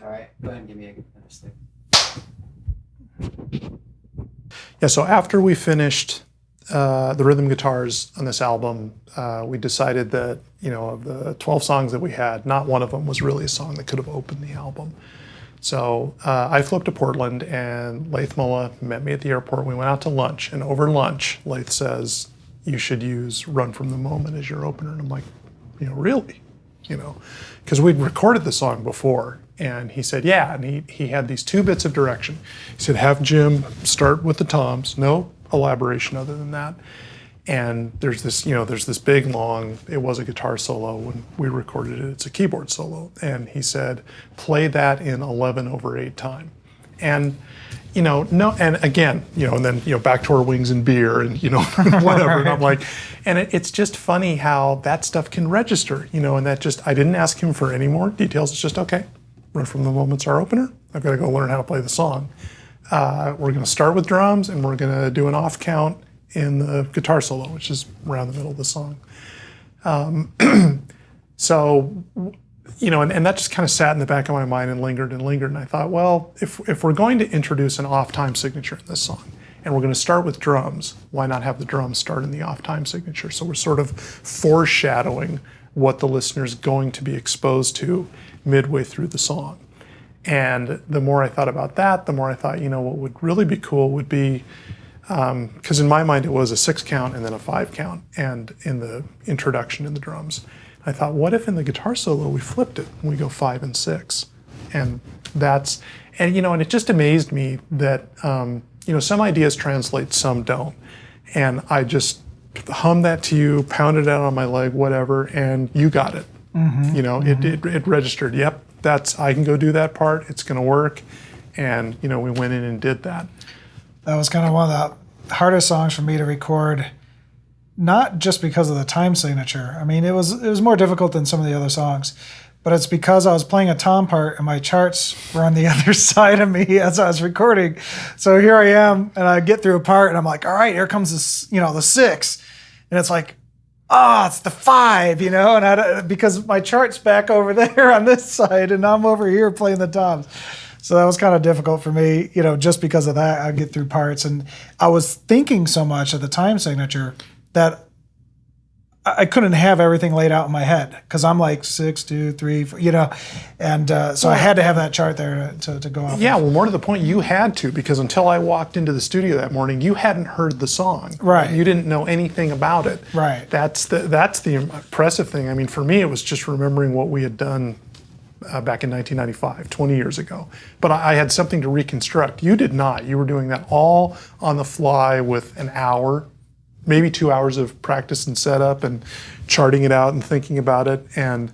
All right, go ahead and give me a stick. Yeah, so after we finished the rhythm guitars on this album, we decided that, of the 12 songs that we had, not one of them was really a song that could have opened the album. So I flew up to Portland, and Laith Mullah met me at the airport. We went out to lunch, and over lunch, Laith says, you should use Run From The Moment as your opener. And I'm like, really? Because we'd recorded the song before. And he said, yeah, and he had these two bits of direction. He said, have Jim start with the toms, no elaboration other than that. And there's this big, long, it was a guitar solo when we recorded it, it's a keyboard solo. And he said, play that in 11/8 time. And, no, and again, and then, back to our wings and beer and, whatever. And I'm like, and it's just funny how that stuff can register, and that just, I didn't ask him for any more details. It's just, okay, Run From The Moment's our opener. I've got to go learn how to play the song. We're going to start with drums, and we're going to do an off count in the guitar solo, which is around the middle of the song. So, and that just kind of sat in the back of my mind and lingered. And I thought, well, if we're going to introduce an off-time signature in this song, and we're going to start with drums, why not have the drums start in the off-time signature? So we're sort of foreshadowing what the listener's going to be exposed to midway through the song. And the more I thought about that, the more I thought, what would really be cool would be, because in my mind it was a 6 count and then a 5 count, and in the introduction in the drums. I thought, what if in the guitar solo we flipped it and we go 5 and 6? And and it just amazed me that, some ideas translate, some don't. And I just hummed that to you, pounded it out on my leg, whatever, and you got it. Mm-hmm. It registered, yep, I can go do that part, it's gonna work. And, we went in and did that. That was kind of one of the hardest songs for me to record, not just because of the time signature. I mean, it was more difficult than some of the other songs, but it's because I was playing a tom part and my charts were on the other side of me as I was recording. So here I am, and I get through a part, and I'm like, all right, here comes this, the 6. And it's like, it's the 5, and because my chart's back over there on this side, and I'm over here playing the toms. So that was kind of difficult for me, just because of that. I'd get through parts, and I was thinking so much of the time signature that I couldn't have everything laid out in my head, because I'm like 6, 2, 3, 4, and so I had to have that chart there to go off. Yeah, well, more to the point, you had to, because until I walked into the studio that morning, you hadn't heard the song. Right. You didn't know anything about it. Right. That's the impressive thing. I mean, for me, it was just remembering what we had done back in 1995, 20 years ago. But I had something to reconstruct. You did not. You were doing that all on the fly with an hour, maybe 2 hours of practice and setup and charting it out and thinking about it. And,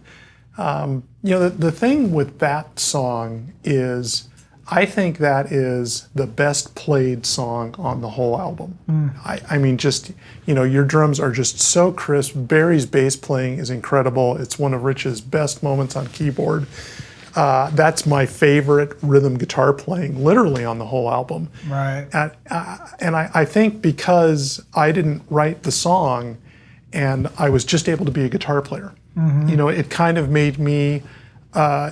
the thing with that song is, I think that is the best played song on the whole album. I mean, just, your drums are just so crisp. Barry's bass playing is incredible. It's one of Rich's best moments on keyboard. That's my favorite rhythm guitar playing, literally, on the whole album. Right. And I think because I didn't write the song and I was just able to be a guitar player, it kind of made me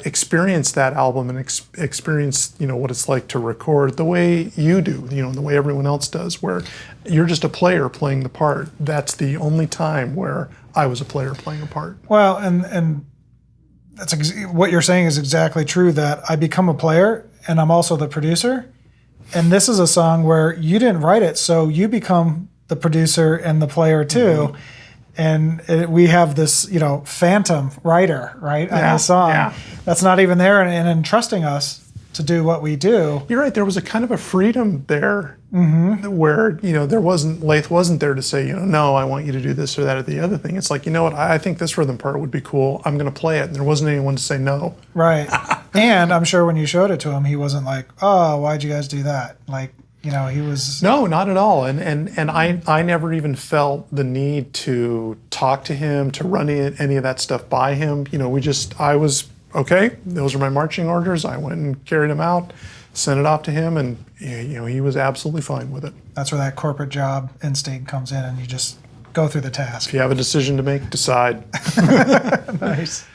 experience that album and experience, what it's like to record the way you do, the way everyone else does, where you're just a player playing the part. That's the only time where I was a player playing a part. Well, and that's what you're saying is exactly true, that I become a player and I'm also the producer. And this is a song where you didn't write it, so you become the producer and the player too. Mm-hmm. And we have this, phantom writer, right, on the song that's not even there, and entrusting us to do what we do. You're right. There was a kind of a freedom there, where Laith wasn't there to say, no, I want you to do this or that or the other thing. It's like, what, I think this rhythm part would be cool. I'm going to play it. And there wasn't anyone to say no. Right. And I'm sure when you showed it to him, he wasn't like, oh, why'd you guys do that? Like, he was... No, not at all. And I never even felt the need to talk to him, to run any of that stuff by him. I was, okay, those are my marching orders. I went and carried them out, sent it off to him, and he was absolutely fine with it. That's where that corporate job instinct comes in, and you just go through the task. If you have a decision to make, decide. Nice.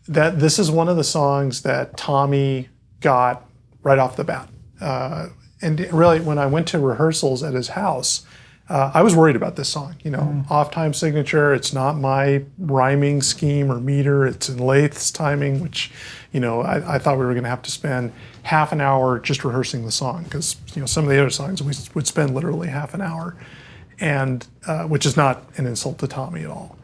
that this is one of the songs that Tommy got right off the bat. And really, when I went to rehearsals at his house, I was worried about this song. Off time signature. It's not my rhyming scheme or meter. It's in Lath's timing, which, I thought we were going to have to spend half an hour just rehearsing the song, because some of the other songs we would spend literally half an hour, and which is not an insult to Tommy at all.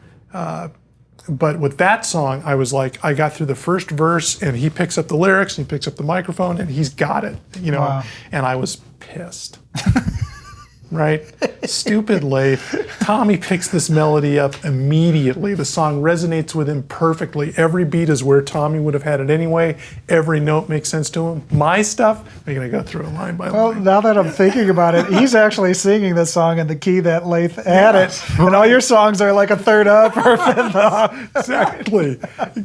But with that song, I was like, I got through the first verse, and he picks up the lyrics, and he picks up the microphone, and he's got it, Wow. And I was pissed. Right? Stupid Lath. Tommy picks this melody up immediately. The song resonates with him perfectly. Every beat is where Tommy would have had it anyway. Every note makes sense to him. My stuff, we're going to go through it line by Well, line. now that I'm thinking about it, he's actually singing this song in the key that Lath had it, and all your songs are like a third up or fifth up. Exactly.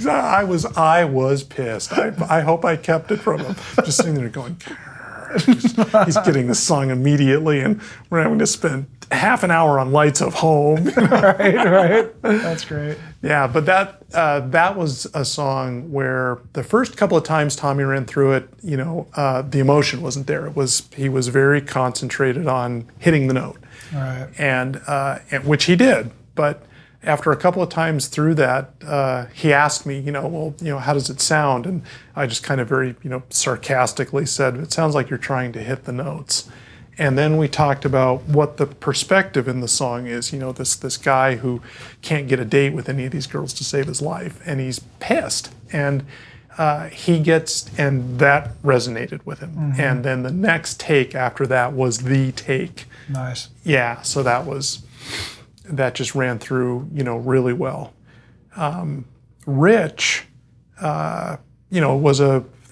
I was pissed. I hope I kept it from him. Just sitting there going, he's getting the song immediately, and we're having to spend half an hour on Lights of Home. Right. That's great. Yeah, but that was a song where the first couple of times Tommy ran through it, the emotion wasn't there. He was very concentrated on hitting the note, Right. and which he did. But after a couple of times through that, he asked me, how does it sound? And I just kind of very, sarcastically said, it sounds like you're trying to hit the notes. And then we talked about what the perspective in the song is. This guy who can't get a date with any of these girls to save his life, and he's pissed. And and that resonated with him. Mm-hmm. And then the next take after that was the take. Nice. Yeah, so that just ran through, really well. Rich,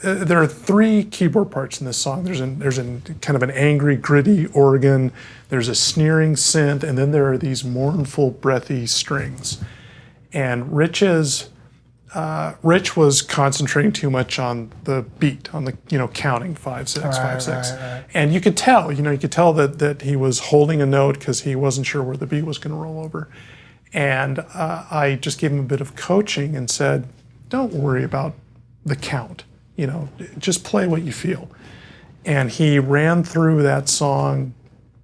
there are three keyboard parts in this song. There's kind of an angry, gritty organ. There's a sneering synth, and then there are these mournful, breathy strings. And Rich was concentrating too much on the beat, on the counting 5 6 5 6, right. and you could tell, that he was holding a note because he wasn't sure where the beat was going to roll over. And I just gave him a bit of coaching and said, "Don't worry about the count. Just play what you feel." And he ran through that song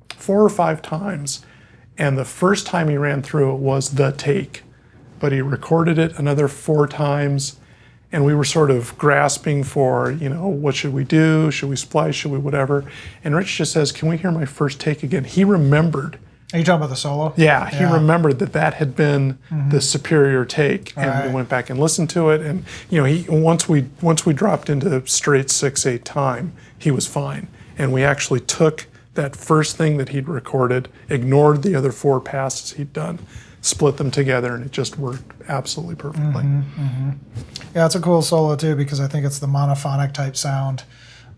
4 or 5 times, and the first time he ran through it was the take. But he recorded it another 4 times, and we were sort of grasping for, what should we do? Should we splice? Should we whatever? And Rich just says, "Can we hear my first take again?" He remembered. Are you talking about the solo? Yeah, he remembered that had been the superior take, and we went back and listened to it. And once we dropped into straight 6/8 time, he was fine. And we actually took that first thing that he'd recorded, ignored the other 4 passes he'd done, split them together, and it just worked absolutely perfectly. Yeah, it's a cool solo too, because I think it's the monophonic type sound,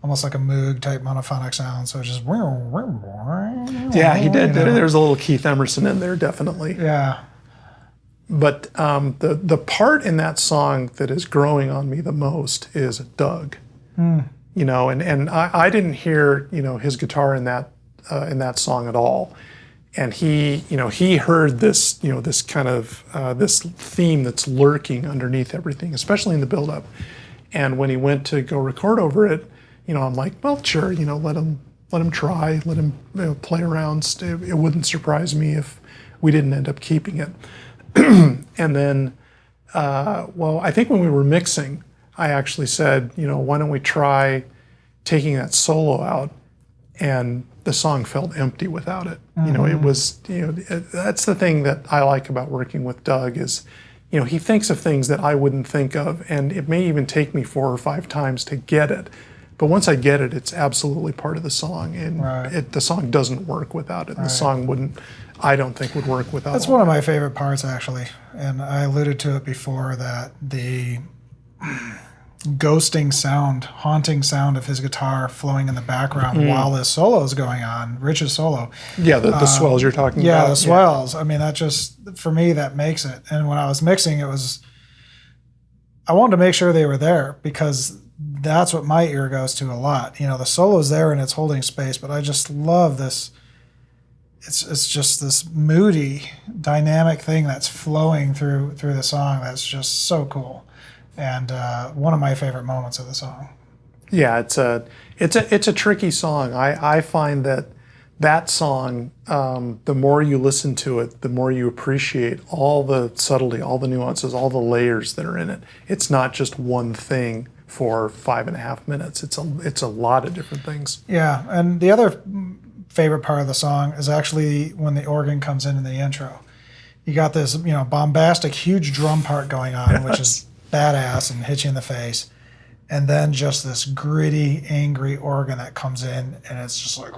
almost like a Moog type monophonic sound. So it's just Yeah, he did. There's a little Keith Emerson in there, definitely. Yeah. But the part in that song that is growing on me the most is Doug. And I didn't hear his guitar in that song at all. And he heard this, this kind of this theme that's lurking underneath everything, especially in the build-up. And when he went to go record over it, I'm like, well, sure, let him try, let him play around. It wouldn't surprise me if we didn't end up keeping it. And then, I think when we were mixing, I actually said, why don't we try taking that solo out? And the song felt empty without it. It was, that's the thing that I like about working with Doug is, he thinks of things that I wouldn't think of, and it may even take me 4 or 5 times to get it. But once I get it, it's absolutely part of the song, and the song doesn't work without it. The song I don't think would work without it. That's one of my favorite parts, actually. And I alluded to it before, that the ghosting sound, haunting sound of his guitar flowing in the background while this solo is going on, Rich's solo. Yeah, the swells you're talking about. Yeah, the swells. I mean, that just, for me, that makes it. And when I was mixing, I wanted to make sure they were there, because that's what my ear goes to a lot. The solo's there and it's holding space, but I just love this. It's just this moody, dynamic thing that's flowing through the song. That's just so cool. and one of my favorite moments of the song. Yeah, it's a tricky song. I find that song, the more you listen to it, the more you appreciate all the subtlety, all the nuances, all the layers that are in it. It's not just one thing for 5.5 minutes. It's a lot of different things. Yeah, and the other favorite part of the song is actually when the organ comes in the intro. You got this, bombastic, huge drum part going on, which is badass and hits you in the face. And then just this gritty, angry organ that comes in, and it's just like,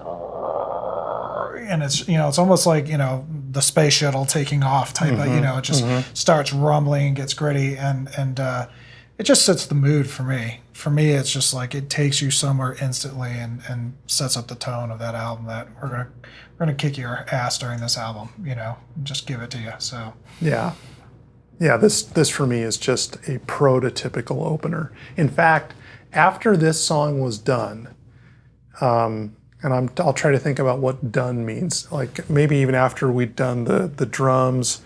and it's almost like, the space shuttle taking off type of, it just starts rumbling and gets gritty, and it just sets the mood for me. For me, it's just like it takes you somewhere instantly and sets up the tone of that album that we're gonna kick your ass during this album, just give it to you. So yeah, this for me is just a prototypical opener. In fact, after this song was done, and I'll try to think about what done means. Like maybe even after we'd done the drums,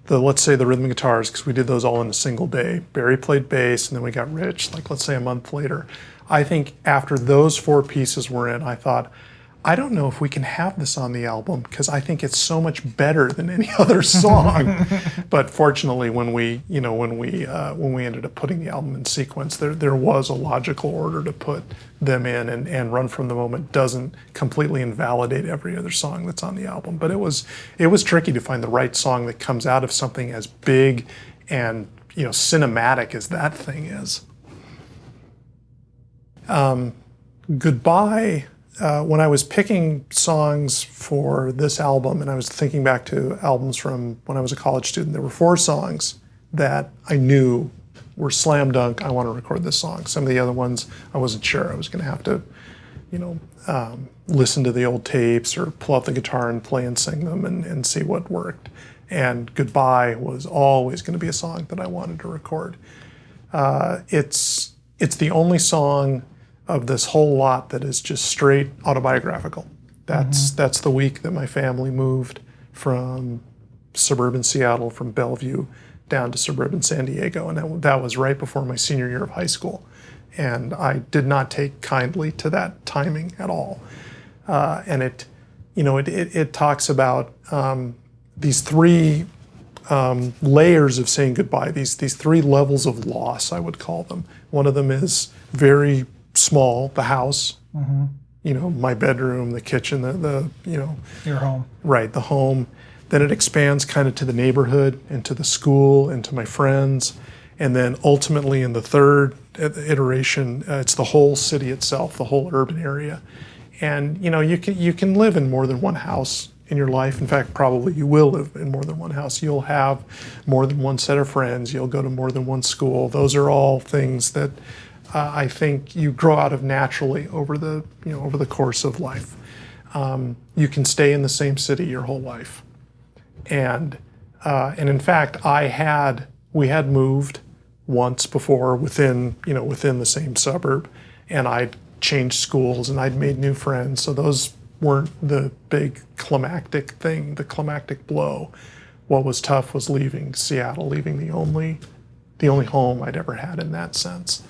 let's say the rhythm guitars, because we did those all in a single day. Barry played bass, and then we got Rich, like let's say a month later. I think after those 4 pieces were in, I thought, I don't know if we can have this on the album because I think it's so much better than any other song. But fortunately, when we ended up putting the album in sequence, there was a logical order to put them in, and Run From the Moment doesn't completely invalidate every other song that's on the album. But it was tricky to find the right song that comes out of something as big and cinematic as that thing is. Goodbye. When I was picking songs for this album, and I was thinking back to albums from when I was a college student, there were 4 songs that I knew were slam dunk. I want to record this song. Some of the other ones I wasn't sure. I was going to have to, listen to the old tapes or pull out the guitar and play and sing them and see what worked. And Goodbye was always going to be a song that I wanted to record. It's the only song of this whole lot that is just straight autobiographical. That's the week that my family moved from suburban Seattle, from Bellevue, down to suburban San Diego, and that was right before my senior year of high school. And I did not take kindly to that timing at all. And it talks about these 3 layers of saying goodbye, these 3 levels of loss, I would call them. One of them is very small, the house, my bedroom, the kitchen, your home. Right, the home. Then it expands kind of to the neighborhood and to the school and to my friends. And then ultimately in the 3rd iteration, it's the whole city itself, the whole urban area. And you can live in more than one house in your life. In fact, probably you will live in more than one house. You'll have more than one set of friends. You'll go to more than one school. Those are all things that I think you grow out of naturally over the course of life. You can stay in the same city your whole life, and in fact, we had moved once before within the same suburb, and I'd changed schools and I'd made new friends. So those weren't the big climactic thing, the climactic blow. What was tough was leaving Seattle, leaving the only home I'd ever had in that sense.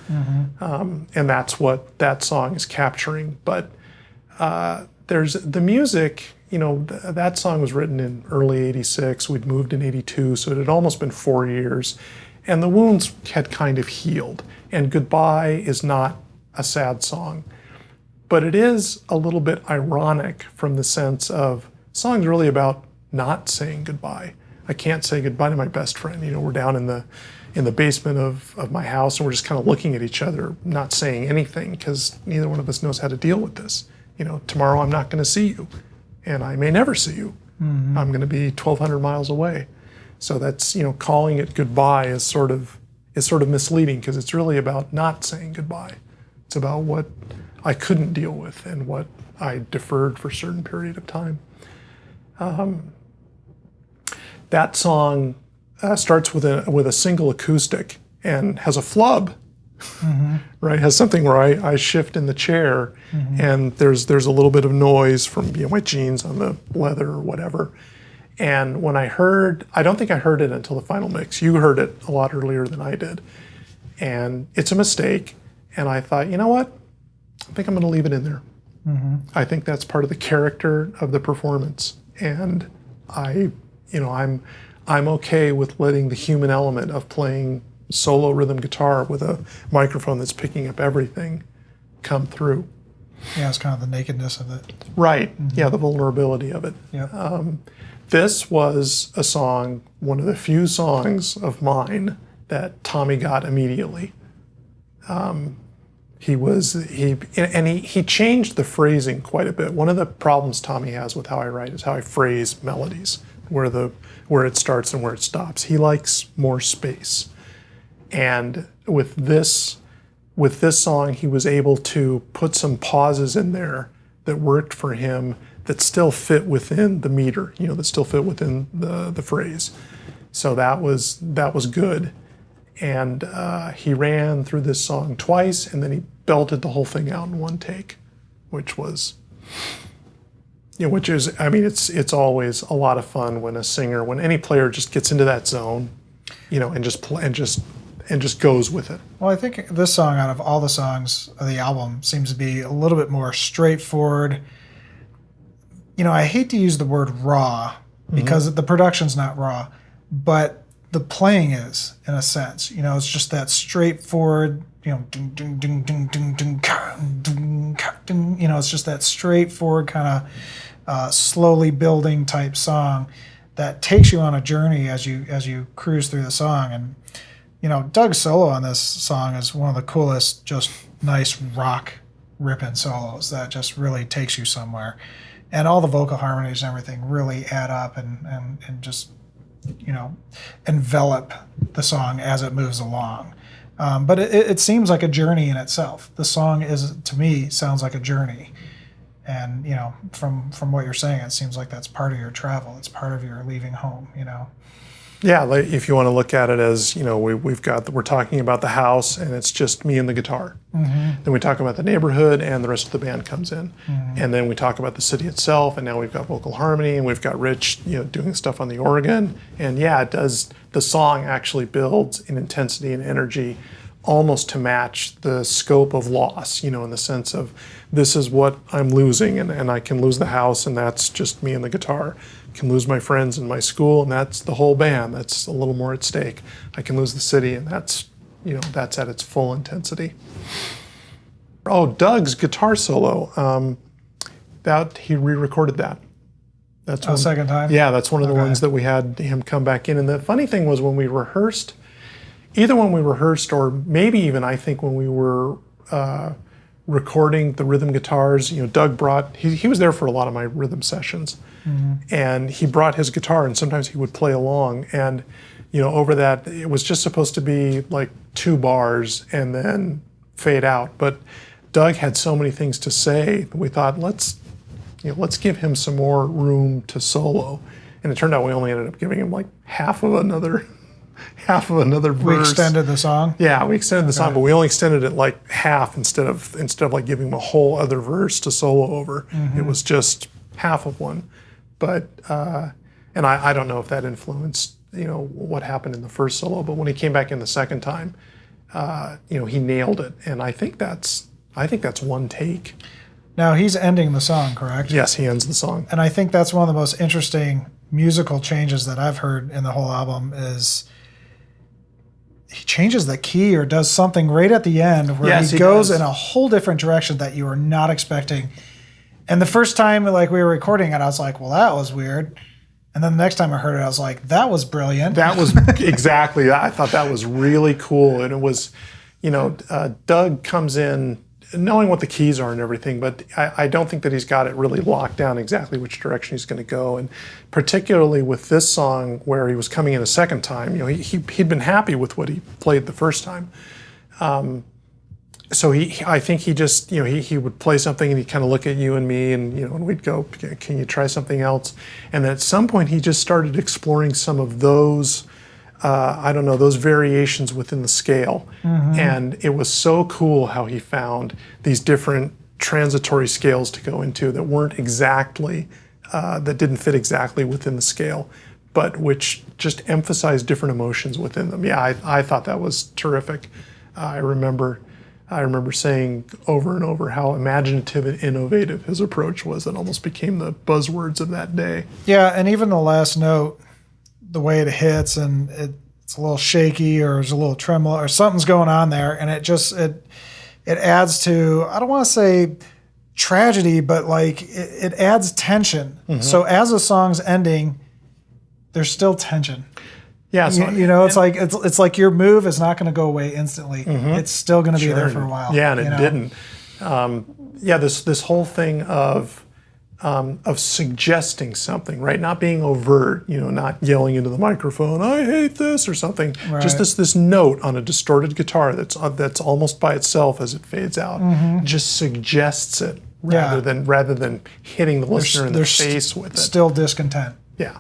And that's what that song is capturing. But there's the music, that song was written in early 86. We'd moved in 82, so it had almost been 4 years. And the wounds had kind of healed. And Goodbye is not a sad song. But it is a little bit ironic from the sense of the song's really about not saying goodbye. I can't say goodbye to my best friend. We're down in the basement of my house, and we're just kind of looking at each other, not saying anything, because neither one of us knows how to deal with this. Tomorrow I'm not going to see you, and I may never see you. I'm going to be 1,200 miles away. So that's, calling it goodbye is sort of misleading, because it's really about not saying goodbye. It's about what I couldn't deal with and what I deferred for a certain period of time. That song starts with a single acoustic and has a flub, right? Has something where I shift in the chair, and there's a little bit of noise from my jeans on the leather or whatever. And when I don't think I heard it until the final mix. You heard it a lot earlier than I did. and it's a mistake. And I thought, you know what? I think I'm going to leave it in there. I think that's part of the character of the performance, and I'm okay with letting the human element of playing solo rhythm guitar with a microphone that's picking up everything come through. Yeah, it's kind of the nakedness of it. Right. Yeah, the vulnerability of it. Yeah. This was a song, one of the few songs of mine that Tommy got immediately. He changed the phrasing quite a bit. One of the problems Tommy has with how I write is how I phrase melodies, where it starts and where it stops. He likes more space. And with this song, he was able to put some pauses in there that worked for him, that still fit within the meter, that still fit within the phrase. So that was good. And he ran through this song twice, and then he belted the whole thing out in one take, which is, it's always a lot of fun when any player just gets into that zone, and just goes with it. Well, I think this song, out of all the songs of the album, seems to be a little bit more straightforward. I hate to use the word raw because the production's not raw, but the playing is, in a sense. It's just that straightforward, ding, ding, ding, ding, ding, ding, ding, ding, it's just that straightforward kind of slowly building type song that takes you on a journey as you cruise through the song. And Doug's solo on this song is one of the coolest, just nice rock ripping solos that just really takes you somewhere. And all the vocal harmonies and everything really add up and just, envelop the song as it moves along. But it seems like a journey in itself. The song to me, sounds like a journey. And, from what you're saying, it seems like that's part of your travel. It's part of your leaving home, Yeah, if you want to look at it as, we're talking about the house and it's just me and the guitar. Then we talk about the neighborhood and the rest of the band comes in. And then we talk about the city itself, and now we've got vocal harmony and we've got Rich, doing stuff on the organ. And yeah, the song actually builds in intensity and energy almost to match the scope of loss, in the sense of this is what I'm losing, and I can lose the house and that's just me and the guitar. I can lose my friends and my school, and that's the whole band. That's a little more at stake. I can lose the city, and that's at its full intensity. Oh, Doug's guitar solo, that he re-recorded that. That's second time? Yeah, that's one of the ones that we had him come back in. And the funny thing was when we rehearsed, or maybe even I think when we were recording the rhythm guitars, Doug brought, he was there for a lot of my rhythm sessions. And he brought his guitar, and sometimes he would play along. And, over that, it was just supposed to be like 2 bars and then fade out. But Doug had so many things to say, we thought, let's give him some more room to solo. And it turned out we only ended up giving him like half of another verse. We extended the song? Yeah, we extended the song, but we only extended it like half instead of like giving him a whole other verse to solo over. It was just half of one. But, and I don't know if that influenced, what happened in the first solo, but when he came back in the second time, he nailed it. And I think that's one take. Now, he's ending the song, correct? Yes, he ends the song. And I think that's one of the most interesting musical changes that I've heard in the whole album is he changes the key or does something right at the end where he goes in a whole different direction that you are not expecting. And the first time, like, we were recording it, I was like, well, that was weird. And then the next time I heard it, I was like, that was brilliant. That was exactly, I thought that was really cool. And it was, Doug comes in knowing what the keys are and everything, but I don't think that he's got it really locked down exactly which direction he's going to go. And particularly with this song where he was coming in a second time, he'd been happy with what he played the first time. So I think he just, he would play something and he'd kind of look at you and me and we'd go, can you try something else? And at some point he just started exploring some of those, those variations within the scale. And it was so cool how he found these different transitory scales to go into that weren't exactly, that didn't fit exactly within the scale, but which just emphasized different emotions within them. Yeah, I thought that was terrific. I remember saying over and over how imaginative and innovative his approach was. It almost became the buzzwords of that day. Yeah, and even the last note, the way it hits, and it's a little shaky, or there's a little tremolo, or something's going on there, and it adds to, I don't want to say tragedy, but like it adds tension. So as the song's ending, there's still tension. Yeah, so, it's like your move is not going to go away instantly. It's still going to be there for a while. Yeah, and it didn't. This whole thing of suggesting something, right? Not being overt, not yelling into the microphone, "I hate this" or something. Right. Just this note on a distorted guitar that's almost by itself as it fades out, just suggests it rather than hitting the listener in the face with it. Still discontent. Yeah.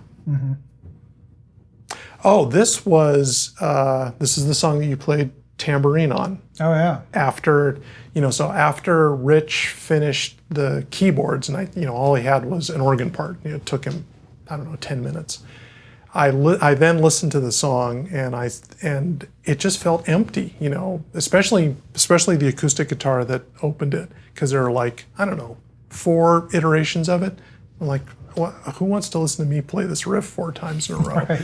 Oh, this is the song that you played tambourine on. Oh yeah. After Rich finished the keyboards, and all he had was an organ part. It took him, 10 minutes. I then listened to the song, and it just felt empty. Especially the acoustic guitar that opened it, because there are 4 iterations of it. I'm like, who wants to listen to me play this riff 4 times in a row? Right.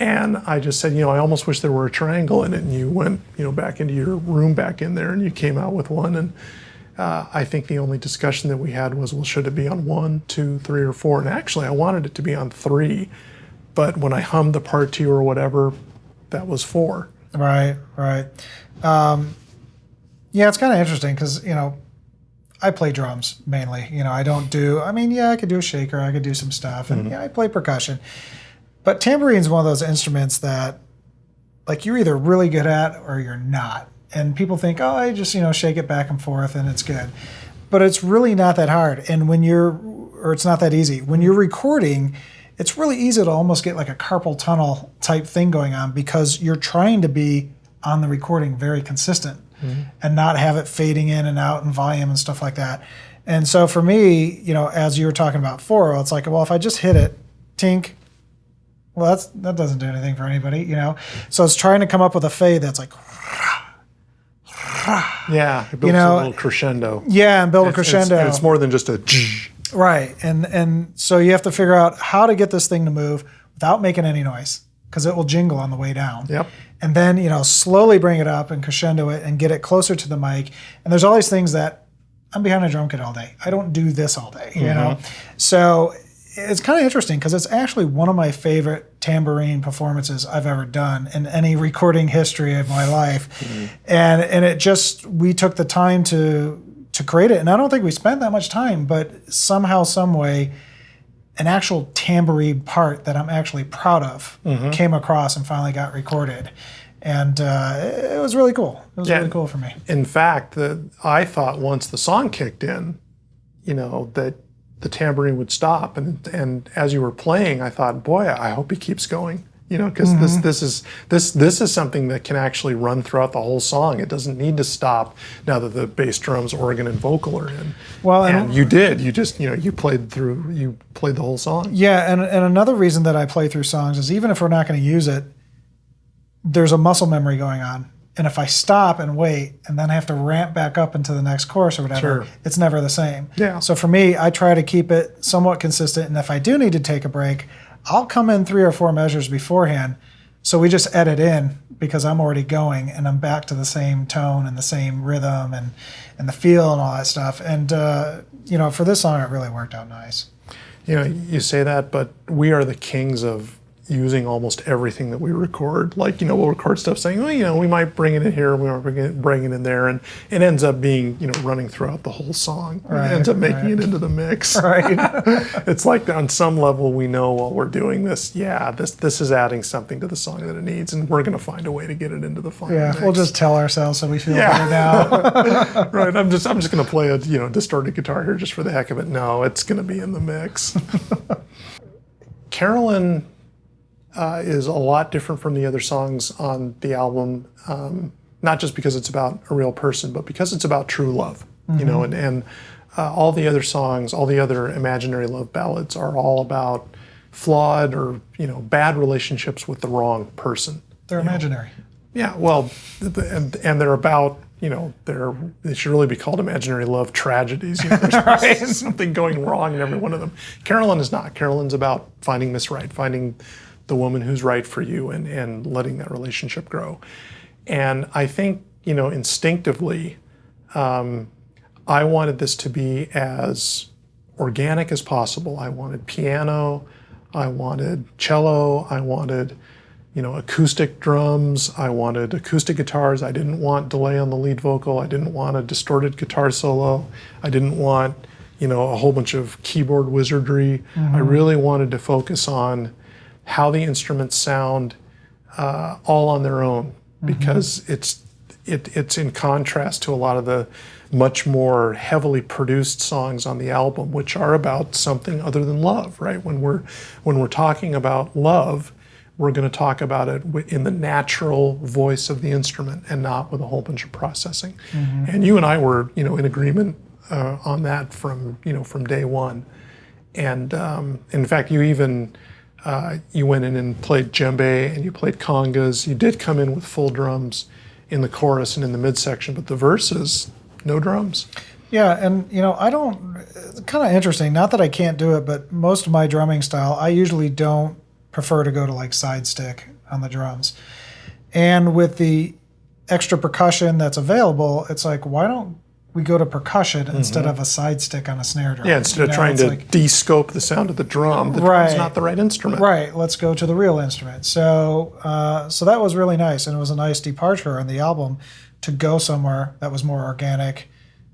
And I just said, I almost wish there were a triangle in it. And you went, back into your room back in there, and you came out with one. And I think the only discussion that we had was, well, should it be on 1, 2, 3, or 4? And actually, I wanted it to be on 3. But when I hummed the part 2 or whatever, that was 4. Right. Yeah, it's kind of interesting because, I play drums mainly. I don't do, I could do a shaker, I could do some stuff. And I play percussion. But tambourine is one of those instruments that, you're either really good at or you're not. And people think, oh, I just, shake it back and forth and it's good. But it's really not that hard. And it's not that easy. When you're recording, it's really easy to almost get like a carpal tunnel type thing going on, because you're trying to be on the recording very consistent and not have it fading in and out and volume and stuff like that. And so for me, as you were talking about 4, it's like, well, if I just hit it, tink, well, that doesn't do anything for anybody, So it's trying to come up with a fade that's like, yeah, it builds a little crescendo. Yeah, and build a crescendo. It's more than just a right, and so you have to figure out how to get this thing to move without making any noise, because it will jingle on the way down. Yep. And then slowly bring it up and crescendo it and get it closer to the mic. And there's all these things that I'm behind a drum kit all day. I don't do this all day, So it's kind of interesting, because it's actually one of my favorite tambourine performances I've ever done in any recording history of my life. And it just, we took the time to create it. And I don't think we spent that much time, but somehow, some way, an actual tambourine part that I'm actually proud of came across and finally got recorded. And it was really cool. It was really cool for me. In fact, I thought once the song kicked in, that the tambourine would stop. And as you were playing, I thought, boy, I hope he keeps going. Because this is something that can actually run throughout the whole song. It doesn't need to stop now that the bass, drums, organ, and vocal are in. Well, and you did. You just you played the whole song. Yeah, and another reason that I play through songs is, even if we're not going to use it, there's a muscle memory going on. And if I stop and wait and then I have to ramp back up into the next chorus or whatever, it's never the same. Yeah. So for me, I try to keep it somewhat consistent. And if I do need to take a break, I'll come in 3 or 4 measures beforehand. So we just edit in, because I'm already going and I'm back to the same tone and the same rhythm and the feel and all that stuff. And, for this song, it really worked out nice. You say that, but we are the kings of using almost everything that we record. We'll record stuff saying, we might bring it in here, we might bring it in there, and it ends up being, running throughout the whole song. It ends up making it into the mix. Right. It's like on some level we know while we're doing this, this is adding something to the song that it needs, and we're going to find a way to get it into the final mix. We'll just tell ourselves so we feel better now. Right. I'm just going to play a distorted guitar here just for the heck of it. No, it's going to be in the mix. Carolyn is a lot different from the other songs on the album, not just because it's about a real person, but because it's about true love. And all the other songs, all the other imaginary love ballads are all about flawed or bad relationships with the wrong person. They're imaginary. Yeah, well, and they're about, they should really be called imaginary love tragedies. There's something going wrong in every one of them. Carolyn is not. Carolyn's about finding Miss Right, finding the woman who's right for you and letting that relationship grow. And I think, instinctively, I wanted this to be as organic as possible. I wanted piano, I wanted cello, I wanted acoustic drums, I wanted acoustic guitars. I didn't want delay on the lead vocal. I didn't want a distorted guitar solo. I didn't want, a whole bunch of keyboard wizardry. I really wanted to focus on how the instruments sound all on their own, because it's in contrast to a lot of the much more heavily produced songs on the album, which are about something other than love, right? When we're talking about love, we're going to talk about it in the natural voice of the instrument and not with a whole bunch of processing. And you and I were, in agreement on that from day one. And in fact, you even you went in and played djembe and you played congas. You did come in with full drums in the chorus and in the midsection, but the verses, no drums. Yeah, and it's kind of interesting. Not that I can't do it, but most of my drumming style, I usually don't prefer to go to like side stick on the drums. And with the extra percussion that's available, it's like, why don't we go to percussion instead of a side stick on a snare drum? Yeah, instead of trying to de-scope the sound of the drum, the drum's not the right instrument. Right, let's go to the real instrument. So so that was really nice, and it was a nice departure on the album to go somewhere that was more organic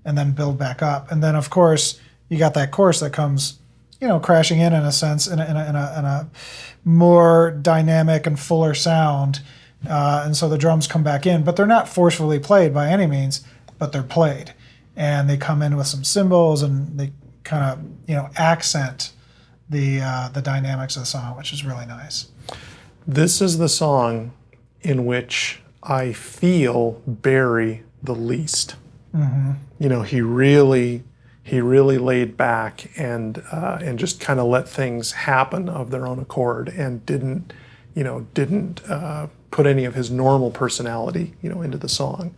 and then build back up. And then, of course, you got that chorus that comes, crashing in a sense, in a more dynamic and fuller sound. And so the drums come back in, but they're not forcefully played by any means, but they're played. And they come in with some cymbals, and they kind of, accent the dynamics of the song, which is really nice. This is the song in which I feel Barry the least. He really laid back and just kind of let things happen of their own accord, and didn't put any of his normal personality, into the song.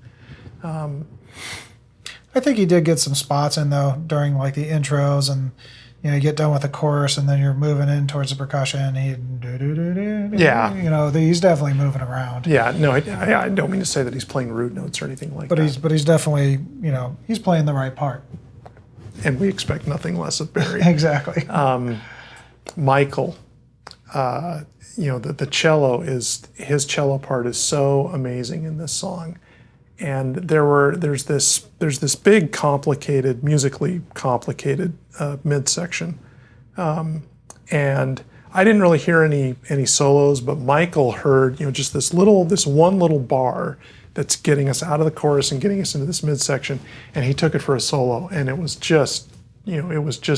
I think he did get some spots in though during like the intros, and you get done with the chorus and then you're moving in towards the percussion. He's definitely moving around. Yeah, no, I don't mean to say that he's playing rude notes or anything like that. But he's definitely he's playing the right part. And we expect nothing less of Barry. Exactly. Michael, the cello his cello part is so amazing in this song. And there's this big musically complicated midsection, and I didn't really hear any solos, but Michael heard just this one little bar that's getting us out of the chorus and getting us into this midsection, and he took it for a solo, and it was just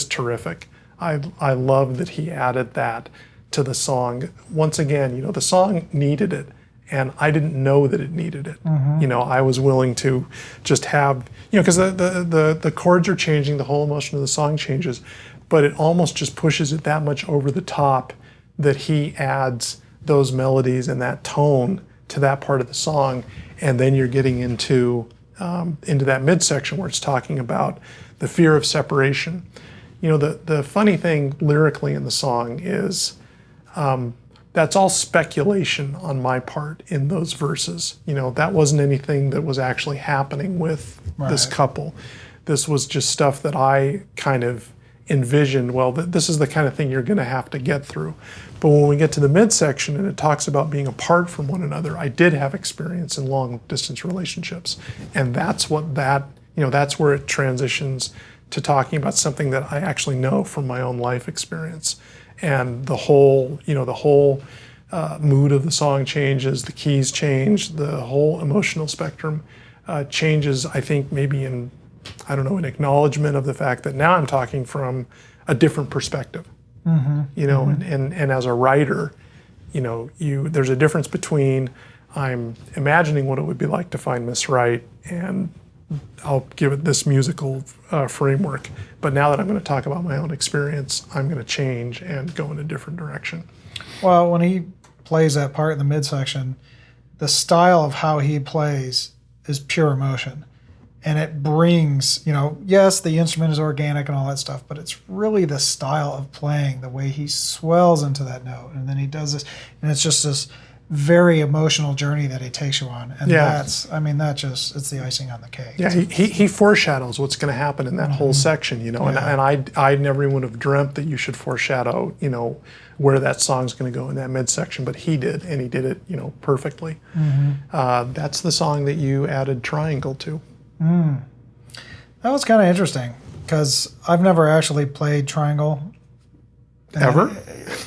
terrific. I love that he added that to the song. Once again, the song needed it. And I didn't know that it needed it. I was willing to just have, because the chords are changing, the whole emotion of the song changes, but it almost just pushes it that much over the top that he adds those melodies and that tone to that part of the song, and then you're getting into that midsection where it's talking about the fear of separation. The funny thing lyrically in the song is. That's all speculation on my part in those verses. That wasn't anything that was actually happening with this couple. This was just stuff that I kind of envisioned, this is the kind of thing you're going to have to get through. But when we get to the midsection and it talks about being apart from one another, I did have experience in long distance relationships. And that's that's where it transitions to talking about something that I actually know from my own life experience. And the whole mood of the song changes, the keys change, the whole emotional spectrum changes, I think maybe in acknowledgement of the fact that now I'm talking from a different perspective. And as a writer, there's a difference between I'm imagining what it would be like to find Miss Right, and I'll give it this musical framework. But now that I'm going to talk about my own experience, I'm going to change and go in a different direction. Well, when he plays that part in the midsection, the style of how he plays is pure emotion. And it brings, yes, the instrument is organic and all that stuff, but it's really the style of playing, the way he swells into that note. And then he does this, and it's just this very emotional journey that he takes you on. And it's the icing on the cake. Yeah, he foreshadows what's going to happen in that whole section, and I never even would have dreamt that you should foreshadow, where that song's going to go in that midsection, but he did, and he did it, perfectly. That's the song that you added Triangle to. That was kind of interesting, because I've never actually played Triangle. Ever?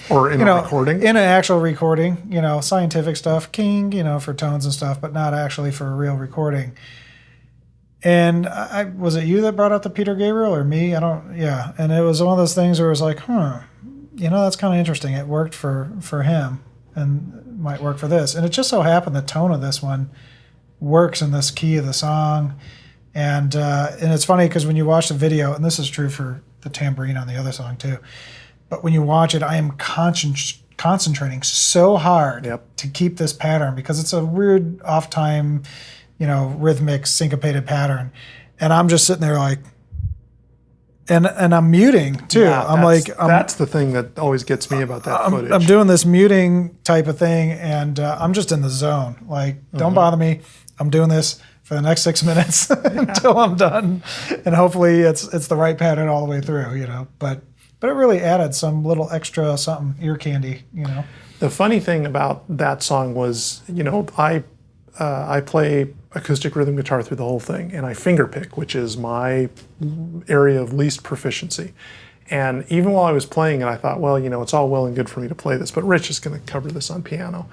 Or in a recording? In an actual recording, scientific stuff, King, for tones and stuff, but not actually for a real recording. And was it you that brought up the Peter Gabriel or me? And it was one of those things where it was like, that's kind of interesting. It worked for him and might work for this. And it just so happened the tone of this one works in this key of the song. And it's funny because when you watch the video, and this is true for the tambourine on the other song too, but when you watch it, I am concentrating so hard to keep this pattern, because it's a weird off-time, rhythmic, syncopated pattern. And I'm just sitting there like, and I'm muting too. Yeah, that's the thing that always gets me about that footage. I'm doing this muting type of thing, and I'm just in the zone. Like, don't bother me. I'm doing this for the next 6 minutes until I'm done. And hopefully it's the right pattern all the way through, But it really added some little extra something, ear candy, The funny thing about that song was, I play acoustic rhythm guitar through the whole thing, and I finger pick, which is my area of least proficiency. And even while I was playing it, I thought, well, it's all well and good for me to play this, but Rich is going to cover this on piano.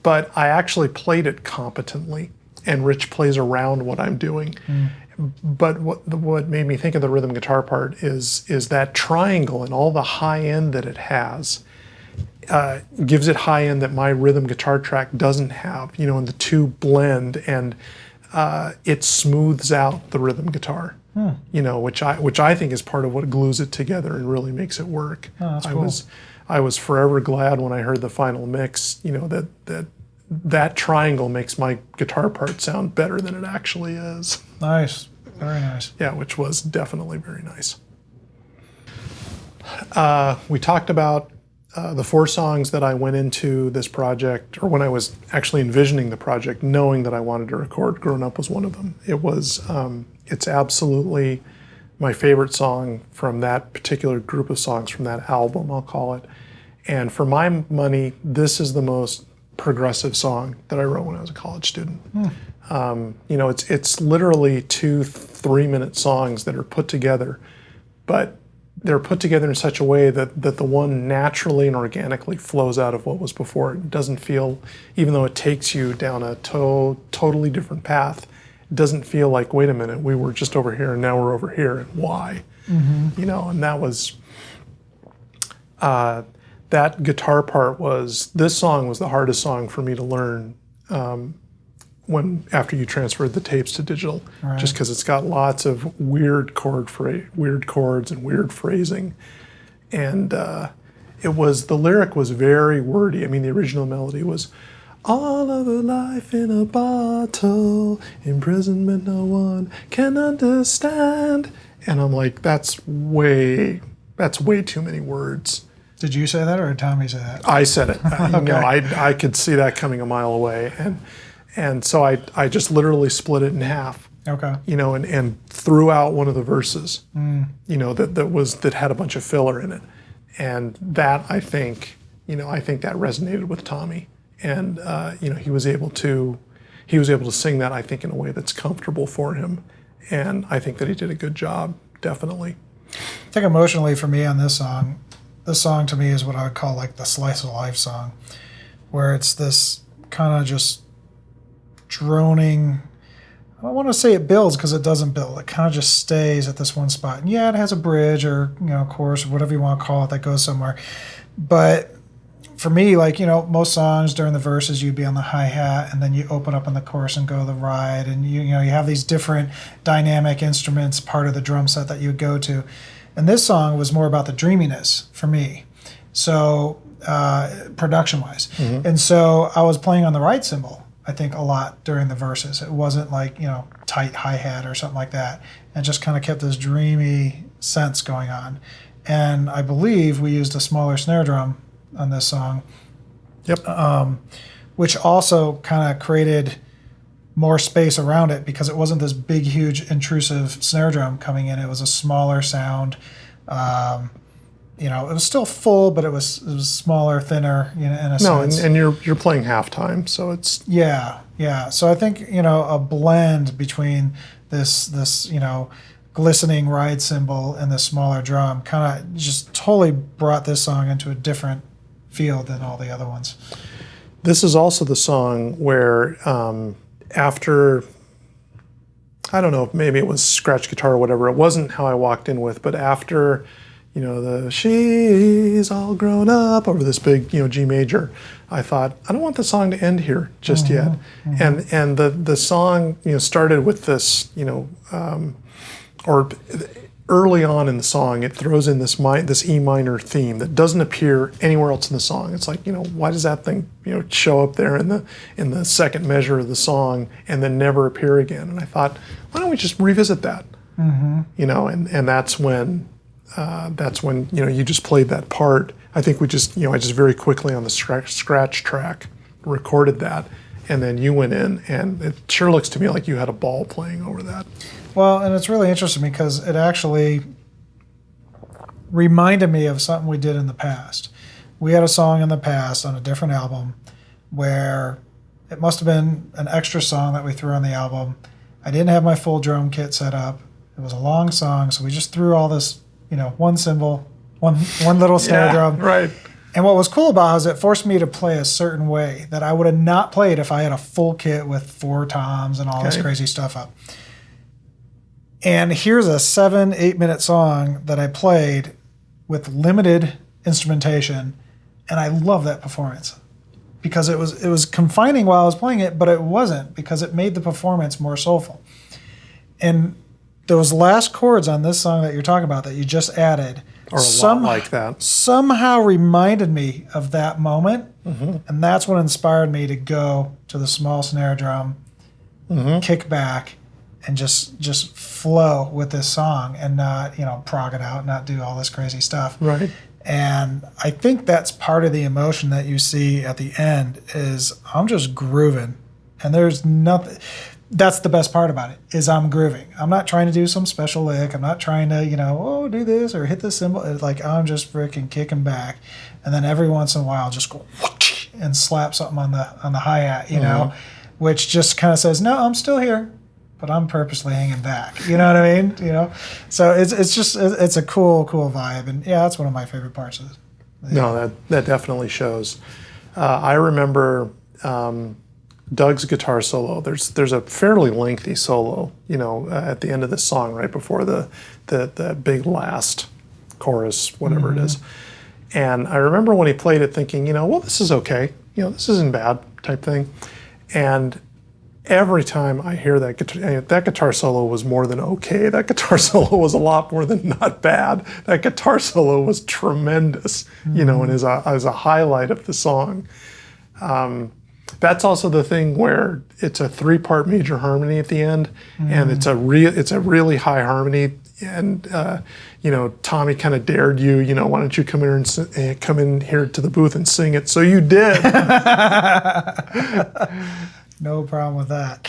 But I actually played it competently, and Rich plays around what I'm doing. But what made me think of the rhythm guitar part is that triangle and all the high end that it has gives it high end that my rhythm guitar track doesn't have, and the two blend, and it smooths out the rhythm gutar, which I think is part of what glues it together and really makes it work. Oh, that's cool. I was forever glad when I heard the final mix, that triangle makes my guitar part sound better than it actually is. Nice. Very nice. Yeah, which was definitely very nice. We talked about the 4 songs that I went into this project, or when I was actually envisioning the project, knowing that I wanted to record. Grown Up was one of them. It's absolutely my favorite song from that particular group of songs from that album, I'll call it. And for my money, this is the most progressive song that I wrote when I was a college student. It's literally 2-3 minute songs that are put together, but they're put together in such a way that the one naturally and organically flows out of what was before. It doesn't feel, even though it takes you down a totally different path, it doesn't feel like, wait a minute, we were just over here and now we're over here, and why? And that was that guitar part this song was the hardest song for me to learn after you transferred the tapes to digital, right. Just because it's got lots of weird chords and weird phrasing. And the lyric was very wordy. I mean, the original melody was, all of a life in a bottle, imprisonment no one can understand. And I'm like, that's way too many words. Did you say that, or did Tommy say that? I said it. Okay. I could see that coming a mile away, and so I just literally split it in half. Okay. And threw out one of the verses. That had a bunch of filler in it, and that I think that resonated with Tommy, and he was able to sing that, I think, in a way that's comfortable for him, and I think that he did a good job, definitely. I think emotionally for me on this song to me is what I would call like the slice of life song, where it's this kind of just droning. I don't want to say it builds, because it doesn't build. It kind of just stays at this one spot. And yeah, it has a bridge or chorus or whatever you want to call it that goes somewhere. But for me, most songs during the verses, you'd be on the hi-hat, and then you open up in the chorus and go to the ride, and you have these different dynamic instruments, part of the drum set that you would go to. And this song was more about the dreaminess for me, so production-wise. Mm-hmm. And so I was playing on the ride cymbal, I think, a lot during the verses. It wasn't like, tight hi-hat or something like that. It just kind of kept this dreamy sense going on. And I believe we used a smaller snare drum on this song. Yep. Which also kind of created more space around it because it wasn't this big, huge, intrusive snare drum coming in. It was a smaller sound. It was still full, but it was smaller, thinner, in a sense. And you're playing halftime, so it's yeah. So I think a blend between this glistening ride cymbal and the smaller drum kind of just totally brought this song into a different feel than all the other ones. This is also the song where after, I don't know, maybe it was scratch guitar or whatever, it wasn't How I Walked In With, but after, the she's all grown up over this big, G major, I thought, I don't want the song to end here just yet. Mm-hmm. And the song, started with this, or early on in the song, it throws in this E minor theme that doesn't appear anywhere else in the song. It's like, why does that thing, show up there in the second measure of the song and then never appear again? And I thought, why don't we just revisit that? Mm-hmm. And that's when you just played that part. I think I just very quickly on the scratch track recorded that, and then you went in, and it sure looks to me like you had a ball playing over that. Well, and it's really interesting because it actually reminded me of something we did in the past. We had a song in the past on a different album where it must have been an extra song that we threw on the album. I didn't have my full drum kit set up. It was a long song, so we just threw all this, one cymbal, one little snare drum. Right. And what was cool about it is it forced me to play a certain way that I would have not played if I had a full kit with 4 toms and all this crazy stuff up. And here's a 7-8 minute song that I played with limited instrumentation, and I love that performance because it was confining while I was playing it, but it wasn't because it made the performance more soulful. And those last chords on this song that you're talking about that you just added are lot like that. Somehow reminded me of that moment, and that's what inspired me to go to the small snare drum, kick back, and just flow with this song and not, prog it out, not do all this crazy stuff. Right. And I think that's part of the emotion that you see at the end is I'm just grooving. And there's nothing, that's the best part about it, is I'm grooving. I'm not trying to do some special lick. I'm not trying to, do this or hit this cymbal. It's like I'm just freaking kicking back. And then every once in a while just go and slap something on the hi-hat, which just kind of says, no, I'm still here, but I'm purposely hanging back. You know what I mean? So it's a cool vibe, and that's one of my favorite parts of it. No, that definitely shows. I remember Doug's guitar solo. There's a fairly lengthy solo, at the end of the song, right before the big last chorus, whatever it is. And I remember when he played it, thinking, well, this is okay. This isn't bad, type thing. And every time I hear that guitar solo was more than okay. That guitar solo was a lot more than not bad. That guitar solo was tremendous, and as a highlight of the song. That's also the thing where it's a 3-part major harmony at the end, and it's a really high harmony. And Tommy kind of dared you, why don't you come in here to the booth and sing it? So you did. No problem with that.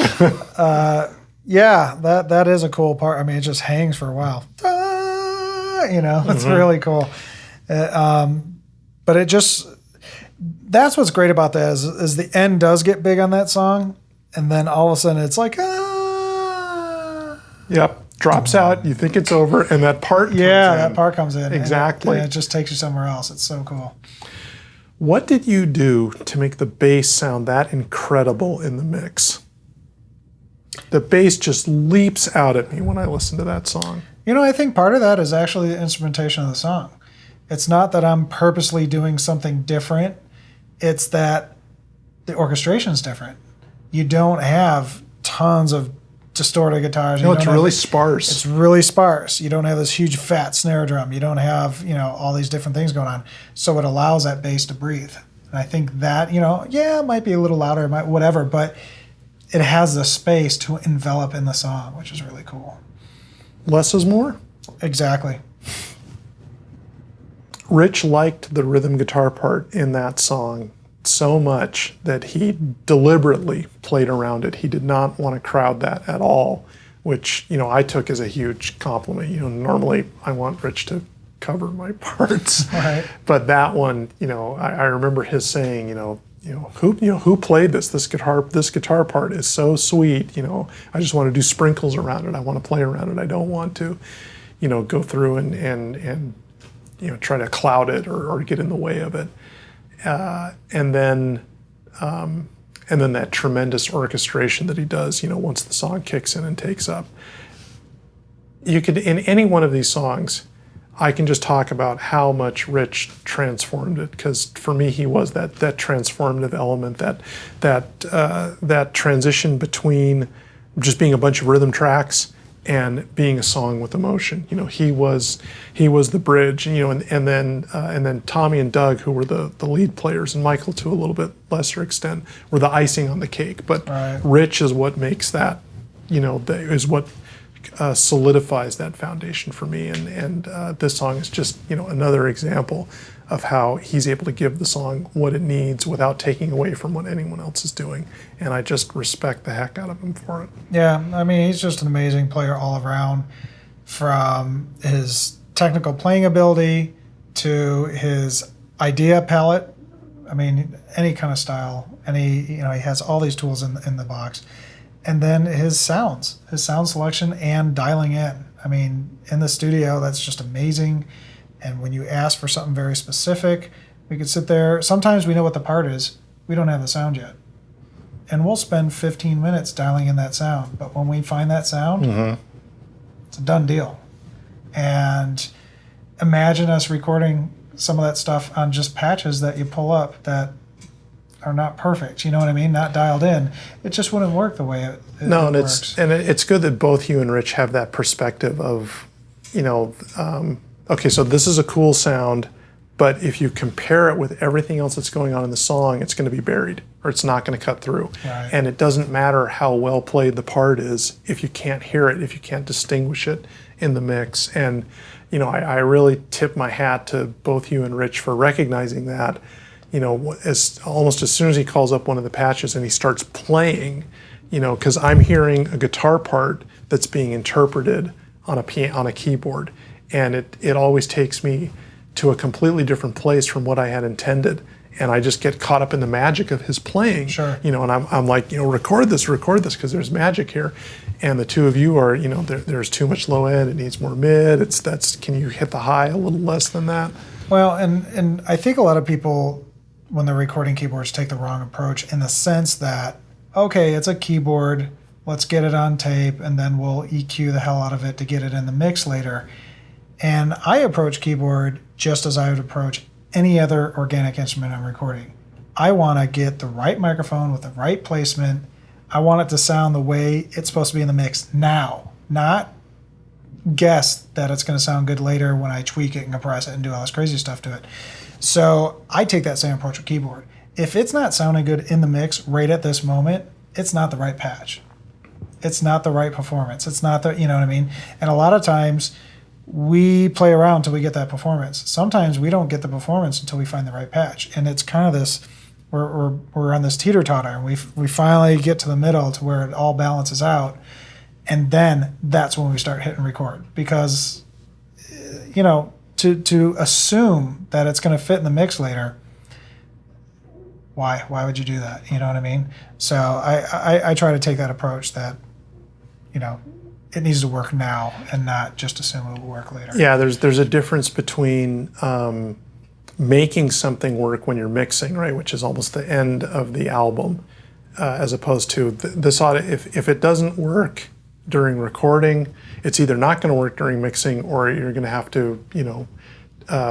That is a cool part. I mean, it just hangs for a while. It's really cool. But it just, that's what's great about that is the end does get big on that song, and then all of a sudden it's like, Yep, drops out, you think it's over, and that part comes in. That part comes in. Exactly. And it just takes you somewhere else. It's so cool. What did you do to make the bass sound that incredible in the mix? The bass just leaps out at me when I listen to that song. I think part of that is actually the instrumentation of the song. It's not that I'm purposely doing something different. It's that the orchestration is different. You don't have tons of distorted guitars. No, it's really sparse. It's really sparse. You don't have this huge fat snare drum. You don't have, all these different things going on. So it allows that bass to breathe. And I think that, it might be a little louder, whatever, but it has the space to envelop in the song, which is really cool. Less is more? Exactly. Rich liked the rhythm guitar part in that song so much that he deliberately played around it. He did not want to crowd that at all, which, I took as a huge compliment. Normally I want Rich to cover my parts. Right. But that one, I remember his saying, who played this guitar part is so sweet. I just want to do sprinkles around it. I want to play around it. I don't want to, go through and try to cloud it or get in the way of it. And then that tremendous orchestration that he does, once the song kicks in and takes up. You could, in any one of these songs, I can just talk about how much Rich transformed it, because for me he was that transformative element, that transition between just being a bunch of rhythm tracks and being a song with emotion. He was the bridge, and then Tommy and Doug, who were the lead players, and Michael to a little bit lesser extent, were the icing on the cake. But right. Rich is what makes that, is what solidifies that foundation for me. And this song is just, another example of how he's able to give the song what it needs without taking away from what anyone else is doing. And I just respect the heck out of him for it. Yeah, he's just an amazing player all around, from his technical playing ability to his idea palette. Any kind of style. And he has all these tools in the box. And then his sound selection and dialing in. In the studio, that's just amazing. And when you ask for something very specific, we could sit there. Sometimes we know what the part is. We don't have the sound yet. And we'll spend 15 minutes dialing in that sound. But when we find that sound, it's a done deal. And imagine us recording some of that stuff on just patches that you pull up that are not perfect, not dialed in. It just wouldn't work the way it works. It's good that both you and Rich have that perspective of, okay, so this is a cool sound, but if you compare it with everything else that's going on in the song, it's going to be buried, or it's not going to cut through. Right. And it doesn't matter how well played the part is if you can't hear it, if you can't distinguish it in the mix. And, I really tip my hat to both you and Rich for recognizing that. Almost as soon as he calls up one of the patches and he starts playing, because I'm hearing a guitar part that's being interpreted on a keyboard, and it always takes me to a completely different place from what I had intended, and I just get caught up in the magic of his playing. Sure. And I'm like, record this, because there's magic here, and the two of you are, there's too much low end, it needs more mid. Can you hit the high a little less than that? Well, and I think a lot of people, when they're recording keyboards, take the wrong approach, in the sense that, okay, it's a keyboard, let's get it on tape, and then we'll EQ the hell out of it to get it in the mix later. And I approach keyboard just as I would approach any other organic instrument I'm recording. I want to get the right microphone with the right placement. I want it to sound the way it's supposed to be in the mix now, not guess that it's going to sound good later when I tweak it and compress it and do all this crazy stuff to it. So I take that same approach with keyboard. If it's not sounding good in the mix right at this moment, it's not the right patch. It's not the right performance. It's not the, And a lot of times we play around until we get that performance. Sometimes we don't get the performance until we find the right patch. And it's kind of this, we're on this teeter-totter, and we finally get to the middle to where it all balances out. And then that's when we start hitting record. Because, to assume that it's going to fit in the mix later, why would you do that? You know what I mean? So I try to take that approach that, it needs to work now and not just assume it will work later. Yeah, there's a difference between making something work when you're mixing, right, which is almost the end of the album, as opposed to this if it doesn't work during recording, it's either not going to work during mixing, or you're going to have to,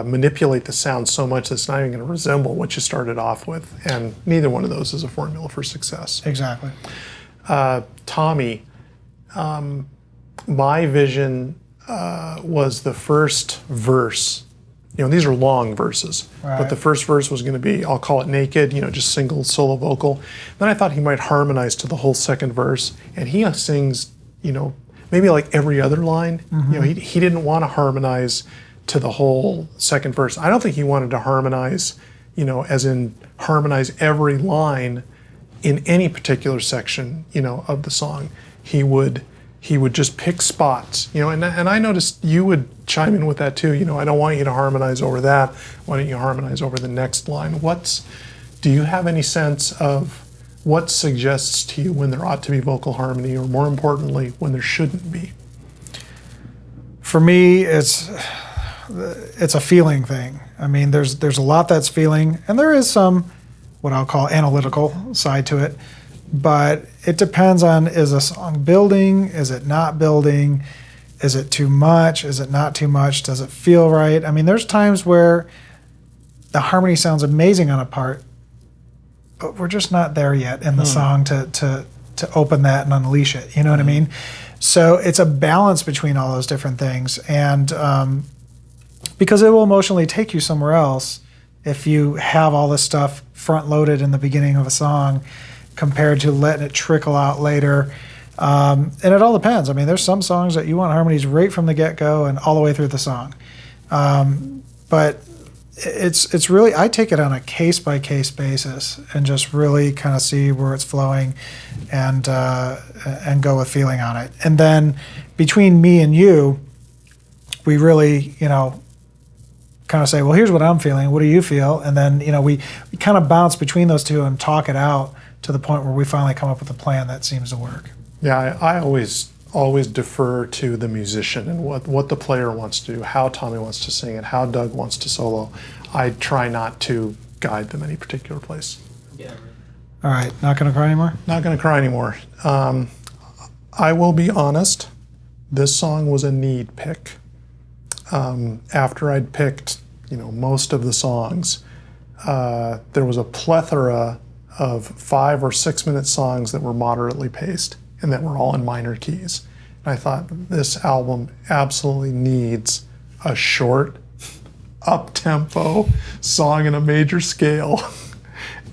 manipulate the sound so much that it's not even going to resemble what you started off with. And neither one of those is a formula for success. Exactly. Tommy, my vision was the first verse these are long verses, Right. but the first verse was going to be, I'll call it naked, just single solo vocal. Then I thought he might harmonize to the whole second verse, and he sings, maybe like every other line. He didn't want to harmonize to the whole second verse. I don't think he wanted to harmonize, as in harmonize every line in any particular section, of the song. He would just pick spots, and I noticed you would chime in with that too. I don't want you to harmonize over that. Why don't you harmonize over the next line? Do you have any sense of what suggests to you when there ought to be vocal harmony, or more importantly, when there shouldn't be? For me, it's a feeling thing. I mean, there's a lot that's feeling, and there is some what I'll call analytical side to it. But it depends on, is a song building? Is it not building? Is it too much? Is it not too much? Does it feel right? I mean, there's times where the harmony sounds amazing on a part, but we're just not there yet in the song to open that and unleash it. You know what I mean? So it's a balance between all those different things. And because it will emotionally take you somewhere else if you have all this stuff front loaded in the beginning of a song, compared to letting it trickle out later. And it all depends. I mean, there's some songs that you want harmonies right from the get-go and all the way through the song. But it's really, I take it on a case-by-case basis and just really kind of see where it's flowing and go with feeling on it. And then between me and you, we really, kind of say, well, here's what I'm feeling. What do you feel? And then, we kind of bounce between those two and talk it out to the point where we finally come up with a plan that seems to work. Yeah, I always defer to the musician and what the player wants to do, how Tommy wants to sing it, how Doug wants to solo. I try not to guide them any particular place. Yeah. All right, not going to cry anymore? Not going to cry anymore. I will be honest, this song was a need pick. After I'd picked, most of the songs, there was a plethora of 5 or 6 minute songs that were moderately paced and that were all in minor keys. And I thought this album absolutely needs a short, up-tempo song in a major scale.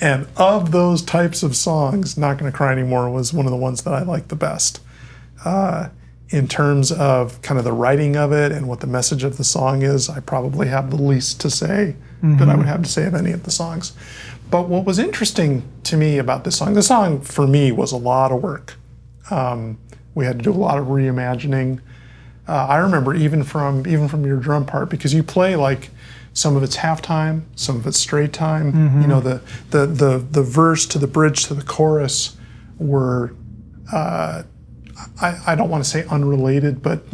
And of those types of songs, Not Gonna Cry Anymore was one of the ones that I liked the best. In terms of kind of the writing of it and what the message of the song is, I probably have the least to say that I would have to say of any of the songs. But what was interesting to me about this song for me was a lot of work. We had to do a lot of reimagining. I remember even from your drum part, because you play like some of it's halftime, some of it's straight time. The verse to the bridge to the chorus were I don't want to say unrelated, but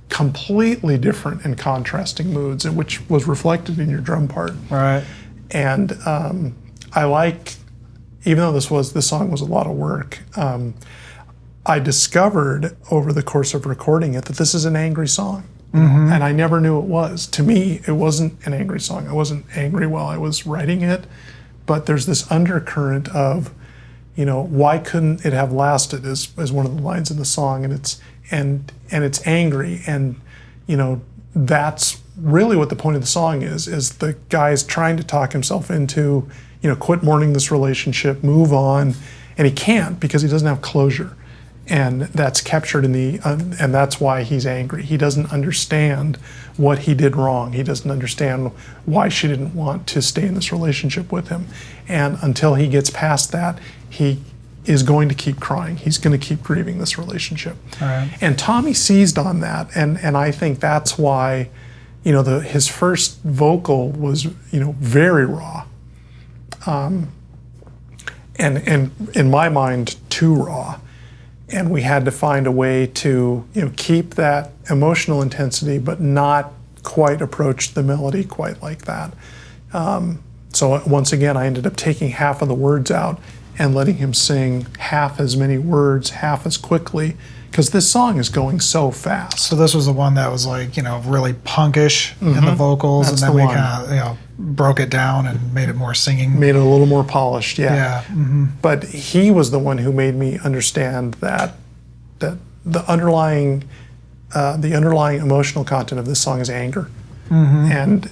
completely different and contrasting moods, which was reflected in your drum part. Right. And I like, even though this song was a lot of work, I discovered over the course of recording it that this is an angry song. And I never knew it was. To me, it wasn't an angry song. I wasn't angry while I was writing it, but there's this undercurrent of, why couldn't it have lasted is one of the lines in the song, and it's angry, and that's really what the point of the song is the guy's trying to talk himself into, quit mourning this relationship, move on, and he can't because he doesn't have closure. And that's captured in and that's why he's angry. He doesn't understand what he did wrong. He doesn't understand why she didn't want to stay in this relationship with him. And until he gets past that, he is going to keep crying. He's going to keep grieving this relationship. All right. And Tommy seized on that, and I think that's why, his first vocal was, very raw. And in my mind, too raw. And we had to find a way to, keep that emotional intensity, but not quite approach the melody quite like that. So once again, I ended up taking half of the words out and letting him sing half as many words, half as quickly, because this song is going so fast. So this was the one that was like, really punkish in the vocals, That's and then the we one. kind of, broke it down and made it more singing. Made it a little more polished, yeah. Yeah. But he was the one who made me understand that the underlying emotional content of this song is anger. and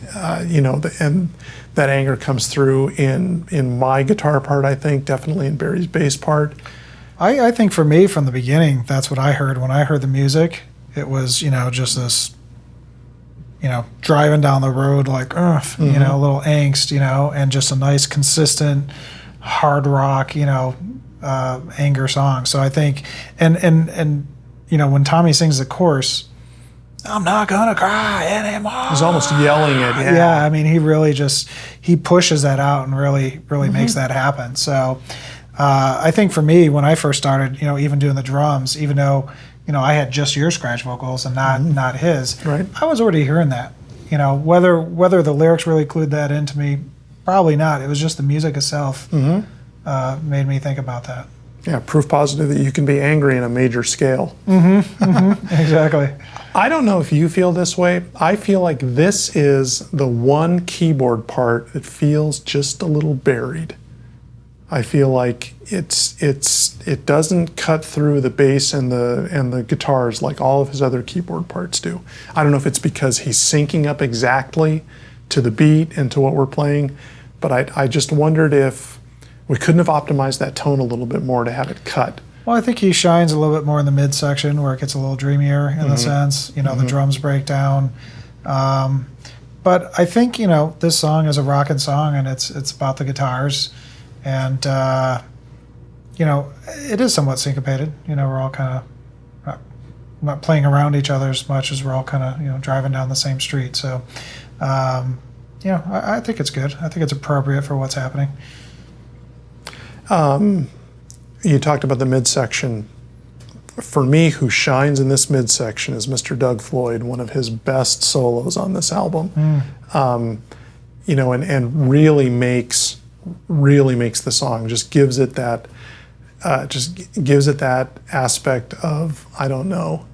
and that anger comes through in my guitar part. I think definitely in Barry's bass part. I think for me from the beginning, that's what I heard when I heard the music. It was just this, driving down the road like a little angst, and just a nice consistent hard rock, anger song. So I think, and when Tommy sings the chorus, I'm not gonna cry anymore. He's almost yelling it. Yeah, I mean, he really he pushes that out and really makes that happen. So I think for me, when I first started, even doing the drums, even though, I had just your scratch vocals and not his, right. I was already hearing that. Whether the lyrics really clued that into me, probably not. It was just the music itself made me think about that. Yeah, proof positive that you can be angry in a major scale. Exactly. I don't know if you feel this way. I feel like this is the one keyboard part that feels just a little buried. I feel like it doesn't cut through the bass and the guitars like all of his other keyboard parts do. I don't know if it's because he's syncing up exactly to the beat and to what we're playing, but I just wondered if we couldn't have optimized that tone a little bit more to have it cut. Well, I think he shines a little bit more in the midsection where it gets a little dreamier in the sense, the drums break down. But I think, this song is a rockin' song and it's about the guitars. And, it is somewhat syncopated. We're all kind of not playing around each other as much as we're all kind of, driving down the same street. So, I think it's good. I think it's appropriate for what's happening. You talked about the midsection. For me, who shines in this midsection is Mr. Doug Floyd, one of his best solos on this album. And really makes the song, just gives it that aspect of, I don't know,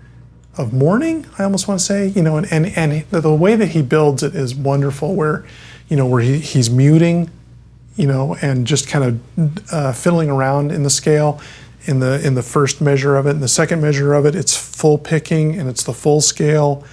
of mourning, I almost want to say, and the way that he builds it is wonderful, where he's muting, and just kind of fiddling around in the scale in the first measure of it. In the second measure of it, it's full picking and it's the full scale.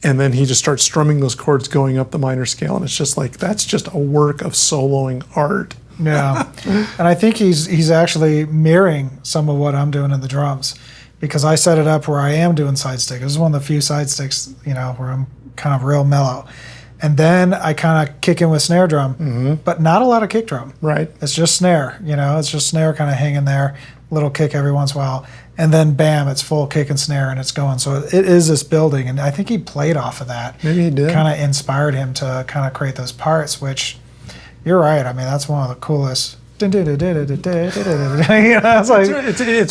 And then he just starts strumming those chords going up the minor scale. And it's just like, that's just a work of soloing art. Yeah. And I think he's actually mirroring some of what I'm doing in the drums, because I set it up where I am doing side stick. This is one of the few side sticks, where I'm kind of real mellow. And then I kind of kick in with snare drum, but not a lot of kick drum. Right. It's just snare, it's just snare kind of hanging there, little kick every once in a while. And then bam, it's full kick and snare and it's going. So it is this building. And I think he played off of that. Maybe he did. Kind of inspired him to kind of create those parts, which you're right. I mean, that's one of the coolest. It's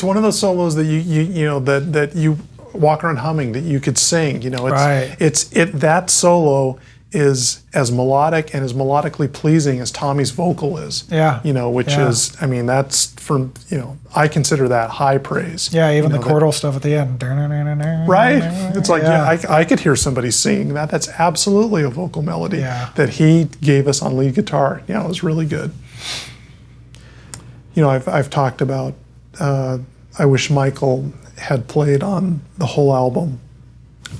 one of those solos that that you walk around humming, that you could sing. That solo is as melodic and as melodically pleasing as Tommy's vocal is. Yeah. Which is, I mean, that's from, I consider that high praise. Yeah, even the chordal stuff at the end. Right? It's like, I could hear somebody singing that. That's absolutely a vocal melody that he gave us on lead guitar. Yeah, it was really good. I've talked about, I wish Michael had played on the whole album.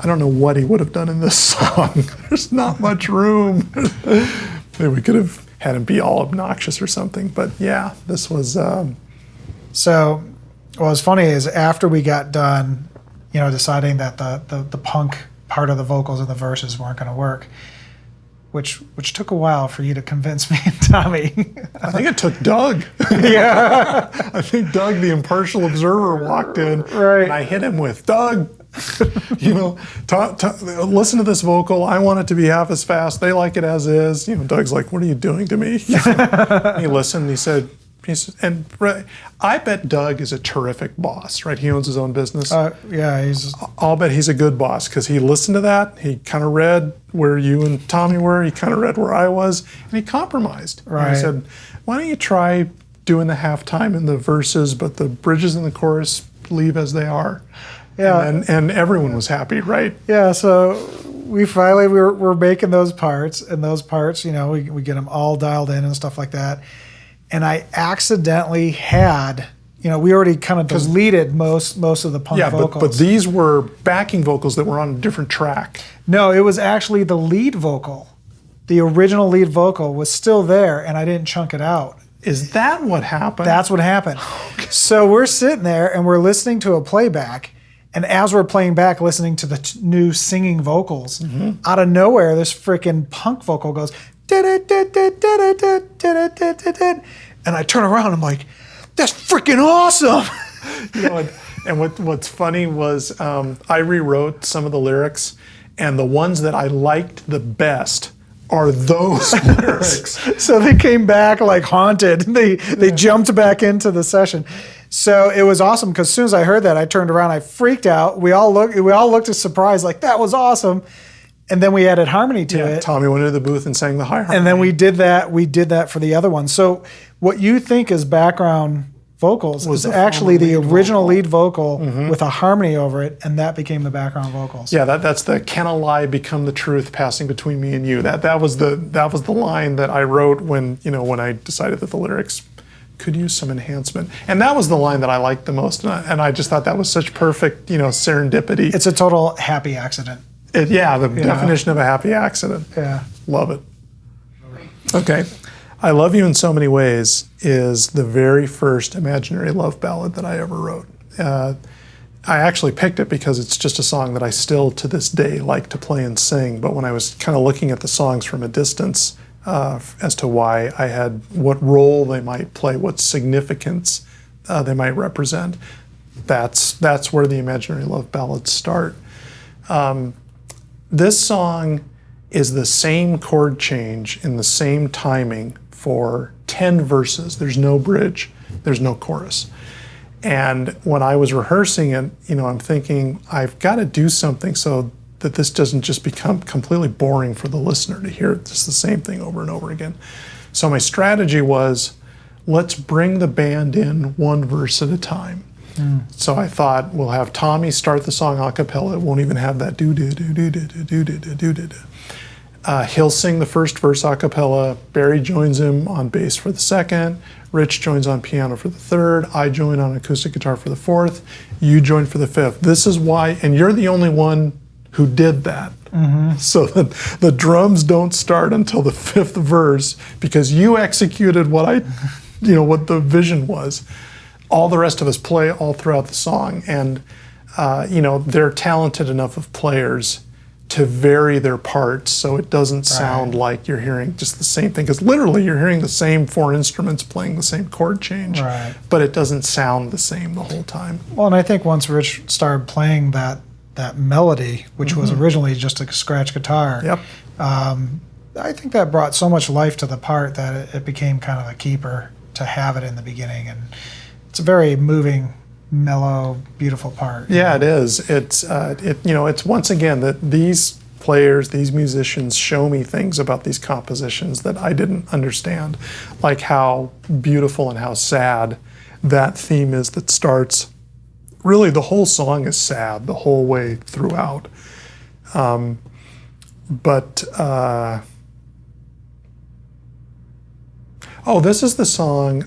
I don't know what he would have done in this song. There's not much room. Maybe we could have had him be all obnoxious or something. But yeah, this was... So what was funny is after we got done, deciding that the punk part of the vocals and the verses weren't going to work, which took a while for you to convince me and Tommy. I think it took Doug. Yeah. I think Doug, the impartial observer, walked in. Right. And I hit him with, Doug, listen to this vocal. I want it to be half as fast. They like it as is. Doug's like, what are you doing to me? He listened and he said, I bet Doug is a terrific boss, right? He owns his own business. Yeah, I'll bet he's a good boss, because he listened to that. He kind of read where you and Tommy were. He kind of read where I was, and he compromised. Right. And he said, why don't you try doing the halftime in the verses, but the bridges and the chorus leave as they are. Yeah. And everyone was happy, right? Yeah, so we finally, we're making those parts, and those parts, we get them all dialed in and stuff like that. And I accidentally had we already kind of deleted most of the punk vocals. But these were backing vocals that were on a different track. No, it was actually the lead vocal. The original lead vocal was still there, and I didn't chunk it out. Is that what happened? That's what happened. So we're sitting there, and we're listening to a playback, and as we're playing back, listening to the new singing vocals, out of nowhere, this freaking punk vocal goes, and I turn around, I'm like, that's freaking awesome. And what's funny was I rewrote some of the lyrics, and the ones that I liked the best are those lyrics. So they came back like haunted. They jumped back into the session. So it was awesome because as soon as I heard that, I turned around, I freaked out. We all looked as surprised, like that was awesome. And then we added harmony to it. Tommy went into the booth and sang the high harmony. And then we did that for the other one. So what you think is background vocals was actually the original lead vocal with a harmony over it, and that became the background vocals. Yeah, that's the "Can a lie become the truth?" passing between me and you. That was the line that I wrote when I decided that the lyrics could use some enhancement, and that was the line that I liked the most, and I just thought that was such perfect serendipity. It's a total happy accident. The definition of a happy accident. Yeah, love it. Okay. I Love You in So Many Ways is the very first imaginary love ballad that I ever wrote. I actually picked it because it's just a song that I still to this day like to play and sing, but when I was kind of looking at the songs from a distance as to why I had, what role they might play, what significance they might represent, that's where the imaginary love ballads start. This song is the same chord change in the same timing for 10 verses. There's no bridge, there's no chorus. And when I was rehearsing it, I'm thinking, I've got to do something so that this doesn't just become completely boring for the listener to hear just the same thing over and over again. So my strategy was, let's bring the band in one verse at a time. So I thought, we'll have Tommy start the song a cappella. It won't even have that do-do-do-do-do-do-do-do-do-do. He'll sing the first verse a cappella. Barry joins him on bass for the second. Rich joins on piano for the third. I join on acoustic guitar for the fourth. You join for the fifth. This is why, and you're the only one who did that. So that the drums don't start until the fifth verse because you executed what what the vision was. All the rest of us play all throughout the song, and they're talented enough of players to vary their parts so it doesn't sound like you're hearing just the same thing, because literally you're hearing the same four instruments playing the same chord change, but it doesn't sound the same the whole time. Well, and I think once Rich started playing that melody, which was originally just a scratch guitar, I think that brought so much life to the part that it became kind of a keeper to have it in the beginning, and it's a very moving, mellow, beautiful part. Yeah, it is. It's it's once again that these players, these musicians show me things about these compositions that I didn't understand, like how beautiful and how sad that theme is that starts. Really, the whole song is sad the whole way throughout. This is the song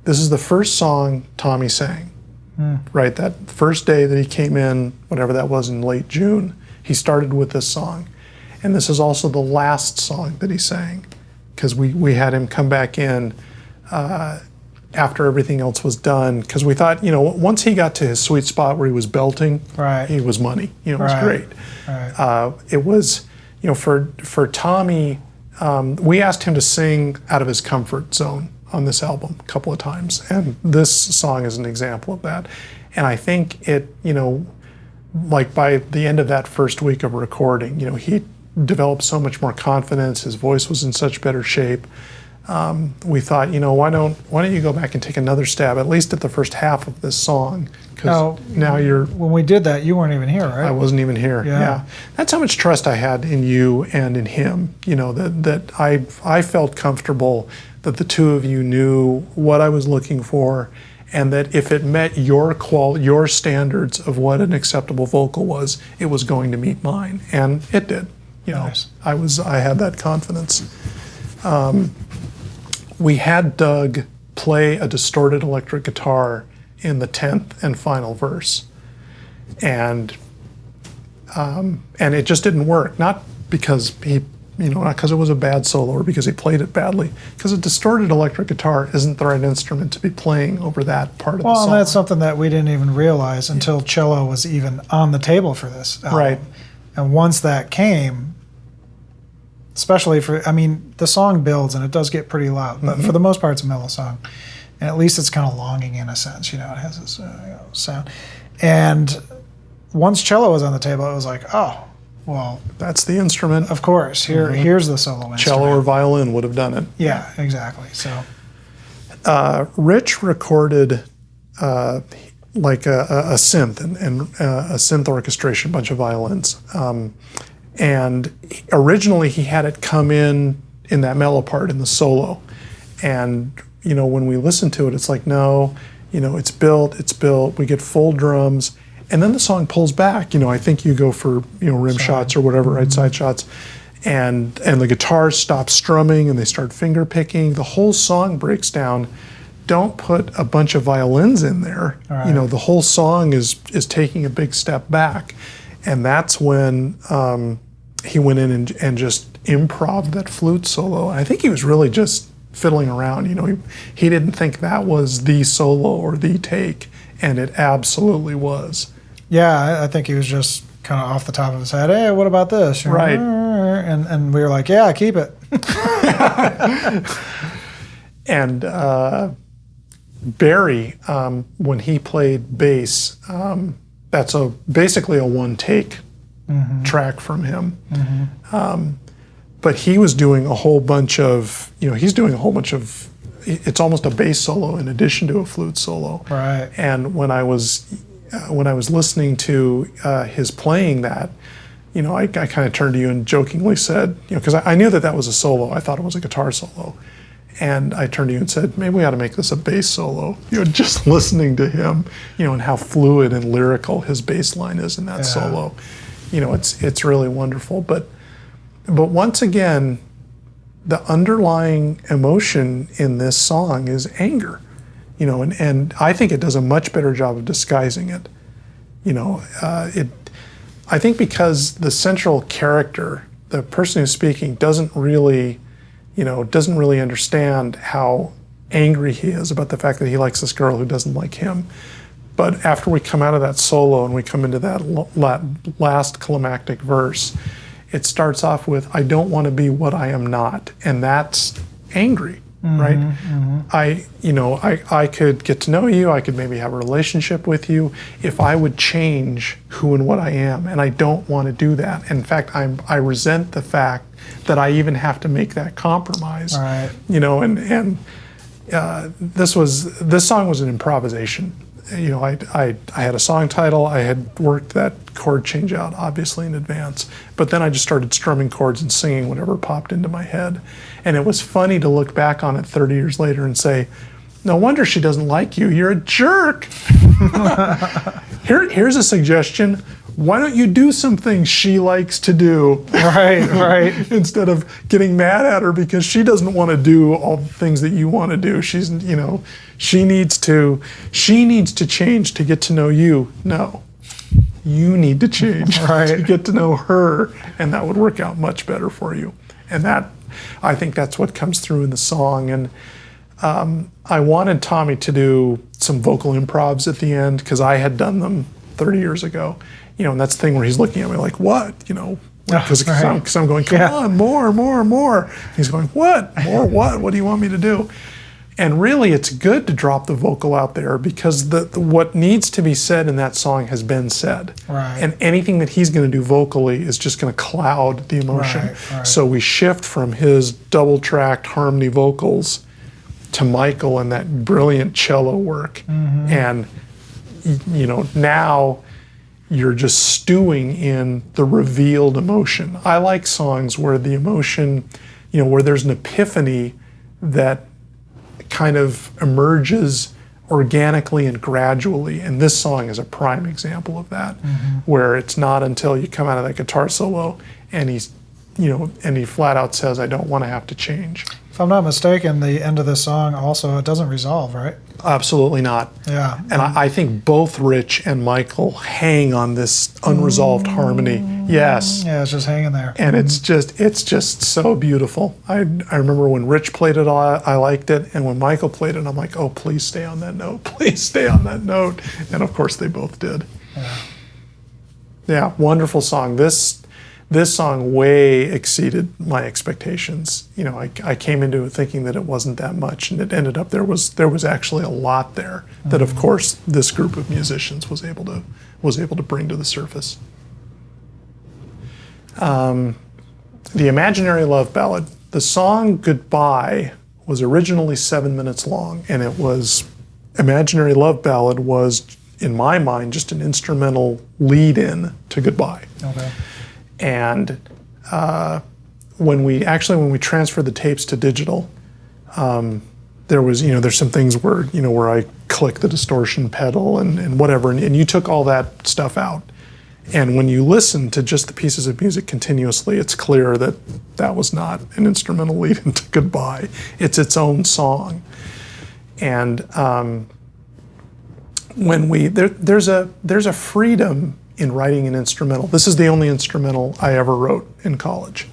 this is the first song Tommy sang, right? That first day that he came in, whatever that was in late June, he started with this song. And this is also the last song that he sang, because we had him come back in after everything else was done, because we thought, once he got to his sweet spot where he was belting, he was money. It was great. It was, for Tommy, we asked him to sing out of his comfort zone on this album a couple of times, and this song is an example of that. And I think it, like by the end of that first week of recording, he developed so much more confidence. His voice was in such better shape. We thought, why don't you go back and take another stab, at least at the first half of this song? Because now you're. When we did that, you weren't even here, right? I wasn't even here. Yeah. That's how much trust I had in you and in him. That I felt comfortable that the two of you knew what I was looking for, and that if it met your standards of what an acceptable vocal was, it was going to meet mine, and it did. Nice. I had that confidence. We had Doug play a distorted electric guitar in the 10th and final verse. And it just didn't work. Not because not because it was a bad solo or because he played it badly, because a distorted electric guitar isn't the right instrument to be playing over that part of the song. Well, and that's something that we didn't even realize until cello was even on the table for this album. Right. And once that came, especially the song builds and it does get pretty loud, but for the most part it's a mellow song. And at least it's kind of longing in a sense, it has this sound. And once cello was on the table, it was like, oh, well, that's the instrument. Of course. Here's the solo instrument. Cello or violin would have done it. Yeah, exactly. So, Rich recorded like a synth and a synth orchestration, a bunch of violins. And originally he had it come in that mellow part in the solo. And, when we listen to it, it's like, no, it's built, we get full drums. And then the song pulls back. I think you go for rim shots or whatever, right side shots, and the guitars stop strumming and they start finger picking. The whole song breaks down. Don't put a bunch of violins in there. Right. The whole song is taking a big step back, and that's when he went in and just improv that flute solo. And I think he was really just fiddling around. He didn't think that was the solo or the take, and it absolutely was. Yeah, I think he was just kind of off the top of his head. Hey, what about this? Right. And we were like, yeah, keep it. And Barry, when he played bass, that's basically a one-take track from him. But he was doing a whole bunch of, it's almost a bass solo in addition to a flute solo. Right. And when I was listening to his playing that, I kind of turned to you and jokingly said, because I knew that was a solo. I thought it was a guitar solo. And I turned to you and said, maybe we ought to make this a bass solo. Just listening to him, and how fluid and lyrical his bass line is in that solo. It's really wonderful. But once again, the underlying emotion in this song is anger. And I think it does a much better job of disguising it. I think because the central character, the person who's speaking, doesn't really understand how angry he is about the fact that he likes this girl who doesn't like him. But after we come out of that solo and we come into that last climactic verse, it starts off with, I don't want to be what I am not. And that's angry. Right? I could get to know you, I could maybe have a relationship with you if I would change who and what I am, and I don't want to do that. In fact, I resent the fact that I even have to make that compromise. Right. This song was an improvisation. I had a song title, I had worked that chord change out obviously in advance, but then I just started strumming chords and singing whatever popped into my head. And it was funny to look back on it 30 years later and say, no wonder she doesn't like you, you're a jerk. Here's a suggestion. Why don't you do some things she likes to do? Right. Instead of getting mad at her because she doesn't want to do all the things that you want to do. She needs to change to get to know you. No. You need to change to get to know her, and that would work out much better for you. And I think that's what comes through in the song. And I wanted Tommy to do some vocal improvs at the end because I had done them 30 years ago. And that's the thing where he's looking at me like, what? Because I'm going, come on, more. He's going, what? More what? What do you want me to do? And really, it's good to drop the vocal out there because what needs to be said in that song has been said. Right. And anything that he's going to do vocally is just going to cloud the emotion. Right. So we shift from his double-tracked harmony vocals to Michael and that brilliant cello work. And, now you're just stewing in the revealed emotion. I like songs where the emotion, where there's an epiphany that kind of emerges organically and gradually. And this song is a prime example of that, where it's not until you come out of that guitar solo and he flat out says, I don't want to have to change. If I'm not mistaken, the end of this song also, it doesn't resolve, right? Absolutely not. Yeah. And I think both Rich and Michael hang on this unresolved harmony. Yes. Yeah, it's just hanging there. And it's just so beautiful. I remember when Rich played it, I liked it, and when Michael played it, I'm like, oh, please stay on that note. Please stay on that note. And of course, they both did. Yeah, wonderful song. This song way exceeded my expectations. You know, I came into it thinking that it wasn't that much, and it ended up there was actually a lot there that, of course, this group of musicians was able to bring to the surface. The Imaginary Love Ballad. The song Goodbye was originally 7 minutes long, and it was Imaginary Love Ballad was, in my mind, just an instrumental lead-in to Goodbye. Okay. And when we transferred the tapes to digital, there's some things where I click the distortion pedal and whatever, and you took all that stuff out. And when you listen to just the pieces of music continuously, it's clear that that was not an instrumental lead into Goodbye. It's its own song. And there's a freedom in writing an instrumental. This is the only instrumental I ever wrote in college.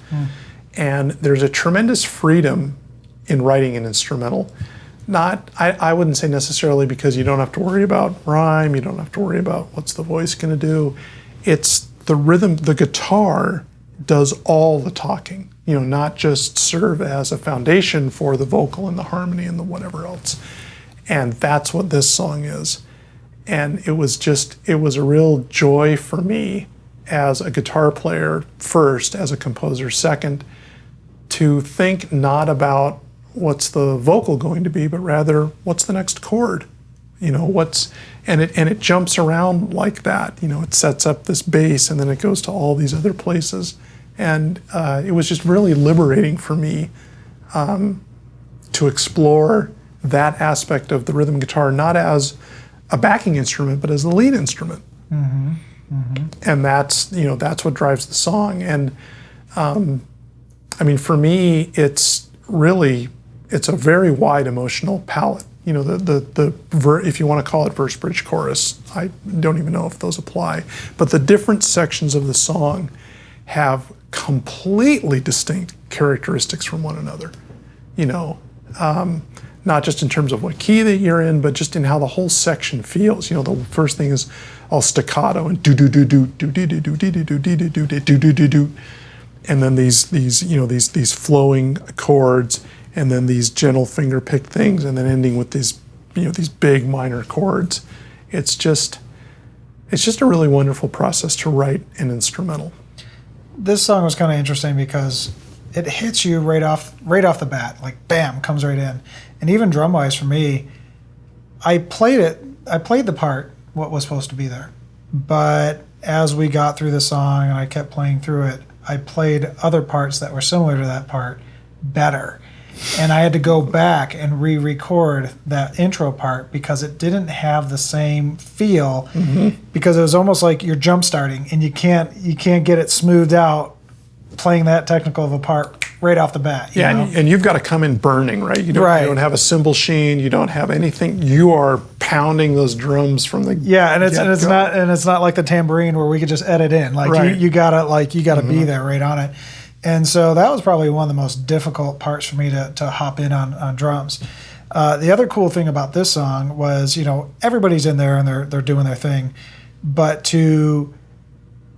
And there's a tremendous freedom in writing an instrumental. I wouldn't say necessarily because you don't have to worry about rhyme, you don't have to worry about what's the voice gonna do. It's the rhythm, the guitar does all the talking, not just serve as a foundation for the vocal and the harmony and the whatever else. And that's what this song is. And it was a real joy for me as a guitar player first, as a composer second, to think not about what's the vocal going to be, but rather what's the next chord, and it jumps around like that. It sets up this bass and then it goes to all these other places. And it was just really liberating for me to explore that aspect of the rhythm guitar, not as a backing instrument, but as the lead instrument. Mm-hmm. Mm-hmm. And that's what drives the song. And for me, it's a very wide emotional palette. If you want to call it verse, bridge, chorus, I don't even know if those apply. But the different sections of the song have completely distinct characteristics from one another. Not just in terms of what key that you're in, but just in how the whole section feels. The first thing is all staccato and do do do do do do do do do do do do do do do do do, and then these flowing chords, and then these gentle finger pick things, and then ending with these big minor chords. It's just a really wonderful process to write an instrumental. This song was kind of interesting because it hits you right off the bat, like bam, comes right in. And even drum wise for me, I played the part, what was supposed to be there. But as we got through the song and I kept playing through it, I played other parts that were similar to that part better. And I had to go back and re-record that intro part because it didn't have the same feel, because it was almost like you're jump starting and you can't get it smoothed out playing that technical of a part right off the bat. And you've got to come in burning, right? You don't have a cymbal sheen, you don't have anything. You are pounding those drums from the and it's not like the tambourine where we could just edit in. Like you gotta be there right on it. And so that was probably one of the most difficult parts for me to hop in on drums. The other cool thing about this song was, everybody's in there and they're doing their thing, but to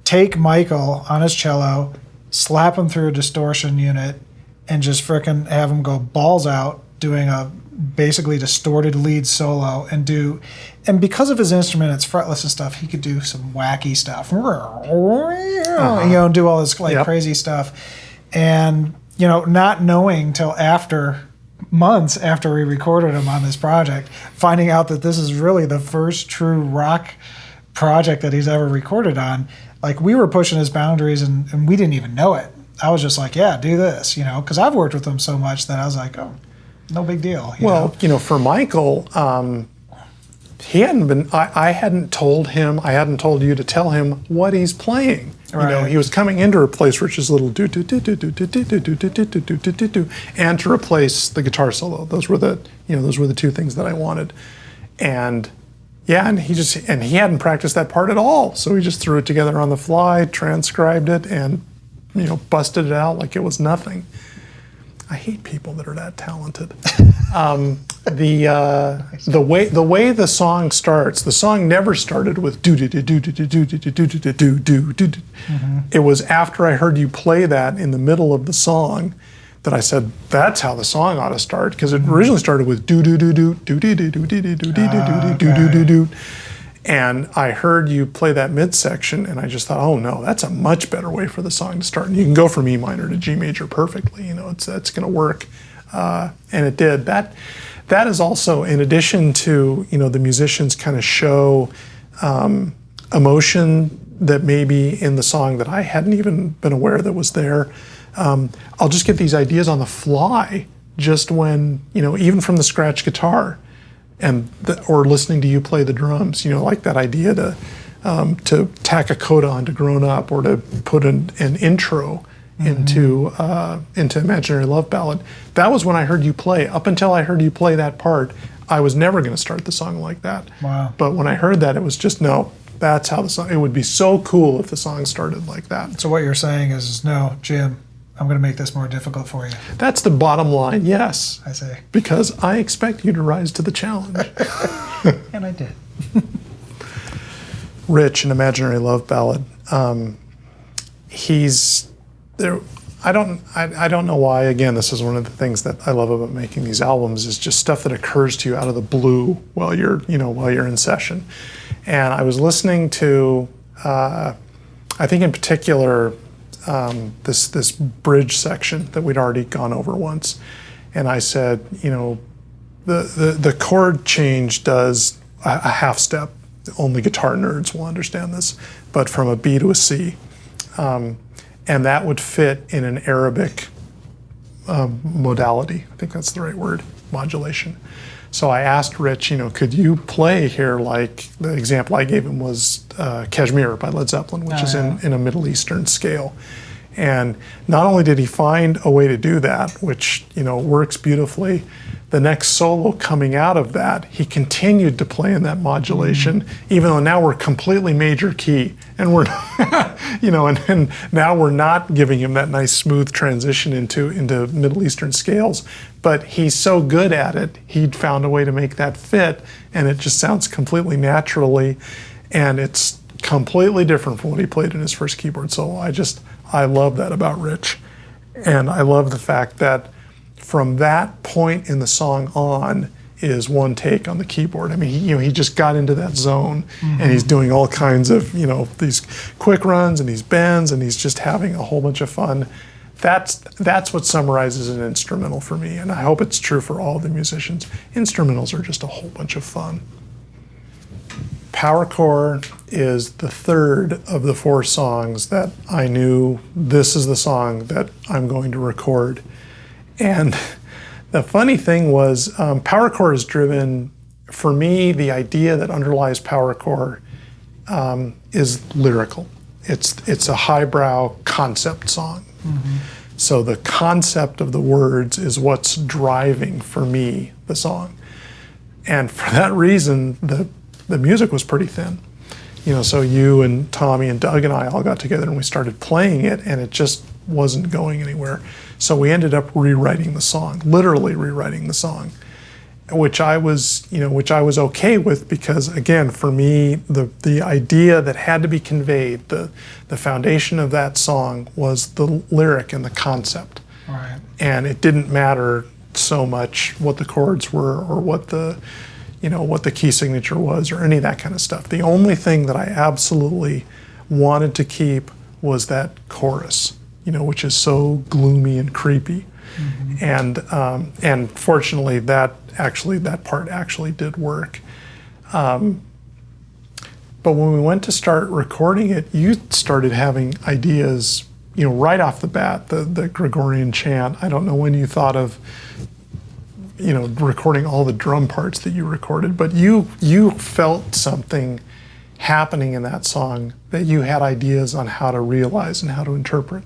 take Michael on his cello, slap him through a distortion unit, and just frickin' have him go balls out doing a basically distorted lead solo, and because of his instrument, it's fretless and stuff, he could do some wacky stuff, do all this crazy stuff. And, not knowing till months after we recorded him on this project, finding out that this is really the first true rock project that he's ever recorded on, like we were pushing his boundaries and we didn't even know it. I was just like, yeah, do this, because I've worked with him so much that I was like, oh, no big deal. For Michael, he hadn't been, I hadn't told you to tell him what he's playing. You know, he was coming in to replace Rich's little do do do do do do do do do do do do do do do, and to replace the guitar solo. Those were the two things that I wanted. And yeah, and he hadn't practiced that part at all. So he just threw it together on the fly, transcribed it, and busted it out like it was nothing. I hate people that are that talented. The way the song starts, the song never started with do do do do do do do do do do do do do do. It was after I heard you play that in the middle of the song that I said that's how the song ought to start, because it originally started with do do do do do do do do do do do do do do do do. And I heard you play that midsection, and I just thought, oh no, that's a much better way for the song to start. And you can go from E minor to G major perfectly. It's going to work, and it did. That is also, in addition to the musicians kind of show emotion that maybe in the song that I hadn't even been aware that was there. I'll just get these ideas on the fly, just when even from the scratch guitar. Or listening to you play the drums, like that idea to tack a coda onto Grown Up, or to put an intro into Imaginary Love Ballad. That was when I heard you play. Up until I heard you play that part, I was never going to start the song like that. Wow. But when I heard that, it was just, no, that's how the song, it would be so cool if the song started like that. So what you're saying is, no, Jim, I'm going to make this more difficult for you. That's the bottom line, yes. I see. Because I expect you to rise to the challenge. And I did. Rich, an Imaginary Love Ballad. He's there. I don't know why. Again, this is one of the things that I love about making these albums, is just stuff that occurs to you out of the blue while you're in session. And I was listening to, I think in particular, this bridge section that we'd already gone over once, and I said, the chord change does a half step. Only guitar nerds will understand this, but from a B to a C, and that would fit in an Arabic modality. I think that's the right word, modulation. So I asked Rich, could you play here, like the example I gave him was Kashmir by Led Zeppelin, which is in a Middle Eastern scale. And not only did he find a way to do that, which works beautifully, the next solo coming out of that, he continued to play in that modulation, even though now we're completely major key, and we're, and now we're not giving him that nice smooth transition into Middle Eastern scales. But he's so good at it, he'd found a way to make that fit, and it just sounds completely naturally, and it's completely different from what he played in his first keyboard solo. I love that about Rich, and I love the fact that from that point in the song on is one take on the keyboard. I mean, he just got into that zone, and he's doing all kinds of these quick runs and these bends, and he's just having a whole bunch of fun. That's what summarizes an instrumental for me, and I hope it's true for all the musicians. Instrumentals are just a whole bunch of fun. Power Chord is the third of the 4 songs that I knew this is the song that I'm going to record. And the funny thing was, Power Chord is driven, for me, the idea that underlies Power Chord is lyrical. It's a highbrow concept song. So the concept of the words is what's driving, for me, the song. And for that reason, the music was pretty thin. So you and Tommy and Doug and I all got together and we started playing it, and it just wasn't going anywhere. So we ended up rewriting the song, literally rewriting the song, which I was okay with, because again, for me, the idea that had to be conveyed, the foundation of that song was the lyric and the concept. Right. And it didn't matter so much what the chords were, or what the key signature was, or any of that kind of stuff. The only thing that I absolutely wanted to keep was that chorus, which is so gloomy and creepy. And fortunately, that part actually did work. But when we went to start recording it, you started having ideas, right off the bat. The Gregorian chant. I don't know when you thought of, recording all the drum parts that you recorded, but you felt something happening in that song that you had ideas on how to realize and how to interpret?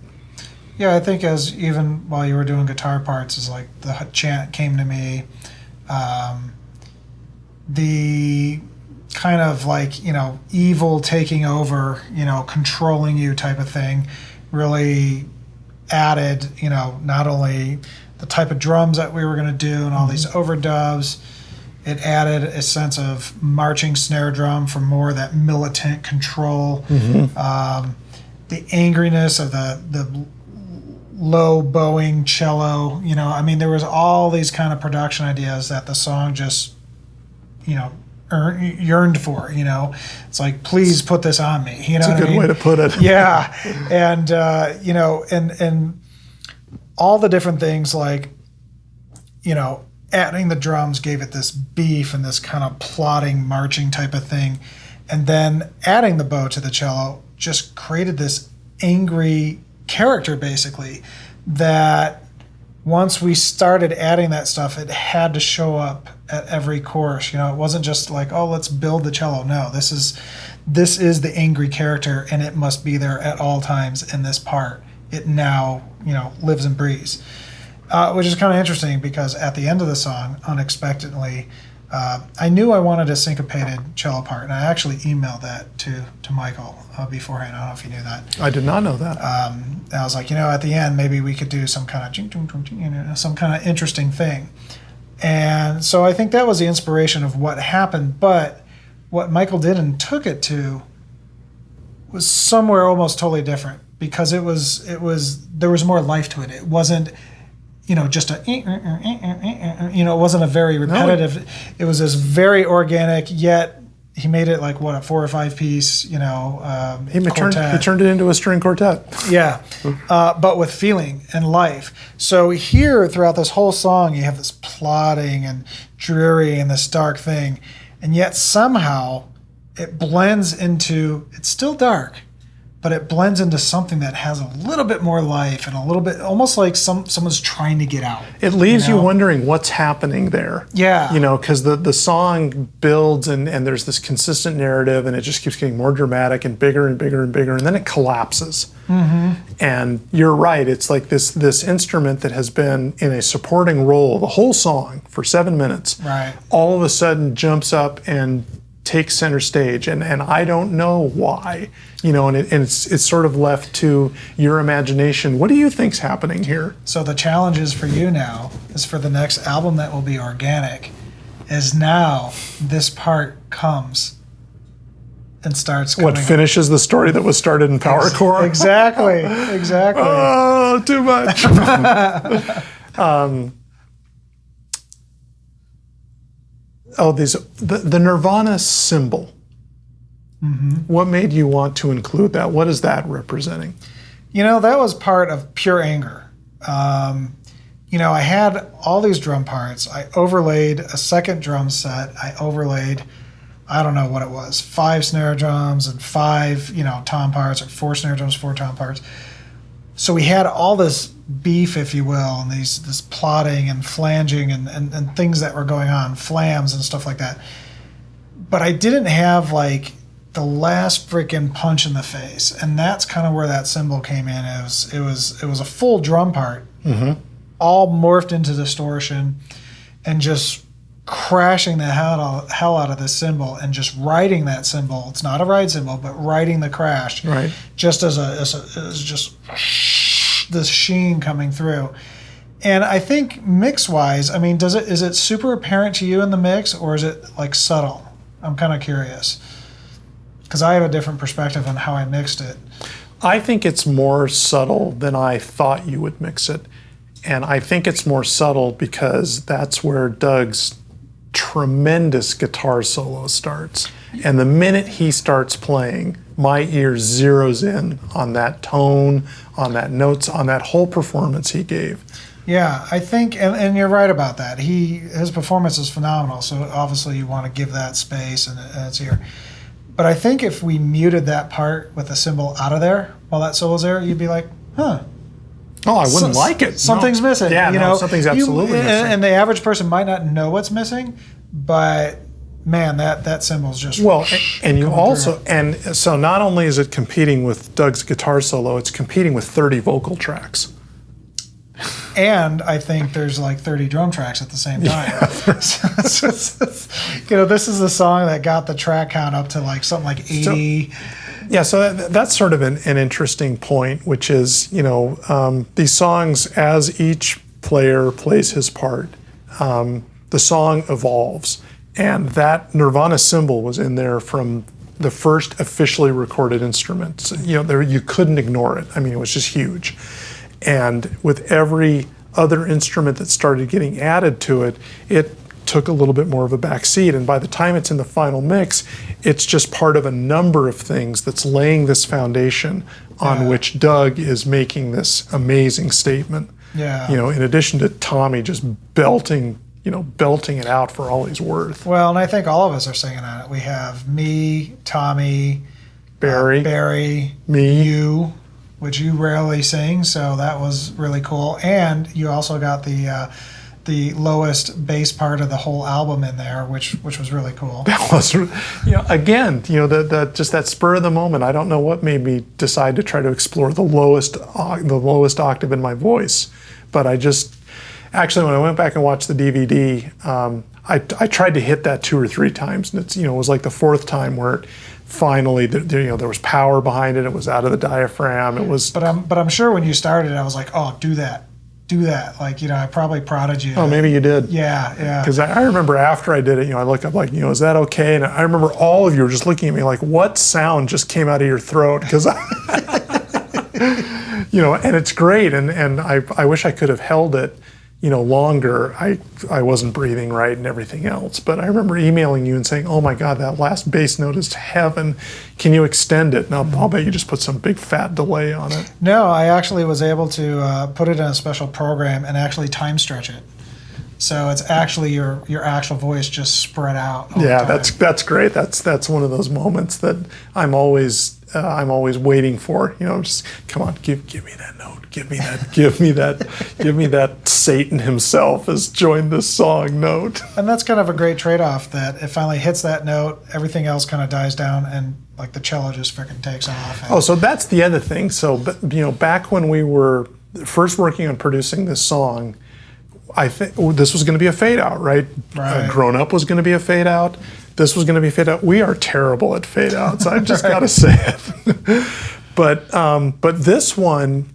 Yeah, I think as even while you were doing guitar parts, is like the chant came to me. The kind of like, evil taking over, controlling you type of thing really added, not only the type of drums that we were going to do and all these overdubs, it added a sense of marching snare drum for more that militant control. The angriness of the low bowing cello, there was all these kind of production ideas that the song just, yearned for. It's like, please put this on me. It's a good way to put it. Yeah, and and all the different things like, adding the drums gave it this beef and this kind of plodding, marching type of thing, and then adding the bow to the cello just created this angry character, basically, that once we started adding that stuff, it had to show up at every chorus. It wasn't just like, oh, let's build the cello. No, this is the angry character, and it must be there at all times in this part. It now, lives and breathes, which is kind of interesting because at the end of the song, unexpectedly, I knew I wanted a syncopated cello part, and I actually emailed that to Michael beforehand. I don't know if you knew that. I did not know that. I was like, at the end, maybe we could do some kind of some kind of interesting thing. And so I think that was the inspiration of what happened. But what Michael did and took it to was somewhere almost totally different, because there was more life to it. It wasn't, just a, it wasn't a very repetitive. No. It was this very organic, yet he made it like a 4 or 5 piece, he turned it into a string quartet. Yeah, but with feeling and life. So here, throughout this whole song, you have this plodding and dreary and this dark thing, and yet somehow it blends into, it's still dark, but it blends into something that has a little bit more life and a little bit, almost like someone's trying to get out. It leaves you wondering what's happening there. Yeah. Because the song builds and there's this consistent narrative, and it just keeps getting more dramatic and bigger and bigger and bigger, and then it collapses. And you're right, it's like this instrument that has been in a supporting role the whole song for 7 minutes, right, all of a sudden jumps up and takes center stage, and I don't know why, and it's sort of left to your imagination. What do you think's happening here? So the challenge is for you now, is for the next album that will be organic, is now this part comes and starts coming. What finishes the story that was started in Power Chord? Exactly. Oh, too much. The Nirvana symbol. What made you want to include that? What is that representing? That was part of pure anger. I had all these drum parts. I overlaid a second drum set. I overlaid, I don't know what it was, 5 snare drums and 5, tom parts, or 4 snare drums, 4 tom parts. So we had all this beef, if you will, and this plotting and flanging and things that were going on, flams and stuff like that. But I didn't have like the last freaking punch in the face, and that's kind of where that cymbal came in. It was a full drum part, all morphed into distortion, and just crashing the hell out of this cymbal and just riding that cymbal. It's not a ride cymbal, but riding the crash, right? Just as just this sheen coming through. And I think mix-wise, is it super apparent to you in the mix, or is it like subtle? I'm kind of curious, because I have a different perspective on how I mixed it. I think it's more subtle than I thought you would mix it. And I think it's more subtle because that's where Doug's tremendous guitar solo starts. And the minute he starts playing, my ear zeroes in on that tone, on that notes, on that whole performance he gave. Yeah, I think, and you're right about that. His performance is phenomenal, so obviously you want to give that space and it's here. But I think if we muted that part with the cymbal out of there while that solo's there, you'd be like, huh. Oh, I wouldn't like it. Something's missing. Yeah, something's absolutely missing. And the average person might not know what's missing, but man, that cymbal's just Well, and you coming also, through. and so not only is it competing with Doug's guitar solo, it's competing with 30 vocal tracks. And I think there's like 30 drum tracks at the same time. This is a song that got the track count up to like something like 80. So that's sort of an interesting point, which is, these songs, as each player plays his part, the song evolves. And that Nirvana cymbal was in there from the first officially recorded instrument. You couldn't ignore it. I mean, it was just huge. And with every other instrument that started getting added to it, it took a little bit more of a back seat. And by the time it's in the final mix, it's just part of a number of things that's laying this foundation on which Doug is making this amazing statement. Yeah. In addition to Tommy just belting it out for all he's worth. Well, and I think all of us are singing on it. We have me, Tommy, Barry, me, you, which you rarely sing, so that was really cool. And you also got the lowest bass part of the whole album in there, which was really cool. That was, again, just that spur of the moment. I don't know what made me decide to try to explore the lowest octave in my voice, but actually when I went back and watched the DVD, I tried to hit that 2 or 3 times, and it was like the 4th time where it finally, there was power behind it. It was out of the diaphragm. It was. But I'm sure when you started, I was like, oh, do that. Like, I probably prodded you. Oh, maybe you did. Yeah. Because I remember after I did it, I look up like, is that okay? And I remember all of you were just looking at me like, what sound just came out of your throat? Because, and it's great. And I wish I could have held it, longer. I wasn't breathing right and everything else. But I remember emailing you and saying, oh my God, that last bass note is heaven. Can you extend it? Now, I'll bet you just put some big fat delay on it. No, I actually was able to put it in a special program and actually time stretch it. So it's actually your actual voice just spread out. Yeah, that's great. That's one of those moments that I'm always waiting for. Just come on, give me that note. Give me that Satan himself has joined this song note. And that's kind of a great trade-off, that it finally hits that note, everything else kind of dies down, and like the cello just freaking takes off. Oh, so that's the other thing. So, back when we were first working on producing this song, I think this was going to be a fade out, right? Grown Up was going to be a fade out. This was going to be a fade out. We are terrible at fade outs. I just got to say it. But this one,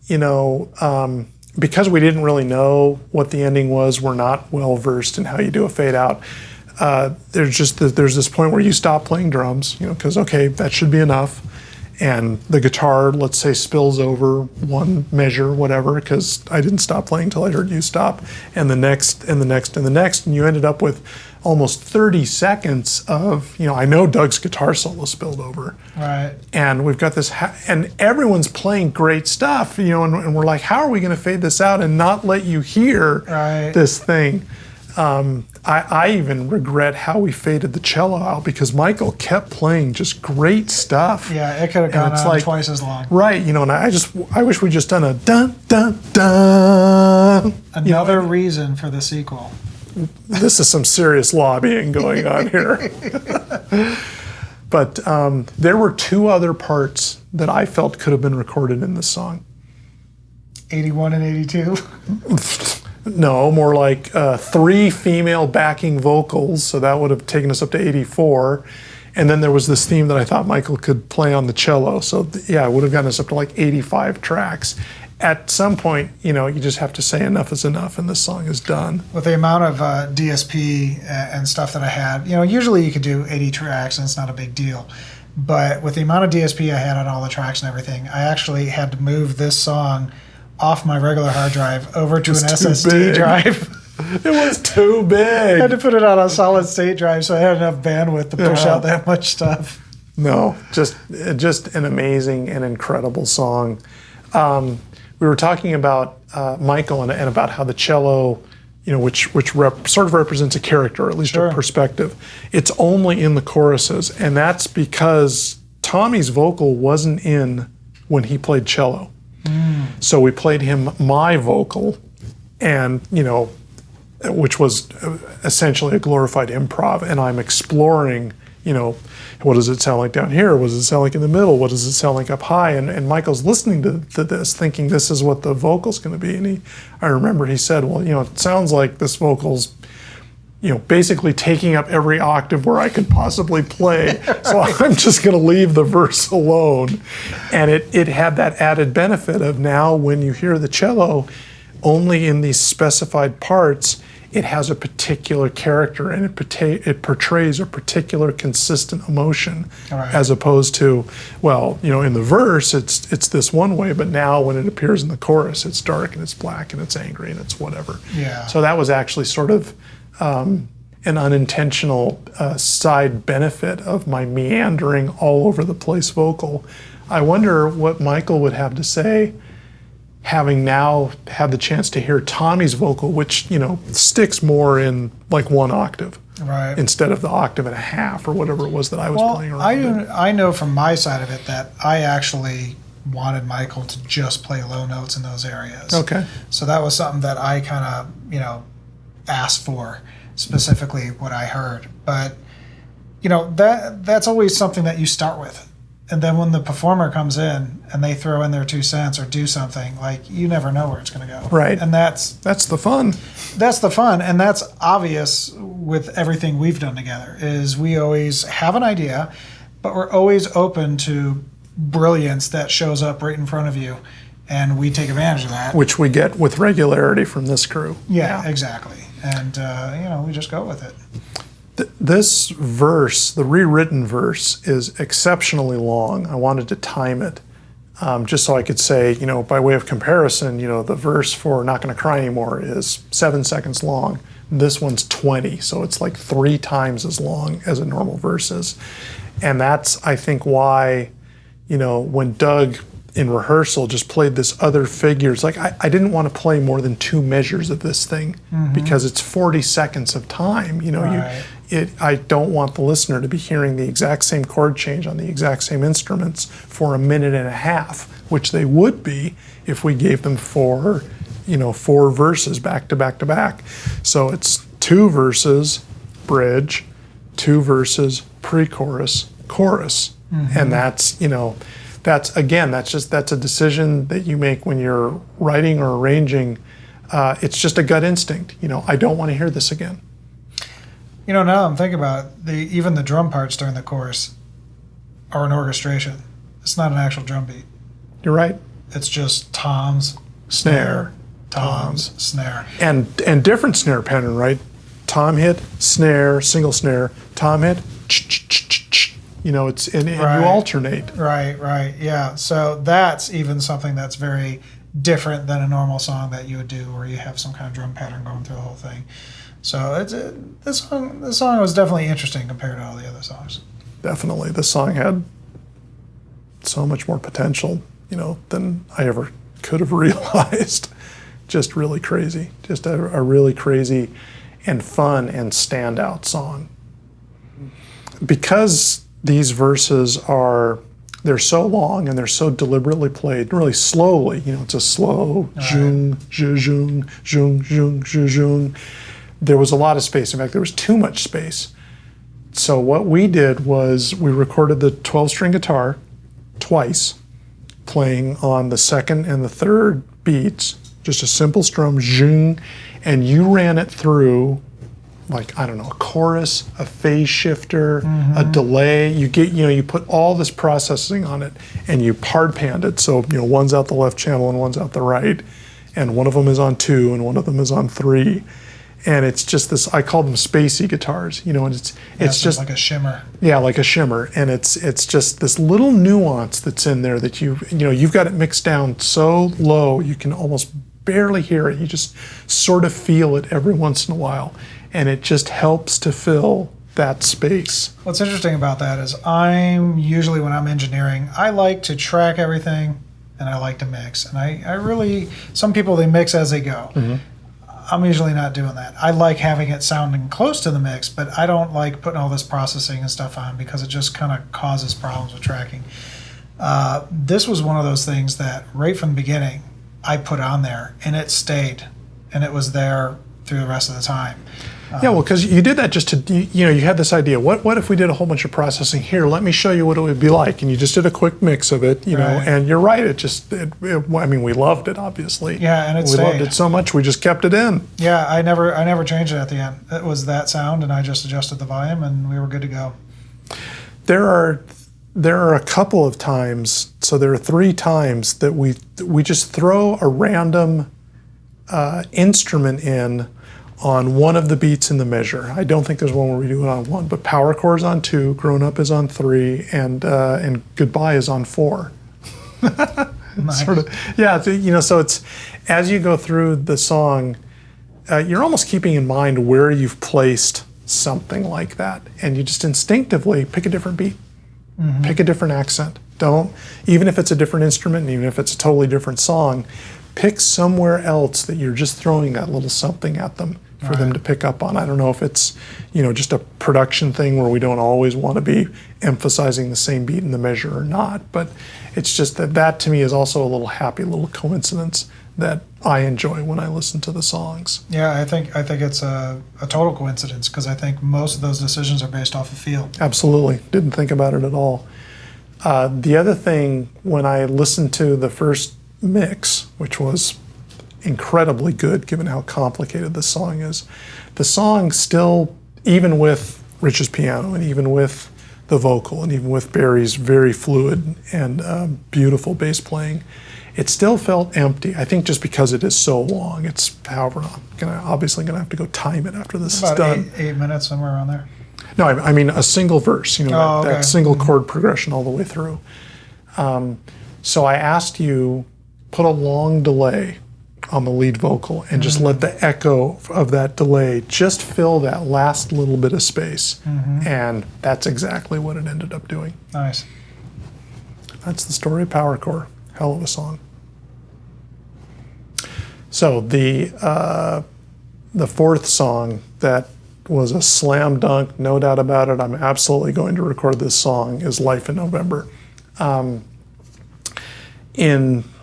because we didn't really know what the ending was, we're not well versed in how you do a fade out. There's this point where you stop playing drums, because okay, that should be enough. And the guitar, let's say, spills over one measure, whatever, because I didn't stop playing until I heard you stop, and the next, and the next, and the next, and you ended up with almost 30 seconds of, I know Doug's guitar solo spilled over. Right. And we've got this, and everyone's playing great stuff, and we're like, how are we going to fade this out and not let you hear this thing? I even regret how we faded the cello out, because Michael kept playing just great stuff. Yeah, it could have gone on twice as long. Right, and I wish we'd just done a dun dun dun. Another reason for the sequel. This is some serious lobbying going on here. But there were 2 other parts that I felt could have been recorded in this song. 81 and 82. No, more like 3 female backing vocals, so that would have taken us up to 84. And then there was this theme that I thought Michael could play on the cello, so it would have gotten us up to like 85 tracks. At some point, you just have to say enough is enough, and this song is done. With the amount of DSP and stuff that I had, usually you could do 80 tracks and it's not a big deal. But with the amount of DSP I had on all the tracks and everything, I actually had to move this song off my regular hard drive over to an SSD drive. It was too big. I had to put it on a solid state drive so I had enough bandwidth to push out that much stuff. No, just an amazing and incredible song. We were talking about Michael and about how the cello, which sort of represents a character, or at least a perspective. It's only in the choruses, and that's because Tommy's vocal wasn't in when he played cello. So we played him my vocal, and which was essentially a glorified improv, and I'm exploring, what does it sound like down here? What does it sound like in the middle? What does it sound like up high? And Michael's listening to this, thinking this is what the vocal's going to be. And I remember he said, well, it sounds like this vocal's, basically taking up every octave where I could possibly play. So I'm just going to leave the verse alone. And it had that added benefit of now when you hear the cello, only in these specified parts, it has a particular character and it portrays a particular consistent emotion, right. As opposed to, in the verse it's this one way, but now when it appears in the chorus, it's dark and it's black and it's angry and it's whatever. Yeah. So that was actually sort of an unintentional side benefit of my meandering all over the place vocal. I wonder what Michael would have to say, having now had the chance to hear Tommy's vocal, which, sticks more in like one octave, right, instead of the octave and a half or whatever it was that I was playing around. I know from my side of it that I actually wanted Michael to just play low notes in those areas. Okay. So that was something that I kind of, asked for, specifically what I heard. But, that's always something that you start with. And then when the performer comes in and they throw in their 2 cents or do something, like, you never know where it's going to go. Right. And that's the fun. That's the fun. And that's obvious with everything we've done together, is we always have an idea, but we're always open to brilliance that shows up right in front of you. And we take advantage of that. Which we get with regularity from this crew. Yeah. Exactly. And, we just go with it. This verse, the rewritten verse, is exceptionally long. I wanted to time it just so I could say, by way of comparison, the verse for Not Gonna Cry Anymore is 7 seconds long. This one's 20, so it's like 3 times as long as a normal verse is. And that's, I think, why, when Doug in rehearsal just played this other figure, it's like I didn't want to play more than 2 measures of this thing, because it's 40 seconds of time. Right. I don't want the listener to be hearing the exact same chord change on the exact same instruments for a minute and a half, which they would be if we gave them 4 verses back to back to back. So it's 2 verses, bridge, 2 verses, pre-chorus, chorus. And that's, that's a decision that you make when you're writing or arranging. It's just a gut instinct. I don't want to hear this again. Now I'm thinking about it, even the drum parts during the chorus are an orchestration. It's not an actual drum beat. You're right. It's just toms, Snare, toms, snare. And different snare pattern, right? Tom hit, snare, single snare, tom hit, it's and Right. you alternate. Right, yeah. So that's even something that's very different than a normal song that you would do, where you have some kind of drum pattern going through the whole thing. So this song was definitely interesting compared to all the other songs. Definitely, this song had so much more potential, than I ever could have realized. Just really crazy. Just a really crazy and fun and standout song. Because these verses they're so long and they're so deliberately played, really slowly. It's a slow zhung, zhung, zhung, zhung, zhung. There was a lot of space. In fact, there was too much space. So what we did was we recorded the 12-string guitar twice, playing on the second and the third beats, just a simple strum, zhung, and you ran it through like, I don't know, a chorus, a phase shifter, a delay. You put all this processing on it and you hard panned it. So, one's out the left channel and one's out the right, and one of them is on 2 and one of them is on 3. And it's just this, I call them spacey guitars, and it's just like a shimmer. Yeah, like a shimmer. And it's just this little nuance that's in there that you've got it mixed down so low you can almost barely hear it. You just sort of feel it every once in a while. And it just helps to fill that space. What's interesting about that is I'm usually, when I'm engineering, I like to track everything and I like to mix. And I really, some people, they mix as they go. I'm usually not doing that. I like having it sounding close to the mix, but I don't like putting all this processing and stuff on, because it just kind of causes problems with tracking. This was one of those things that right from the beginning I put on there, and it stayed, and it was there through the rest of the time. Yeah, well, because you did that just to, you had this idea. What if we did a whole bunch of processing here? Let me show you what it would be like. And you just did a quick mix of it, know, Right. and you're right. I mean, we loved it, obviously. Yeah, and it we loved stayed. it so much, we just kept it in. Yeah, I never changed it at the end. It was that sound, and I just adjusted the volume, and we were good to go. There are a couple of times, so there are 3 times that we just throw a random instrument in on one of the beats in the measure. I don't think there's one where we do it on 1, but Power Chord is on 2, Grown Up is on 3, and Goodbye is on 4. Nice. Sort of, yeah. So it's as you go through the song, you're almost keeping in mind where you've placed something like that, and you just instinctively pick a different beat, pick a different accent. Don't, even if it's a different instrument, and even if it's a totally different song, pick somewhere else that you're just throwing that little something at them for them to pick up on. I don't know if it's, just a production thing where we don't always want to be emphasizing the same beat in the measure or not, but it's just that to me is also a little happy little coincidence that I enjoy when I listen to the songs. Yeah, I think it's a total coincidence, because I think most of those decisions are based off of feel. Absolutely. Didn't think about it at all. The other thing, when I listened to the first mix, which was incredibly good given how complicated this song is, the song still, even with Rich's piano and even with the vocal and even with Barry's very fluid and beautiful bass playing, it still felt empty. I think just because it is so long. It's, however, I'm obviously going to have to go time it after this is done. About 8 minutes, somewhere around there. No, I mean a single verse, that single chord progression all the way through. So I asked you, put a long delay on the lead vocal and just let the echo of that delay just fill that last little bit of space. And that's exactly what it ended up doing. Nice. That's the story of Power Chord. Hell of a song. So the 4th song that was a slam dunk, no doubt about it, I'm absolutely going to record this song, is Life in November.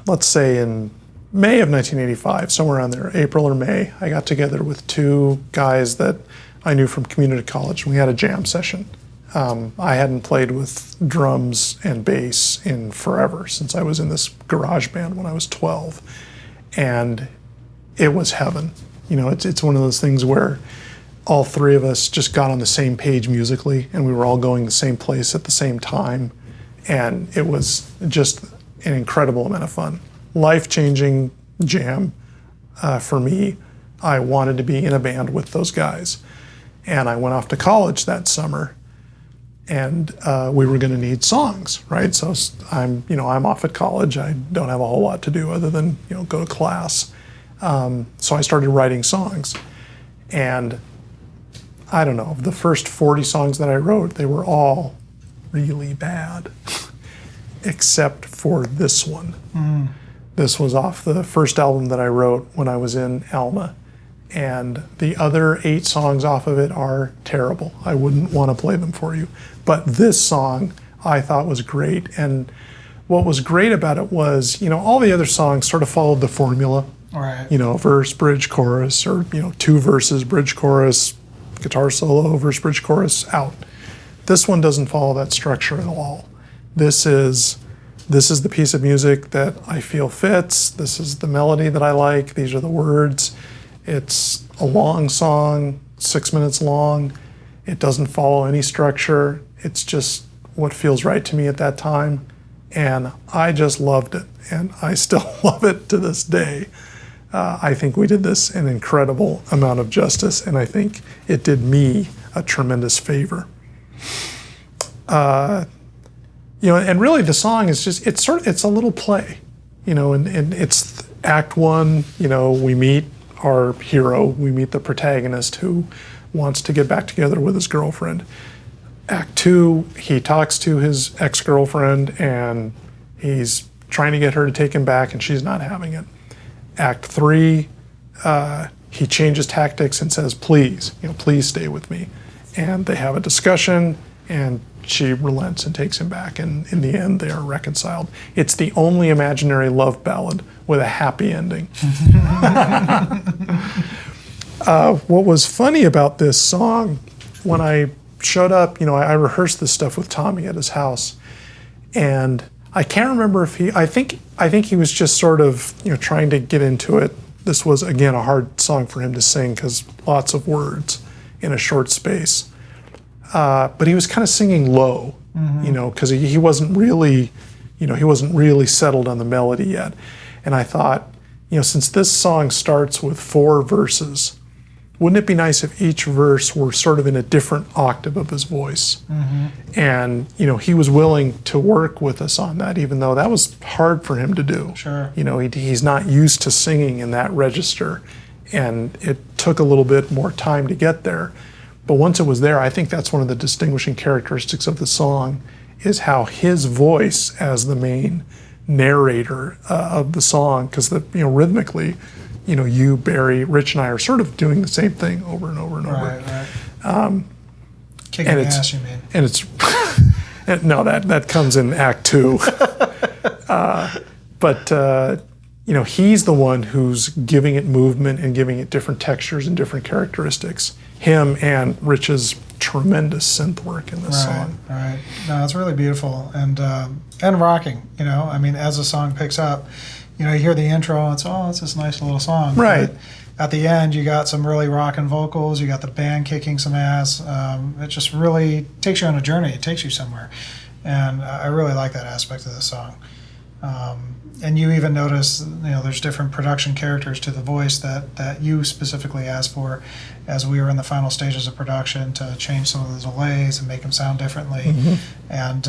Let's say in May of 1985, somewhere around there, April or May, I got together with 2 guys that I knew from community college, and we had a jam session. I hadn't played with drums and bass in forever, since I was in this garage band when I was 12. And it was heaven. It's one of those things where all 3 of us just got on the same page musically, and we were all going the same place at the same time. And it was just an incredible amount of fun. Life-changing jam for me. I wanted to be in a band with those guys. And I went off to college that summer, and we were going to need songs, right? So I'm off at college. I don't have a whole lot to do other than go to class. So I started writing songs, and I don't know, the first 40 songs that I wrote, they were all really bad, except for this one. This was off the first album that I wrote when I was in Alma. And the other 8 songs off of it are terrible. I wouldn't want to play them for you. But this song I thought was great. And what was great about it was, all the other songs sort of followed the formula. Right. Verse, bridge, chorus, or, 2 verses, bridge, chorus, guitar solo, verse, bridge, chorus, out. This one doesn't follow that structure at all. This is the piece of music that I feel fits. This is the melody that I like. These are the words. It's a long song, 6 minutes long. It doesn't follow any structure. It's just what feels right to me at that time. And I just loved it. And I still love it to this day. I think we did this an incredible amount of justice, and I think it did me a tremendous favor. And really the song is just, it's a little play, and it's act 1, we meet our hero, we meet the protagonist who wants to get back together with his girlfriend. Act 2, he talks to his ex-girlfriend and he's trying to get her to take him back, and she's not having it. Act 3, he changes tactics and says, please stay with me. And they have a discussion, and she relents and takes him back, and in the end they are reconciled. It's the only imaginary love ballad with a happy ending. What was funny about this song, when I showed up, I rehearsed this stuff with Tommy at his house, and I can't remember if I think he was just sort of, trying to get into it. This was, again, a hard song for him to sing because lots of words in a short space. But he was kind of singing low, because he wasn't really, he wasn't really settled on the melody yet. And I thought, since this song starts with 4 verses, wouldn't it be nice if each verse were sort of in a different octave of his voice? And, he was willing to work with us on that, even though that was hard for him to do. Sure. He's not used to singing in that register, and it took a little bit more time to get there. But once it was there, I think that's one of the distinguishing characteristics of the song, is how his voice as the main narrator of the song, because rhythmically, you, Barry, Rich, and I are sort of doing the same thing over and over and over. Right. Kicking ass, you mean? And it's no, that comes in Act 2. But he's the one who's giving it movement and giving it different textures and different characteristics. Him and Rich's tremendous synth work in this song. Right. No, it's really beautiful and rocking. As the song picks up, you hear the intro and it's this nice little song. Right. But at the end, you got some really rocking vocals. You got the band kicking some ass. It just really takes you on a journey. It takes you somewhere, and I really like that aspect of the song. And you even notice, there's different production characters to the voice that you specifically asked for as we were in the final stages of production to change some of the delays and make them sound differently. And,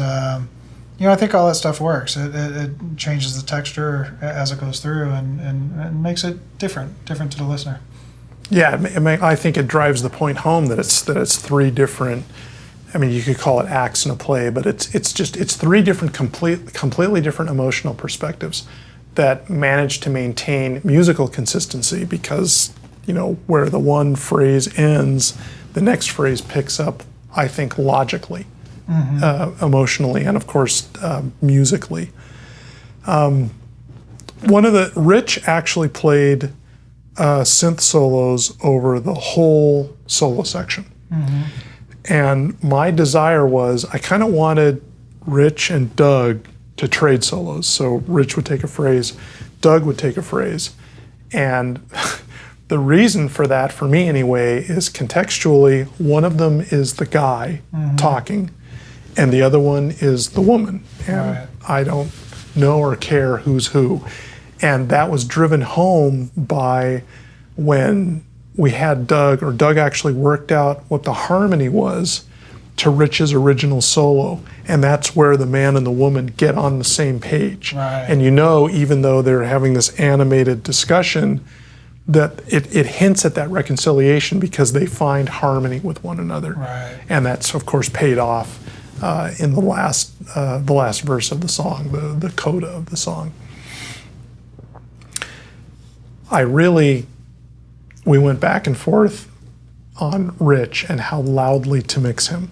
I think all that stuff works. It changes the texture as it goes through and makes it different to the listener. Yeah, I think it drives the point home that it's 3 different. You could call it acts in a play, but it's 3 different completely different emotional perspectives that manage to maintain musical consistency, because where the one phrase ends, the next phrase picks up, I think, logically, emotionally, and of course musically. Rich actually played synth solos over the whole solo section. And my desire was, I kind of wanted Rich and Doug to trade solos. So Rich would take a phrase, Doug would take a phrase. And the reason for that, for me anyway, is contextually, one of them is the guy talking, and the other one is the woman. And I don't know or care who's who. And that was driven home by when we had Doug actually worked out what the harmony was to Rich's original solo. And that's where the man and the woman get on the same page. Right. And even though they're having this animated discussion, that it hints at that reconciliation because they find harmony with one another. Right. And that's, of course, paid off in the last verse of the song, the coda of the song. We went back and forth on Rich and how loudly to mix him.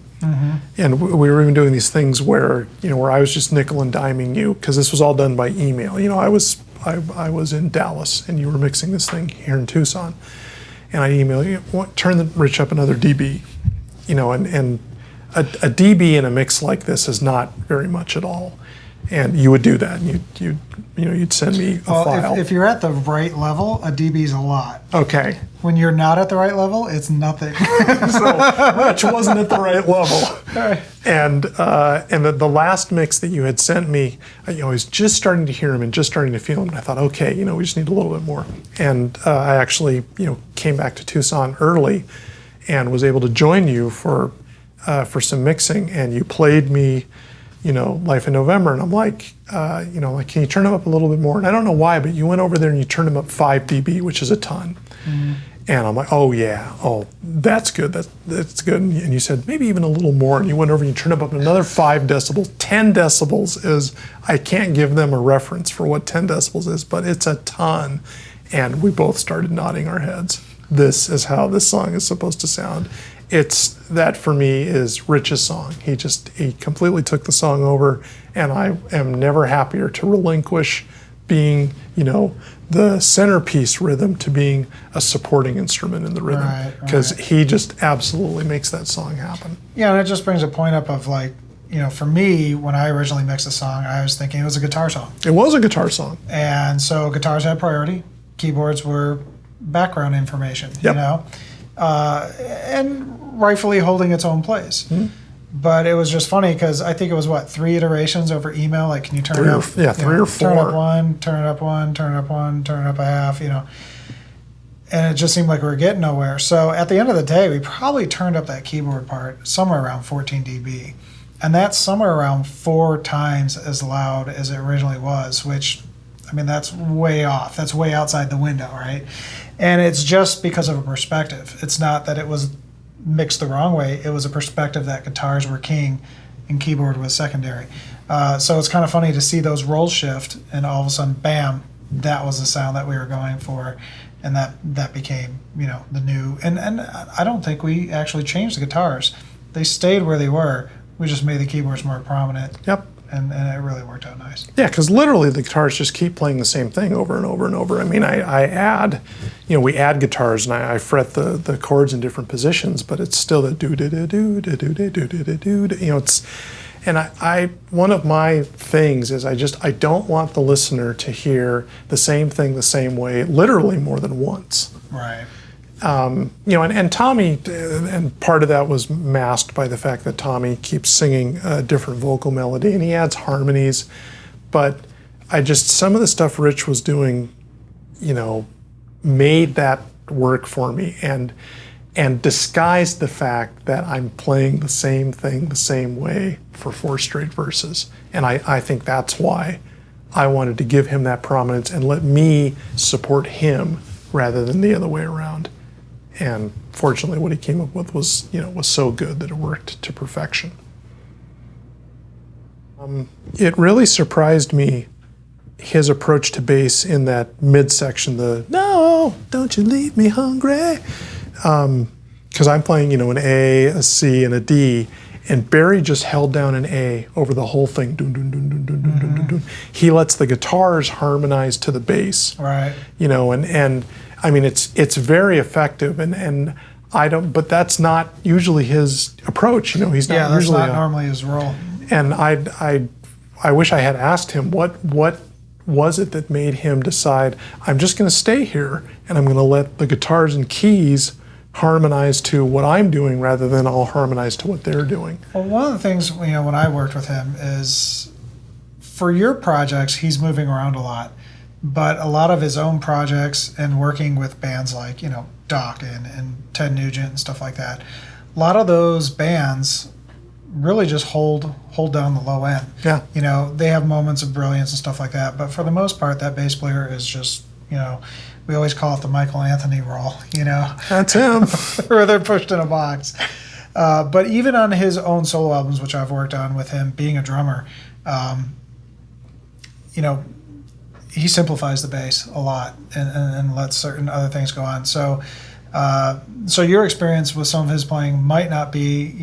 And we were even doing these things where I was just nickel and diming you, because this was all done by email. I was in Dallas and you were mixing this thing here in Tucson, and I emailed you, turn the Rich up another dB, and a dB in a mix like this is not very much at all. And you would do that, and you'd send me a file. If you're at the right level, a dB is a lot. Okay. When you're not at the right level, it's nothing. So Rich wasn't at the right level. Right. And the last mix that you had sent me, I was just starting to hear him and just starting to feel him. And I thought, okay, we just need a little bit more. And I actually, came back to Tucson early, and was able to join you for some mixing. And you played me, Life in November, and I'm like, can you turn him up a little bit more? And I don't know why, but you went over there and you turned him up 5 dB, which is a ton. And I'm like, oh yeah, that's good, that's good. And you said maybe even a little more, and you went over and you turned him up another 5 decibels. 10 decibels is, I can't give them a reference for what 10 decibels is, but it's a ton. And we both started nodding our heads. This is how this song is supposed to sound. That for me is Rich's song. He completely took the song over, and I am never happier to relinquish being, the centerpiece rhythm to being a supporting instrument in the rhythm, because he just absolutely makes that song happen. Yeah, and it just brings a point up of like, for me, when I originally mixed the song, I was thinking it was a guitar song. It was a guitar song. And so guitars had priority. Keyboards were background information, and rightfully holding its own place. Mm-hmm. But it was just funny because I think it was, 3 iterations over email? Like, can you turn it up? Three or four. Turn up one, turn it up one, turn it up one, turn it up a half, And it just seemed like we were getting nowhere. So at the end of the day, we probably turned up that keyboard part somewhere around 14 dB. And that's somewhere around 4 times as loud as it originally was, which, that's way off. That's way outside the window, right? And it's just because of a perspective. It's not that it was mixed the wrong way. It was a perspective that guitars were king and keyboard was secondary. So it's kind of funny to see those roles shift, and all of a sudden, bam, that was the sound that we were going for, and that became, the new. And I don't think we actually changed the guitars. They stayed where they were. We just made the keyboards more prominent. Yep. And it really worked out nice. Yeah, because literally the guitars just keep playing the same thing over and over and over. I add, we add guitars and I fret the chords in different positions, but it's still the do do do do do do do do do do do. It's, and I one of my things is I don't want the listener to hear the same thing the same way, literally more than once. Right. And Tommy, and part of that was masked by the fact that Tommy keeps singing a different vocal melody and he adds harmonies. But some of the stuff Rich was doing, made that work for me and disguised the fact that I'm playing the same thing the same way for 4 straight verses. And I think that's why I wanted to give him that prominence and let me support him rather than the other way around. And fortunately, what he came up with was so good that it worked to perfection. It really surprised me, his approach to bass in that midsection, the "No, don't you leave me hungry," because I'm playing an A, a C, and a D, and Barry just held down an A over the whole thing. Dun, dun, dun, dun, dun, dun, dun, dun, dun. He lets the guitars harmonize to the bass. Right. It's very effective, and I don't. But that's not usually his approach. He's not usually. Yeah, that's not normally his role. And I wish I had asked him what was it that made him decide I'm just going to stay here and I'm going to let the guitars and keys harmonize to what I'm doing rather than all harmonize to what they're doing. Well, one of the things when I worked with him is, for your projects, he's moving around a lot. But a lot of his own projects and working with bands like, Doc and Ted Nugent and stuff like that, a lot of those bands really just hold down the low end. Yeah. They have moments of brilliance and stuff like that. But for the most part, that bass player is just, we always call it the Michael Anthony role, That's him. Where they're pushed in a box. But even on his own solo albums, which I've worked on with him being a drummer, he simplifies the bass a lot and lets certain other things go on. So your experience with some of his playing might not be,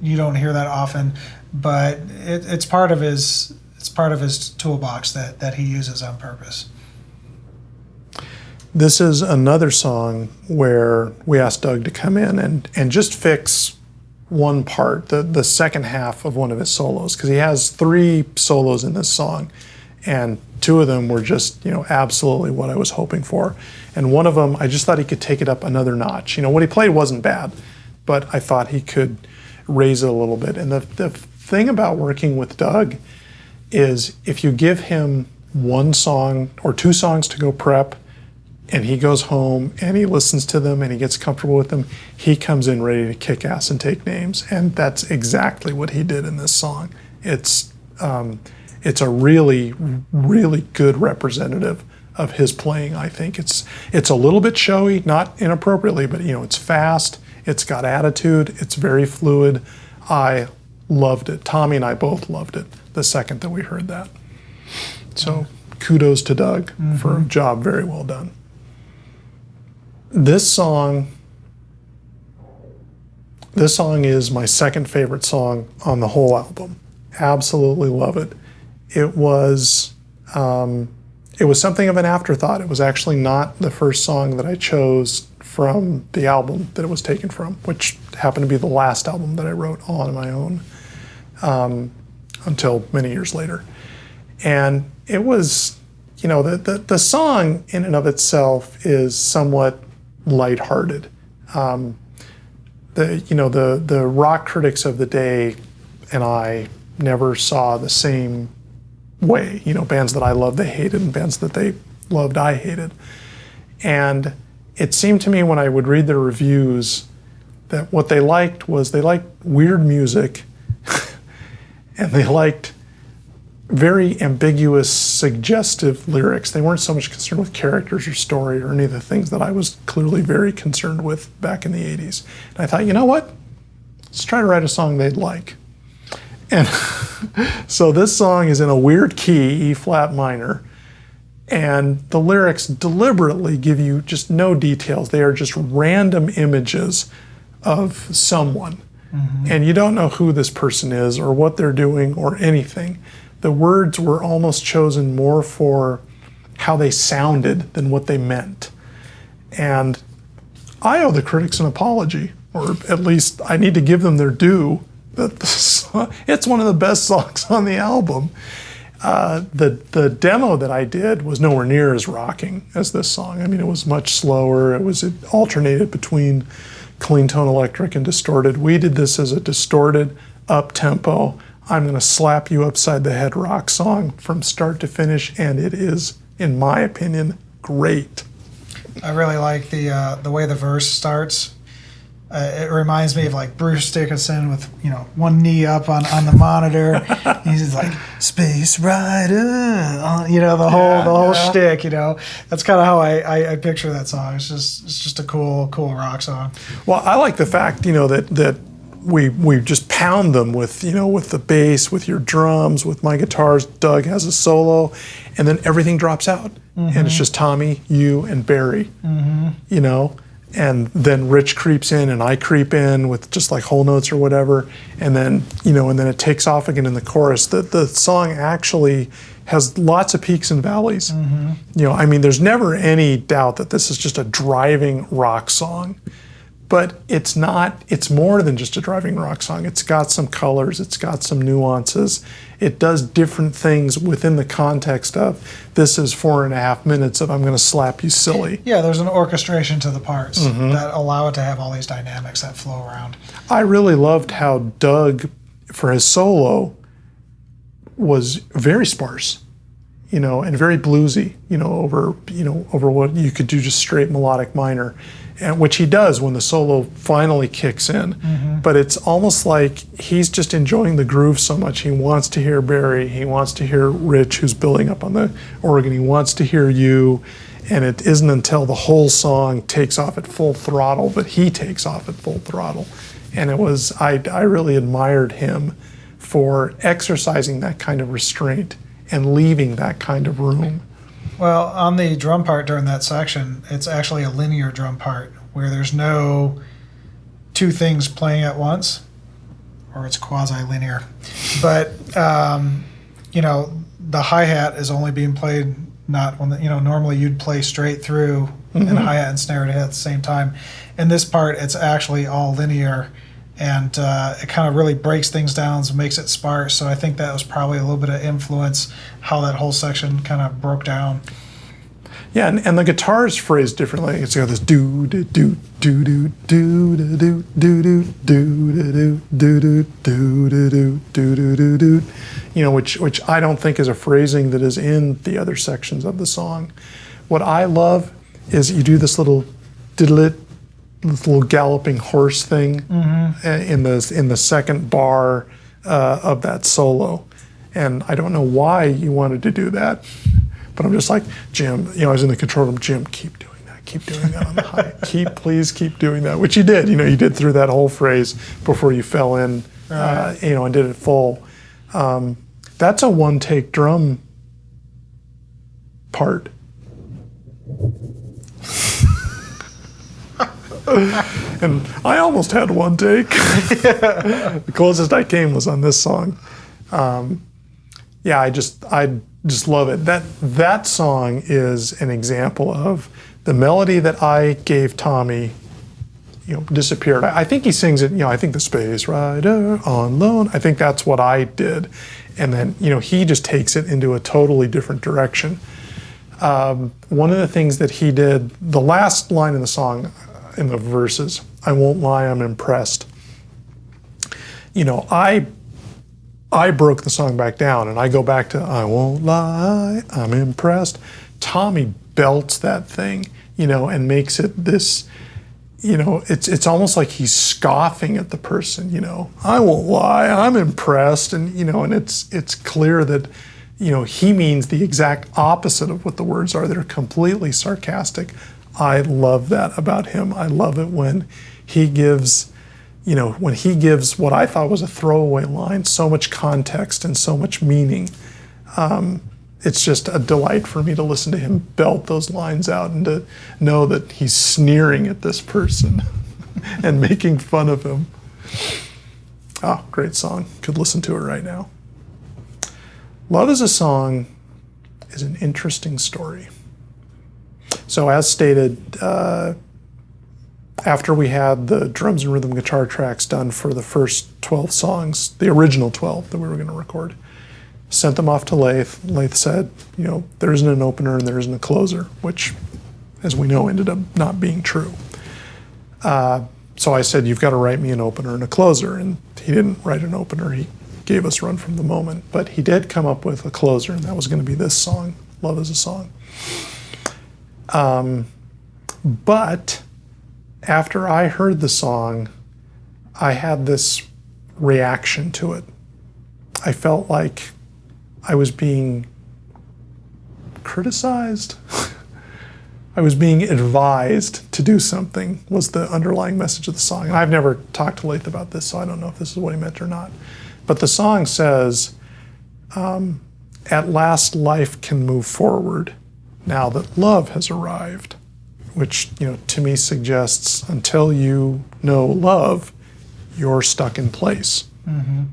you don't hear that often, but it's part of his toolbox that he uses on purpose. This is another song where we asked Doug to come in and just fix one part, the second half of one of his solos, because he has 3 solos in this song, and 2 of them were just, absolutely what I was hoping for. And one of them, I just thought he could take it up another notch. What he played wasn't bad, but I thought he could raise it a little bit. And the thing about working with Doug is if you give him 1 song or 2 songs to go prep, and he goes home and he listens to them and he gets comfortable with them, he comes in ready to kick ass and take names. And that's exactly what he did in this song. It's a really, really good representative of his playing, I think. It's a little bit showy, not inappropriately, but it's fast, it's got attitude, it's very fluid. I loved it. Tommy and I both loved it the second that we heard that. So kudos to Doug for a job very well done. This song is my second favorite song on the whole album. Absolutely love it. It was it was something of an afterthought. It was actually not the first song that I chose from the album that it was taken from, which happened to be the last album that I wrote all on my own until many years later. And it was, the song in and of itself is somewhat lighthearted. The rock critics of the day and I never saw the same way. Bands that I loved, they hated, and bands that they loved, I hated. And it seemed to me when I would read their reviews that what they liked was they liked weird music and they liked very ambiguous, suggestive lyrics. They weren't so much concerned with characters or story or any of the things that I was clearly very concerned with back in the 80s. And I thought, you know what? Let's try to write a song they'd like. And so this song is in a weird key, E flat minor, and the lyrics deliberately give you just no details. They are just random images of someone. Mm-hmm. And you don't know who this person is or what they're doing or anything. The words were almost chosen more for how they sounded than what they meant. And I owe the critics an apology, or at least I need to give them their due. It's one of the best songs on the album. The demo that I did was nowhere near as rocking as this song. I mean, it was much slower. It alternated between clean tone electric and distorted. We did this as a distorted, up-tempo, I'm going to slap you upside the head rock song from start to finish, and it is, in my opinion, great. I really like the way the verse starts. It reminds me of like Bruce Dickinson with one knee up on the monitor. He's just like Space Rider, the whole shtick. That's kind of how I picture that song. It's just a cool rock song. Well, I like the fact that we just pound them with with the bass, with your drums, with my guitars. Doug has a solo, and then everything drops out, mm-hmm. and it's just Tommy, you, and Barry. Mm-hmm. And then Rich creeps in, and I creep in with just like whole notes or whatever, and then and then it takes off again in the chorus. The song actually has lots of peaks and valleys. Mm-hmm. There's never any doubt that this is just a driving rock song. But it's not, it's more than just a driving rock song. It's got some colors, it's got some nuances. It does different things within the context of this is 4.5 minutes of I'm going to slap you silly. Yeah, there's an orchestration to the parts that allow it to have all these dynamics that flow around. I really loved how Doug, for his solo, was very sparse, and very bluesy, over what you could do just straight melodic minor. And which he does when the solo finally kicks in. Mm-hmm. But it's almost like he's just enjoying the groove so much. He wants to hear Barry. He wants to hear Rich, who's building up on the organ. He wants to hear you. And it isn't until the whole song takes off at full throttle that he takes off at full throttle. And I really admired him for exercising that kind of restraint and leaving that kind of room. Well, on the drum part during that section, it's actually a linear drum part where there's no two things playing at once, or it's quasi-linear. But, the hi-hat is only being played not when normally you'd play straight through and hi-hat and snare to hit at the same time. In this part, it's actually all linear, and it kind of really breaks things down and makes it sparse. So I think that was probably a little bit of influence how that whole section kind of broke down. Yeah, and the guitar is phrased differently. It's got this do do do do do do do do do do do do do do do, which I don't think is a phrasing that is in the other sections of the song. What I love is you do this little diddle-it, this little galloping horse thing in the second bar of that solo, and I don't know why you wanted to do that, but I'm just like, Jim, I was in the control room. Jim, keep doing that on the high. Please keep doing that, which you did. You did through that whole phrase before you fell in, and did it full. That's a one-take drum part. And I almost had one take. The closest I came was on this song. I just love it. That song is an example of the melody that I gave Tommy, disappeared. I think he sings it, I think the Space Rider on Loan, I think that's what I did. And then, he just takes it into a totally different direction. One of the things that he did, the last line in the song, in the verses, I won't lie, I'm impressed. I broke the song back down and I go back to, I won't lie, I'm impressed. Tommy belts that thing, and makes it this, it's almost like he's scoffing at the person, I won't lie, I'm impressed. And, and it's clear that, he means the exact opposite of what the words are. They're completely sarcastic. I love that about him. I love it when he gives, what I thought was a throwaway line, so much context and so much meaning. It's just a delight for me to listen to him belt those lines out and to know that he's sneering at this person and making fun of him. Oh, great song. Could listen to it right now. Love is a Song is an interesting story. So as stated, after we had the drums and rhythm guitar tracks done for the first 12 songs, the original 12 that we were going to record, sent them off to Laith. Laith said, there isn't an opener and there isn't a closer, which, as we know, ended up not being true. So I said, you've got to write me an opener and a closer. And he didn't write an opener. He gave us Run From the Moment. But he did come up with a closer, and that was going to be this song, Love is a Song. But after I heard the song, I had this reaction to it. I felt like I was being criticized. I was being advised to do something, was the underlying message of the song. And I've never talked to Laith about this, so I don't know if this is what he meant or not. But the song says, at last life can move forward now that love has arrived, which, to me suggests until you know love, you're stuck in place. Mm-hmm.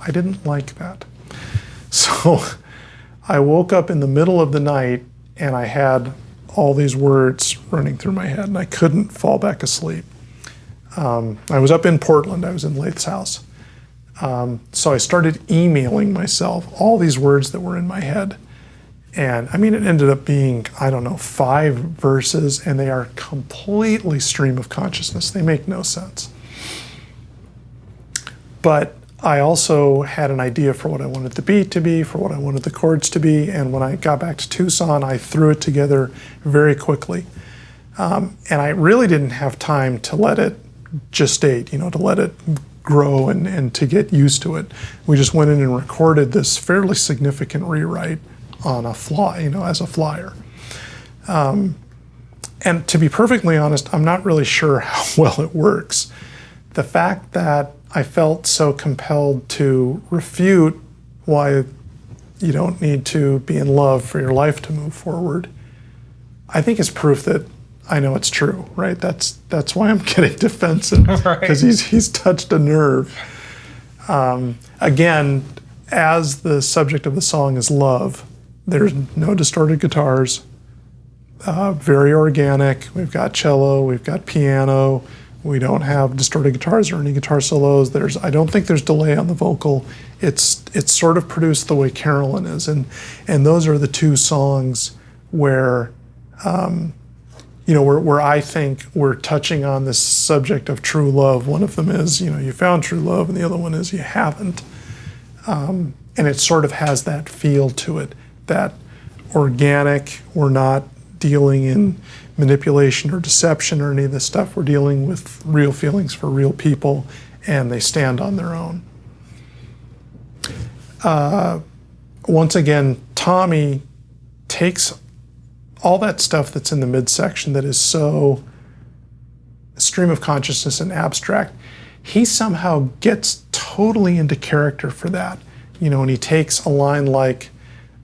I didn't like that. So I woke up in the middle of the night and I had all these words running through my head and I couldn't fall back asleep. I was up in Portland. I was in Laith's house. So I started emailing myself all these words that were in my head. And it ended up being, 5 verses, and they are completely stream of consciousness. They make no sense. But I also had an idea for what I wanted the beat to be, for what I wanted the chords to be, and when I got back to Tucson, I threw it together very quickly. And I really didn't have time to let it gestate, to let it grow and to get used to it. We just went in and recorded this fairly significant rewrite on a fly, as a flyer. And to be perfectly honest, I'm not really sure how well it works. The fact that I felt so compelled to refute why you don't need to be in love for your life to move forward, I think is proof that I know it's true, right? That's why I'm getting defensive, because he's touched a nerve. Again, as the subject of the song is love, there's no distorted guitars, very organic. We've got cello, we've got piano. We don't have distorted guitars or any guitar solos. I don't think there's delay on the vocal. It's sort of produced the way Carolyn is, and those are the two songs where, where I think we're touching on this subject of true love. One of them is, you found true love, and the other one is you haven't. And it sort of has that feel to it, that organic. We're not dealing in manipulation or deception or any of this stuff. We're dealing with real feelings for real people, and they stand on their own. Once again, Tommy takes all that stuff that's in the midsection that is so stream of consciousness and abstract. He somehow gets totally into character for that. And he takes a line like,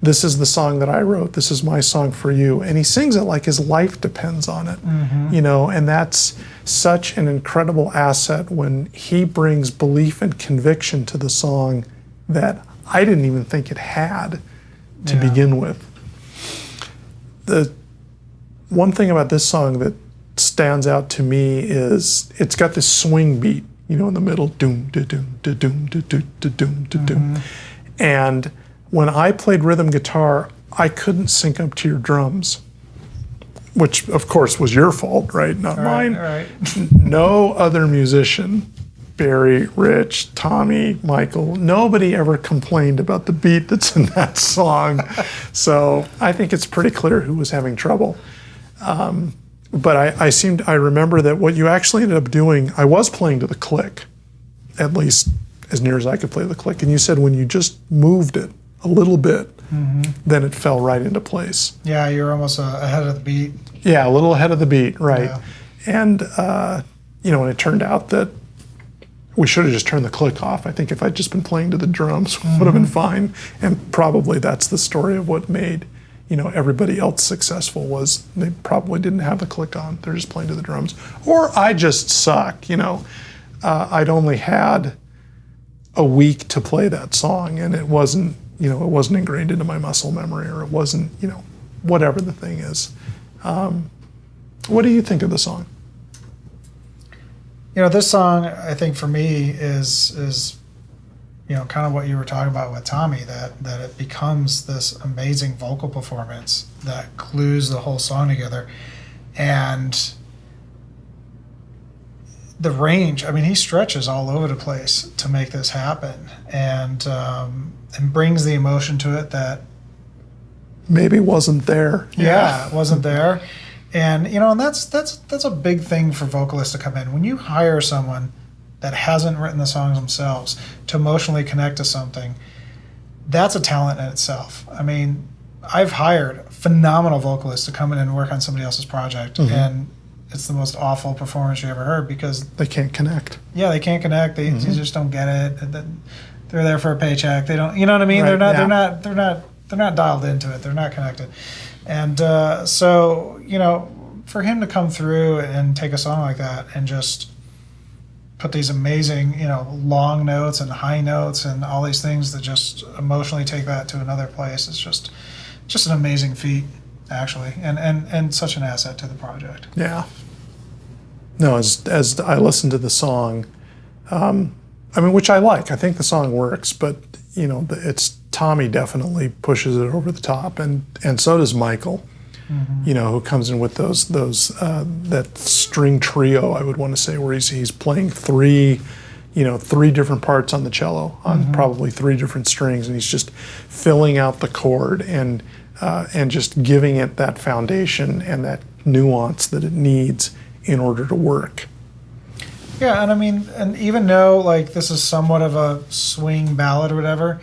"This is the song that I wrote. This is my song for you." And he sings it like his life depends on it, and that's such an incredible asset when he brings belief and conviction to the song that I didn't even think it had. to begin with. The one thing about this song that stands out to me is it's got this swing beat, in the middle, doom da doom da doom da doom da doom da doom. And when I played rhythm guitar, I couldn't sync up to your drums, which of course was your fault, right? Not mine. Right. No other musician, Barry, Rich, Tommy, Michael, nobody ever complained about the beat that's in that song. So I think it's pretty clear who was having trouble. But I remember that what you actually ended up doing, I was playing to the click, at least as near as I could play the click. And you said when you just moved it a little bit, then it fell right into place. Yeah, you're almost ahead of the beat. Yeah, a little ahead of the beat, right. Yeah. And, and it turned out that we should have just turned the click off. I think if I'd just been playing to the drums, would have been fine. And probably that's the story of what made everybody else successful, was they probably didn't have the click on. They're just playing to the drums. Or I just suck, I'd only had a week to play that song, and it wasn't ingrained into my muscle memory, or it wasn't, whatever the thing is. What do you think of the song? This song, I think for me is kind of what you were talking about with Tommy, that it becomes this amazing vocal performance that glues the whole song together. And the range, he stretches all over the place to make this happen, and brings the emotion to it that maybe wasn't there. Yeah, it wasn't there. And and that's a big thing for vocalists to come in. When you hire someone that hasn't written the songs themselves to emotionally connect to something, that's a talent in itself. I've hired phenomenal vocalists to come in and work on somebody else's project, and it's the most awful performance you ever heard because they can't connect. Yeah, they can't connect. They just don't get it. They're there for a paycheck. They don't. You know what I mean? Right, They're not dialed into it. They're not connected. And so for him to come through and take a song like that and just put these amazing, long notes and high notes and all these things that just emotionally take that to another place, it's just an amazing feat, actually, and such an asset to the project. Yeah. No, as I listen to the song, which I like. I think the song works, but it's Tommy definitely pushes it over the top, and so does Michael. Who comes in with those that string trio, I would want to say, where he's playing three different parts on the cello on probably three different strings, and he's just filling out the chord and just giving it that foundation and that nuance that it needs in order to work. Yeah, and even though this is somewhat of a swing ballad or whatever,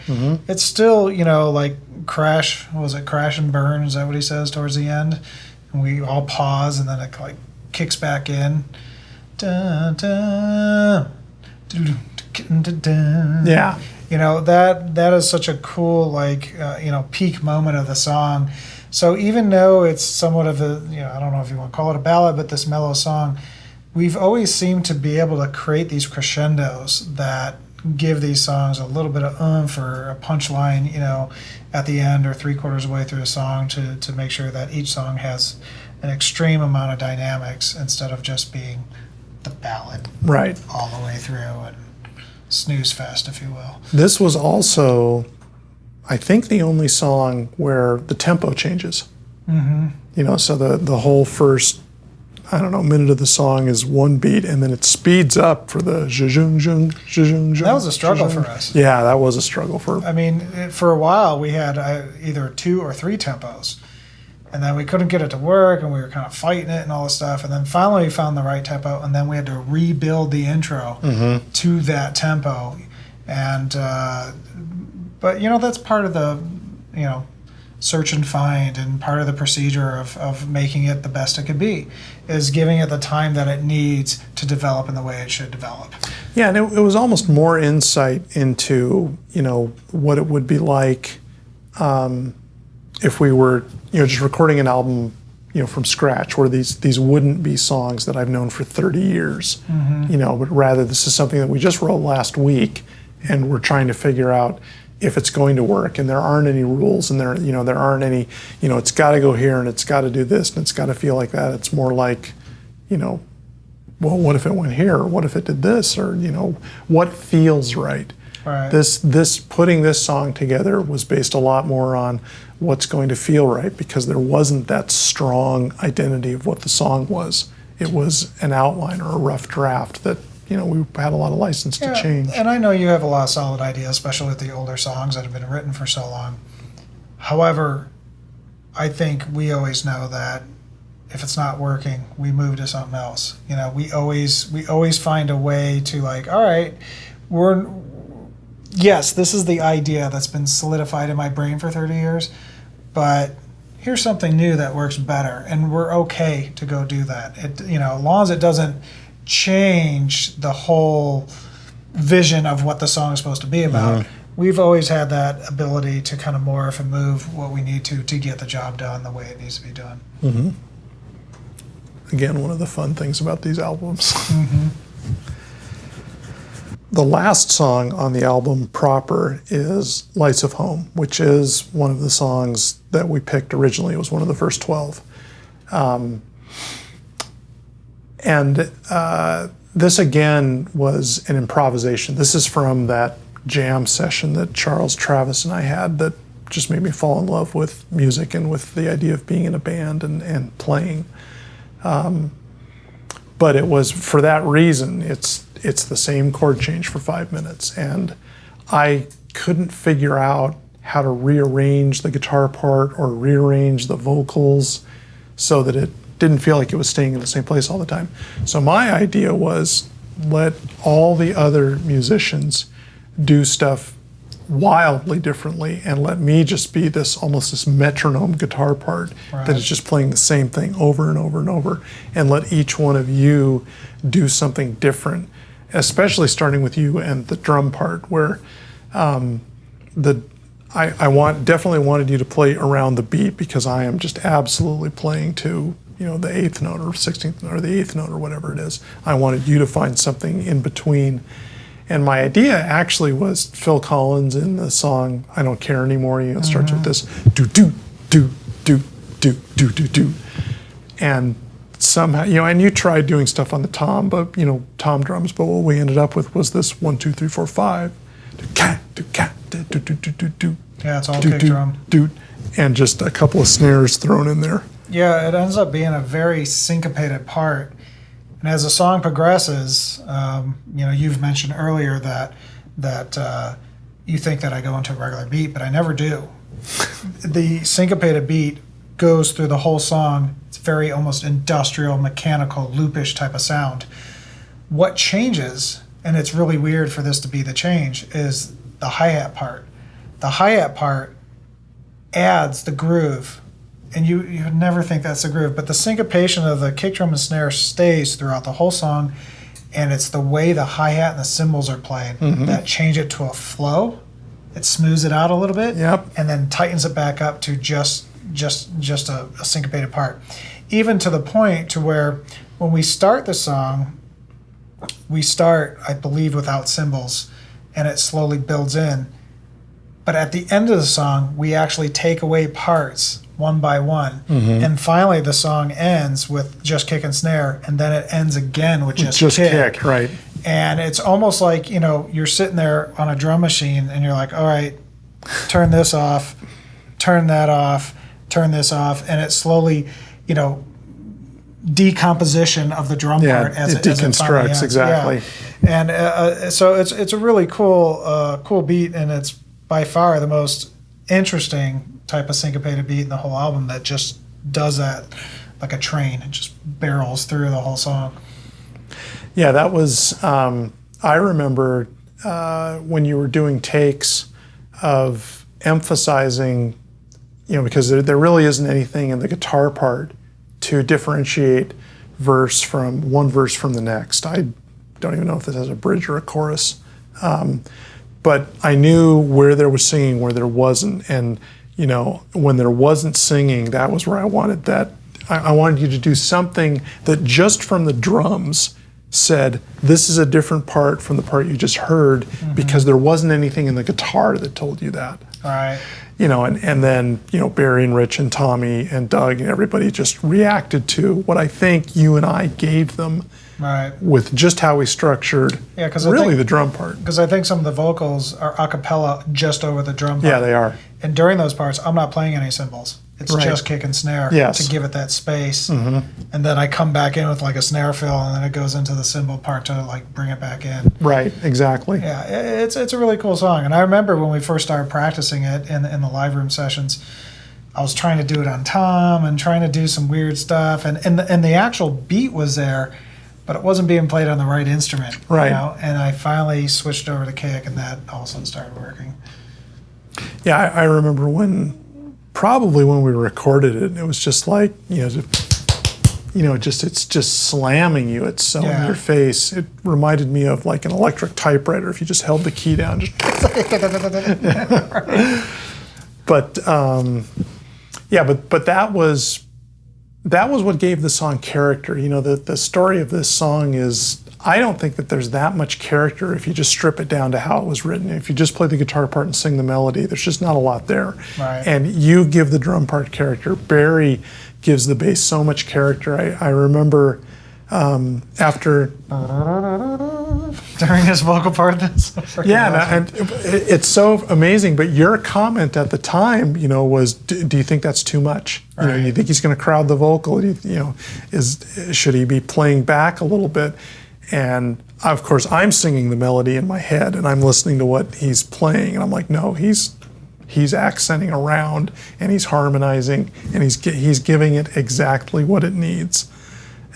it's still crash. What was it? Crash and burn. Is that what he says towards the end? And we all pause, and then it kicks back in. Dun, dun, dun, dun, dun. Yeah. That is such a cool peak moment of the song. So even though it's somewhat of a I don't know if you want to call it a ballad, but this mellow song, we've always seemed to be able to create these crescendos that give these songs a little bit of oomph or a punchline, at the end or 3/4 of the way through the song to make sure that each song has an extreme amount of dynamics instead of just being the ballad right all the way through and snooze fest, if you will. This was also, I think, the only song where the tempo changes. So the whole first, minute of the song is one beat, and then it speeds up for the zhuzhung, zhung, zhuzhung, zhung. That was a struggle zhuzhung. for us. Yeah, that was a struggle for. For a while we had either 2 or 3 tempos, and then we couldn't get it to work, and we were kind of fighting it and all this stuff, and then finally we found the right tempo, and then we had to rebuild the intro to that tempo, and but that's part of the search and find, and part of the procedure of making it the best it could be is giving it the time that it needs to develop in the way it should develop. Yeah, and it was almost more insight into what it would be like if we were just recording an album from scratch, where these wouldn't be songs that I've known for 30 years, but rather this is something that we just wrote last week, and we're trying to figure out if it's going to work, and there aren't any rules, and there aren't any, it's got to go here and it's got to do this and it's got to feel like that. It's more like, well, what if it went here? Or what if it did this? Or what feels right? Right. This putting this song together was based a lot more on what's going to feel right, because there wasn't that strong identity of what the song was. It was an outline or a rough draft that we had a lot of license to change. And I know you have a lot of solid ideas, especially with the older songs that have been written for so long. However, I think we always know that if it's not working, we move to something else. We always find a way to, like, all right, yes, this is the idea that's been solidified in my brain for 30 years, but here's something new that works better, and we're okay to go do that. As long as it doesn't change the whole vision of what the song is supposed to be about. We've always had that ability to kind of morph and move what we need to get the job done the way it needs to be done. Mm-hmm. Again, one of the fun things about these albums. Mm-hmm. The last song on the album proper is Lights of Home, which is one of the songs that we picked originally. It was one of the first 12. This again was an improvisation. This is from that jam session that Charles, Travis, and I had that just made me fall in love with music and with the idea of being in a band and playing. But it was, for that reason, it's the same chord change for 5 minutes. And I couldn't figure out how to rearrange the guitar part or rearrange the vocals so that it didn't feel like it was staying in the same place all the time. So my idea was, let all the other musicians do stuff wildly differently and let me just be almost this metronome guitar part that is just playing the same thing over and over and over, and let each one of you do something different, especially starting with you and the drum part, where I definitely wanted you to play around the beat, because I am just absolutely playing to the 8th note or 16th note or the 8th note or whatever it is. I wanted you to find something in between. And my idea actually was Phil Collins in the song "I Don't Care Anymore." It starts with this do do do do do do do do, and somehow and you tried doing stuff on the tom, but tom drums. But what we ended up with was this 1 2 3 4 5, do cat do cat do do do do do. Yeah, it's all kick drum. Do, and just a couple of snares thrown in there. Yeah, it ends up being a very syncopated part. And as the song progresses, you've mentioned earlier that you think that I go into a regular beat, but I never do. The syncopated beat goes through the whole song. It's very almost industrial, mechanical, loopish type of sound. What changes, and it's really weird for this to be the change, is the hi-hat part. The hi-hat part adds the groove. And you would never think that's the groove, but the syncopation of the kick drum and snare stays throughout the whole song, and it's the way the hi-hat and the cymbals are playing that change it to a flow. It smooths it out a little bit, and then tightens it back up to just a syncopated part. Even to the point to where when we start the song, we start, I believe, without cymbals, and it slowly builds in. But at the end of the song, we actually take away parts one by one. And finally the song ends with just kick and snare, and then it ends again with just kick. Right. And it's almost like, you're sitting there on a drum machine and you're like, all right, turn this off, turn that off, turn this off, and it's slowly, decomposition of the drum part as it deconstructs, exactly. Yeah. And so it's a really cool beat, and it's by far the most interesting type of syncopated beat in the whole album that just does that like a train. It just barrels through the whole song. Yeah, that was, I remember when you were doing takes of emphasizing, because there really isn't anything in the guitar part to differentiate one verse from the next. I don't even know if this has a bridge or a chorus. But I knew where there was singing, where there wasn't. And, when there wasn't singing, that was where I wanted that. I wanted you to do something that just from the drums said, this is a different part from the part you just heard because there wasn't anything in the guitar that told you that. Right. And then, Barry and Rich and Tommy and Doug and everybody just reacted to what I think you and I gave them Right. with just how we structured really the drum part. Because I think some of the vocals are a cappella just over the drum part. Yeah, they are. And during those parts, I'm not playing any cymbals. It's Right. just kick and snare Yes. to give it that space. And then I come back in with like a snare fill, and then it goes into the cymbal part to like bring it back in. Right, exactly. Yeah, it's a really cool song. And I remember when we first started practicing it in the live room sessions, I was trying to do it on tom and trying to do some weird stuff. And the actual beat was there, but it wasn't being played on the right instrument. Right. And I finally switched over to kick, and that also started working. Yeah, I remember probably when we recorded it, it was just like, it's just slamming you. It's so in your face. It reminded me of like an electric typewriter if you just held the key down. Just But that was what gave the song character. The story of this song is, I don't think that there's that much character if you just strip it down to how it was written. If you just play the guitar part and sing the melody, there's just not a lot there. Right. And you give the drum part character. Barry gives the bass so much character. I remember after during his vocal part. That's and it's so amazing. But your comment at the time, was, do you think that's too much? Right. You think he's going to crowd the vocal? Should he be playing back a little bit? And of course, I'm singing the melody in my head, and I'm listening to what he's playing, and I'm like, no, he's accenting around, and he's harmonizing, and he's giving it exactly what it needs.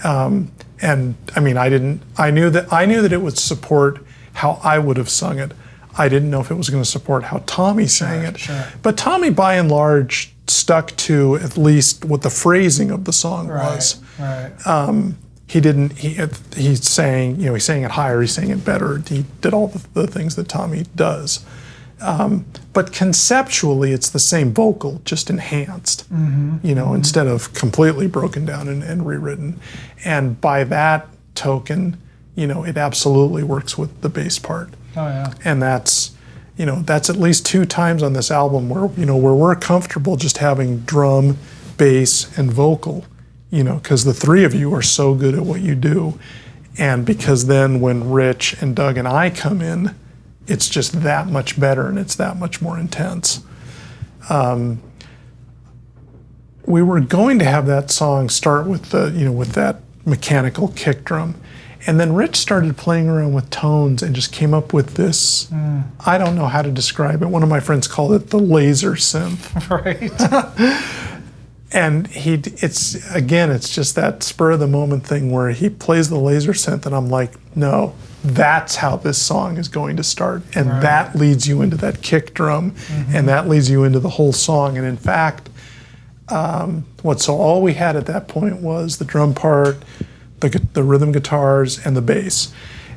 And I mean, I knew that it would support how I would have sung it. I didn't know if it was going to support how Tommy sang it. Sure. But Tommy, by and large, stuck to at least what the phrasing of the song was. Right. He sang it higher, he sang it better. He did all the things that Tommy does. But conceptually, it's the same vocal, just enhanced, instead of completely broken down and rewritten. And by that token, it absolutely works with the bass part. Oh, yeah. And that's at least 2 times on this album where we're comfortable just having drum, bass, and vocal, because the 3 of you are so good at what you do. And because then when Rich and Doug and I come in, it's just that much better and it's that much more intense. We were going to have that song start with with that mechanical kick drum. And then Rich started playing around with tones and just came up with this, I don't know how to describe it. One of my friends called it the laser synth. Right. And it's just that spur of the moment thing where he plays the laser synth and I'm like, no, that's how this song is going to start. And that leads you into that kick drum and that leads you into the whole song. And in fact, so all we had at that point was the drum part, the rhythm guitars, and the bass.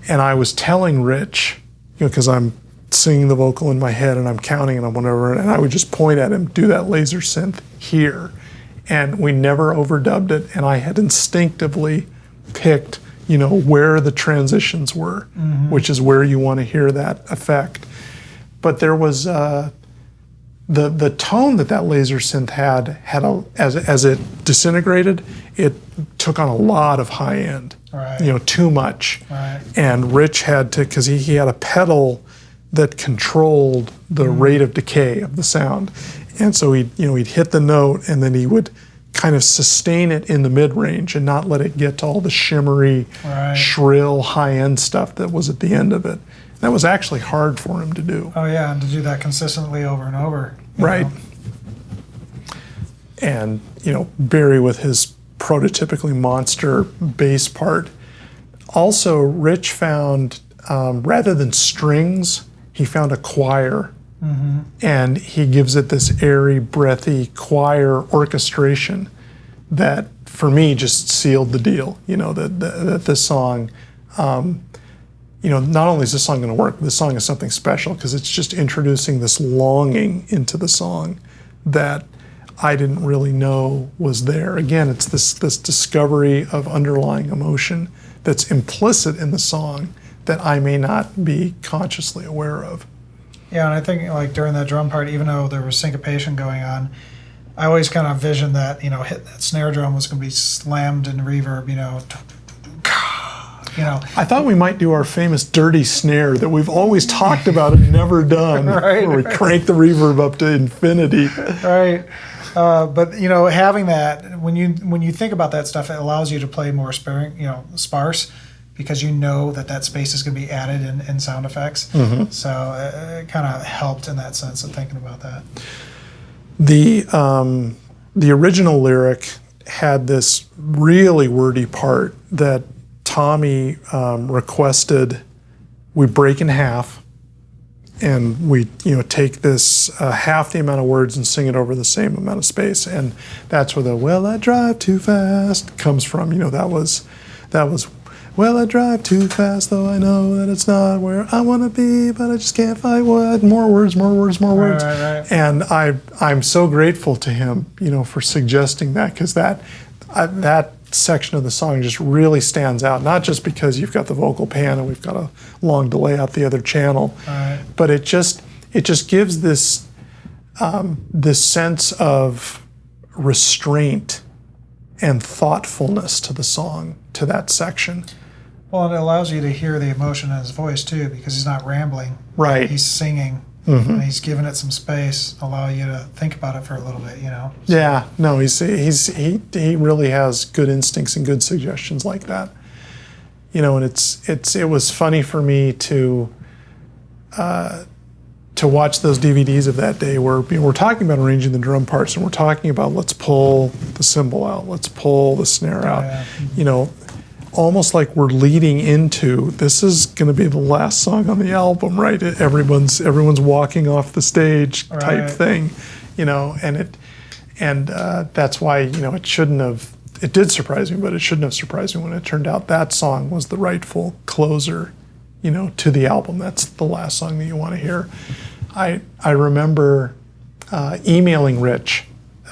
And I was telling Rich, because I'm singing the vocal in my head and I'm counting and I'm whatever, and I would just point at him, do that laser synth here. And we never overdubbed it, and I had instinctively picked, where the transitions were, which is where you want to hear that effect. But there was the tone that laser synth had as it disintegrated, it took on a lot of high end, too much. Right. And Rich had to, because he had a pedal that controlled the rate of decay of the sound. And so he'd hit the note and then he would kind of sustain it in the mid-range and not let it get to all the shimmery, shrill, high-end stuff that was at the end of it. That was actually hard for him to do. Oh, yeah, and to do that consistently over and over. Right. And, Barry with his prototypically monster bass part. Also, Rich found, rather than strings, he found a choir. And he gives it this airy, breathy choir orchestration that, for me, just sealed the deal. That this song, not only is this song going to work, this song is something special because it's just introducing this longing into the song that I didn't really know was there. Again, it's this discovery of underlying emotion that's implicit in the song that I may not be consciously aware of. Yeah, and I think like during that drum part, even though there was syncopation going on, I always kind of envisioned that, hitting that snare drum was going to be slammed in reverb, I thought we might do our famous dirty snare that we've always talked about and never done, Right, where we crank the reverb up to infinity. Right. But having that, when you think about that stuff, it allows you to play more sparse, because you know that space is going to be added in sound effects. Mm-hmm. So it kind of helped in that sense of thinking about that. The original lyric had this really wordy part that Tommy requested we break in half, and we take this half the amount of words and sing it over the same amount of space, and that's where the "Well, I drive too fast" comes from. That was "Well, I drive too fast, though I know that it's not where I want to be, but I just can't find what." More words, more words, more words. Right. And I'm so grateful to him, for suggesting that, because that section of the song just really stands out. Not just because you've got the vocal pan and we've got a long delay out the other channel, Right. but it just gives this sense of restraint and thoughtfulness to the song, to that section. Well, it allows you to hear the emotion in his voice too, because he's not rambling. Right. He's singing, Mm-hmm. and he's giving it some space, allow you to think about it for a little bit. Yeah, no, he really has good instincts and good suggestions like that. And it was funny for me to watch those DVDs of that day where we're talking about arranging the drum parts, and we're talking about let's pull the cymbal out, let's pull the snare out. Yeah. Almost like we're leading into, this is going to be the last song on the album, right? Everyone's walking off the stage type Right. thing, and that's why it shouldn't have. It did surprise me, but it shouldn't have surprised me when it turned out that song was the rightful closer, to the album. That's the last song that you want to hear. I remember emailing Rich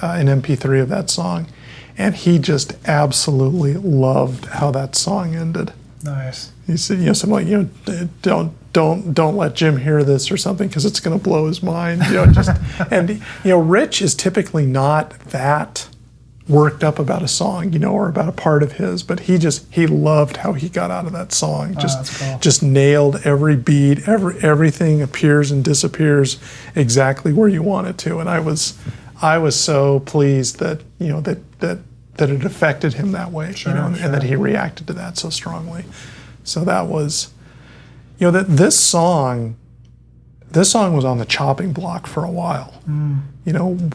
an MP3 of that song, and he just absolutely loved how that song ended. Nice. He said, something like, don't let Jim hear this or something, because it's going to blow his mind. And Rich is typically not that worked up about a song, or about a part of his, but he loved how he got out of that song. That's cool. Just nailed every beat, everything appears and disappears exactly where you want it to. And I was so pleased that that it affected him that way, Sure. and that he reacted to that so strongly. So that was, that this song was on the chopping block for a while.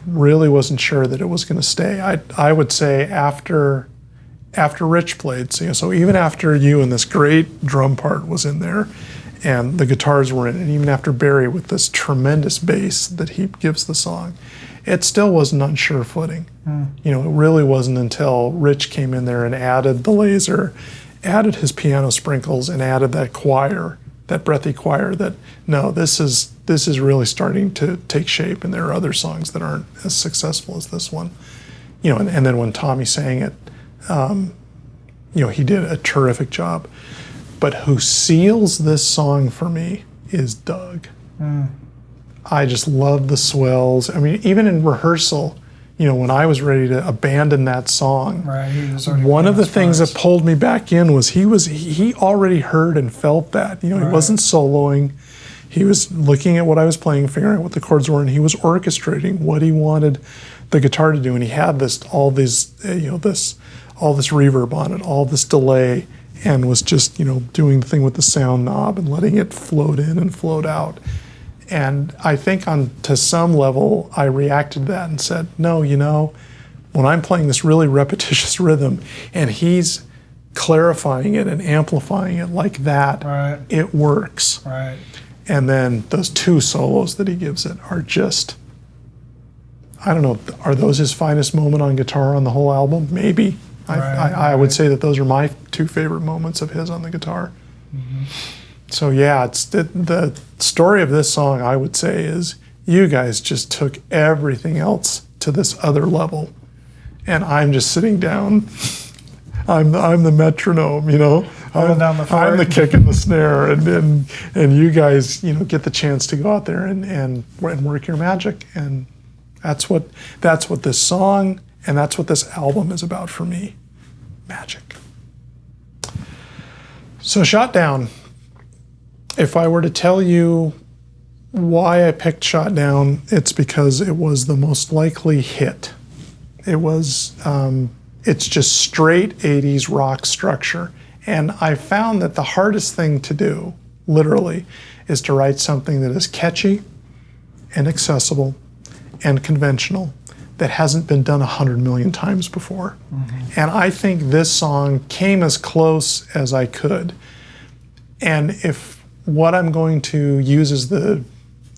Really wasn't sure that it was going to stay. I would say after Rich played, so even after you and this great drum part was in there, and the guitars were in it, and even after Barry with this tremendous bass that he gives the song, it still wasn't on sure footing. It really wasn't until Rich came in there and added the laser, added his piano sprinkles, and added that choir, that breathy choir, that no, this is really starting to take shape, and there are other songs that aren't as successful as this one. And then when Tommy sang it, he did a terrific job. But who seals this song for me is Doug. I just love the swells. I mean, even in rehearsal, when I was ready to abandon that song, Right. He was already one of the playing things those that pulled me back in was he already heard and felt that. He Right. wasn't soloing. He was looking at what I was playing, figuring out what the chords were, and he was orchestrating what he wanted the guitar to do. And he had all this reverb on it, all this delay, and was just doing the thing with the sound knob and letting it float in and float out. And I think to some level, I reacted to that and said, no, when I'm playing this really repetitious rhythm and he's clarifying it and amplifying it like that, Right. it works. Right. And then those two solos that he gives it are just, I don't know, are those his finest moment on guitar on the whole album? Maybe. I would say that those are my two favorite moments of his on the guitar. Mm-hmm. So yeah, it's the story of this song, I would say, is you guys just took everything else to this other level, and I'm just sitting down. I'm the metronome, you know. Holding down the I'm the fort. kick and the snare, and you guys, you know, get the chance to go out there and work your magic, and that's what this song and that's what this album is about for me, magic. So Shot Down. If I were to tell you why I picked Shot Down, it's because it was the most likely hit. It was, it's just straight 80s rock structure. And I found that the hardest thing to do, literally, is to write something that is catchy and accessible and conventional that hasn't been done 100 million times before. Mm-hmm. And I think this song came as close as I could. And if what I'm going to use as the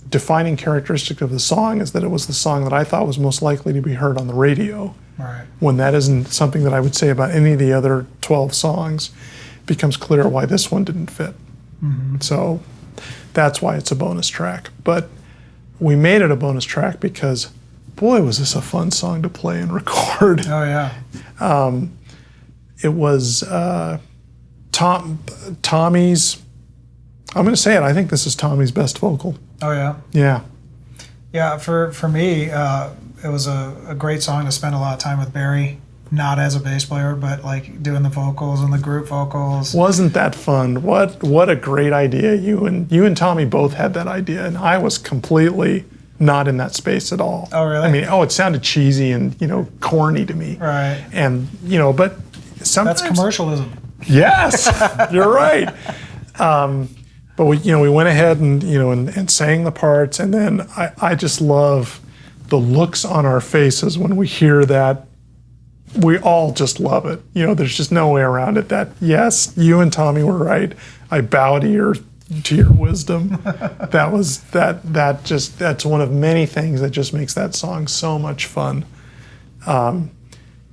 defining characteristic of the song is that it was the song that I thought was most likely to be heard on the radio, right, when that isn't something that I would say about any of the other 12 songs, it becomes clear why this one didn't fit. Mm-hmm. So that's why it's a bonus track. But we made it a bonus track because, boy, was this a fun song to play and record. Oh, yeah. It was Tommy's, I'm going to say it, I think this is Tommy's best vocal. Oh, yeah. Yeah. Yeah, for me, it was a great song to spend a lot of time with Barry, not as a bass player, but like doing the vocals and the group vocals. Wasn't that fun? What a great idea. You and Tommy both had that idea, and I was completely not in that space at all. Oh, really? I mean, it sounded cheesy and, you know, corny to me. Right. And, you know, but sometimes... That's commercialism. Yes, you're right. But we went ahead and, you know, and sang the parts, and then I just love the looks on our faces when we hear that. We all just love it. You know, there's just no way around it. That, yes, you and Tommy were right. I bow to your wisdom. That's one of many things that just makes that song so much fun.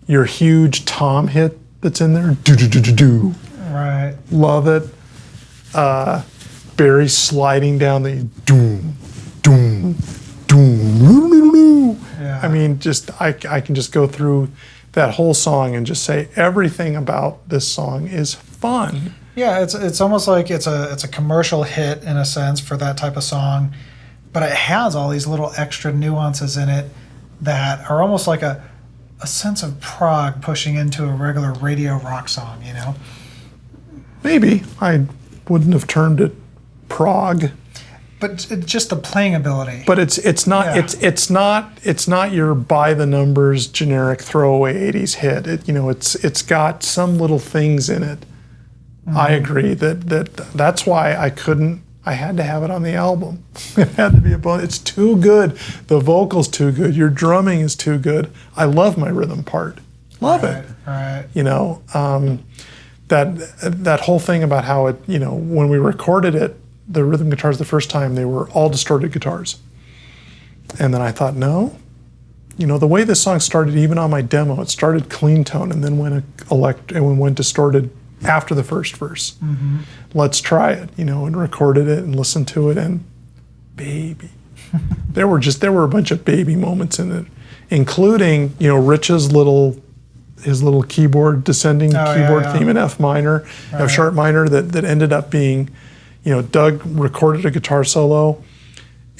Your huge tom hit that's in there, do. Right. Love it. Barry sliding down the doom. Yeah. I mean, I can just go through that whole song and just say everything about this song is fun. Yeah, it's almost like it's a commercial hit in a sense for that type of song, but it has all these little extra nuances in it that are almost like a sense of prog pushing into a regular radio rock song, you know? Maybe. I wouldn't have termed it prog. But just the playing ability. But it's not your by the numbers generic throwaway 80s hit. It's got some little things in it. Mm-hmm. I agree that's why I had to have it on the album. It had to be a bonus. It's too good. The vocal's too good. Your drumming is too good. I love my rhythm part. Love it. Right. You know, that whole thing about how it, you know, when we recorded it, the rhythm guitars the first time, they were all distorted guitars. And then I thought, no, you know, the way this song started, even on my demo, it started clean tone and then went distorted after the first verse. Mm-hmm. Let's try it, you know, and recorded it and listened to it, and baby. there were a bunch of baby moments in it, including, you know, Rich's little keyboard descending theme in F minor, F sharp minor, that ended up being, you know, Doug recorded a guitar solo,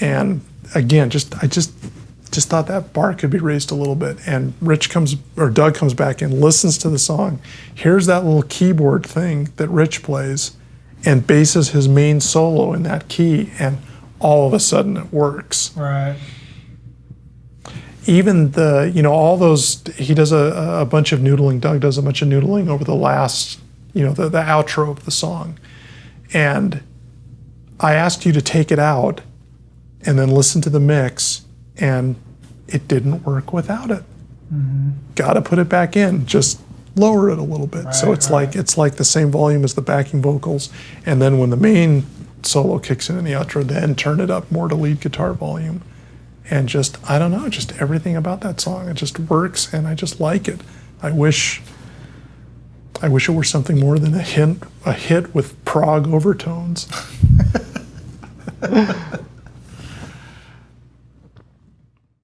and again, I just thought that bar could be raised a little bit. And Doug comes back and listens to the song, here's that little keyboard thing that Rich plays, and bases his main solo in that key, and all of a sudden it works. Right. Even all those, he does a bunch of noodling, Doug does a bunch of noodling over the last, you know, the outro of the song. And I asked you to take it out and then listen to the mix, and it didn't work without it. Mm-hmm. Got to put it back in, just lower it a little bit. So it's like the same volume as the backing vocals, and then when the main solo kicks in the outro, then turn it up more to lead guitar volume. And just, I don't know, just everything about that song, it just works, and I just like it. I wish it were something more than a hit with prog overtones.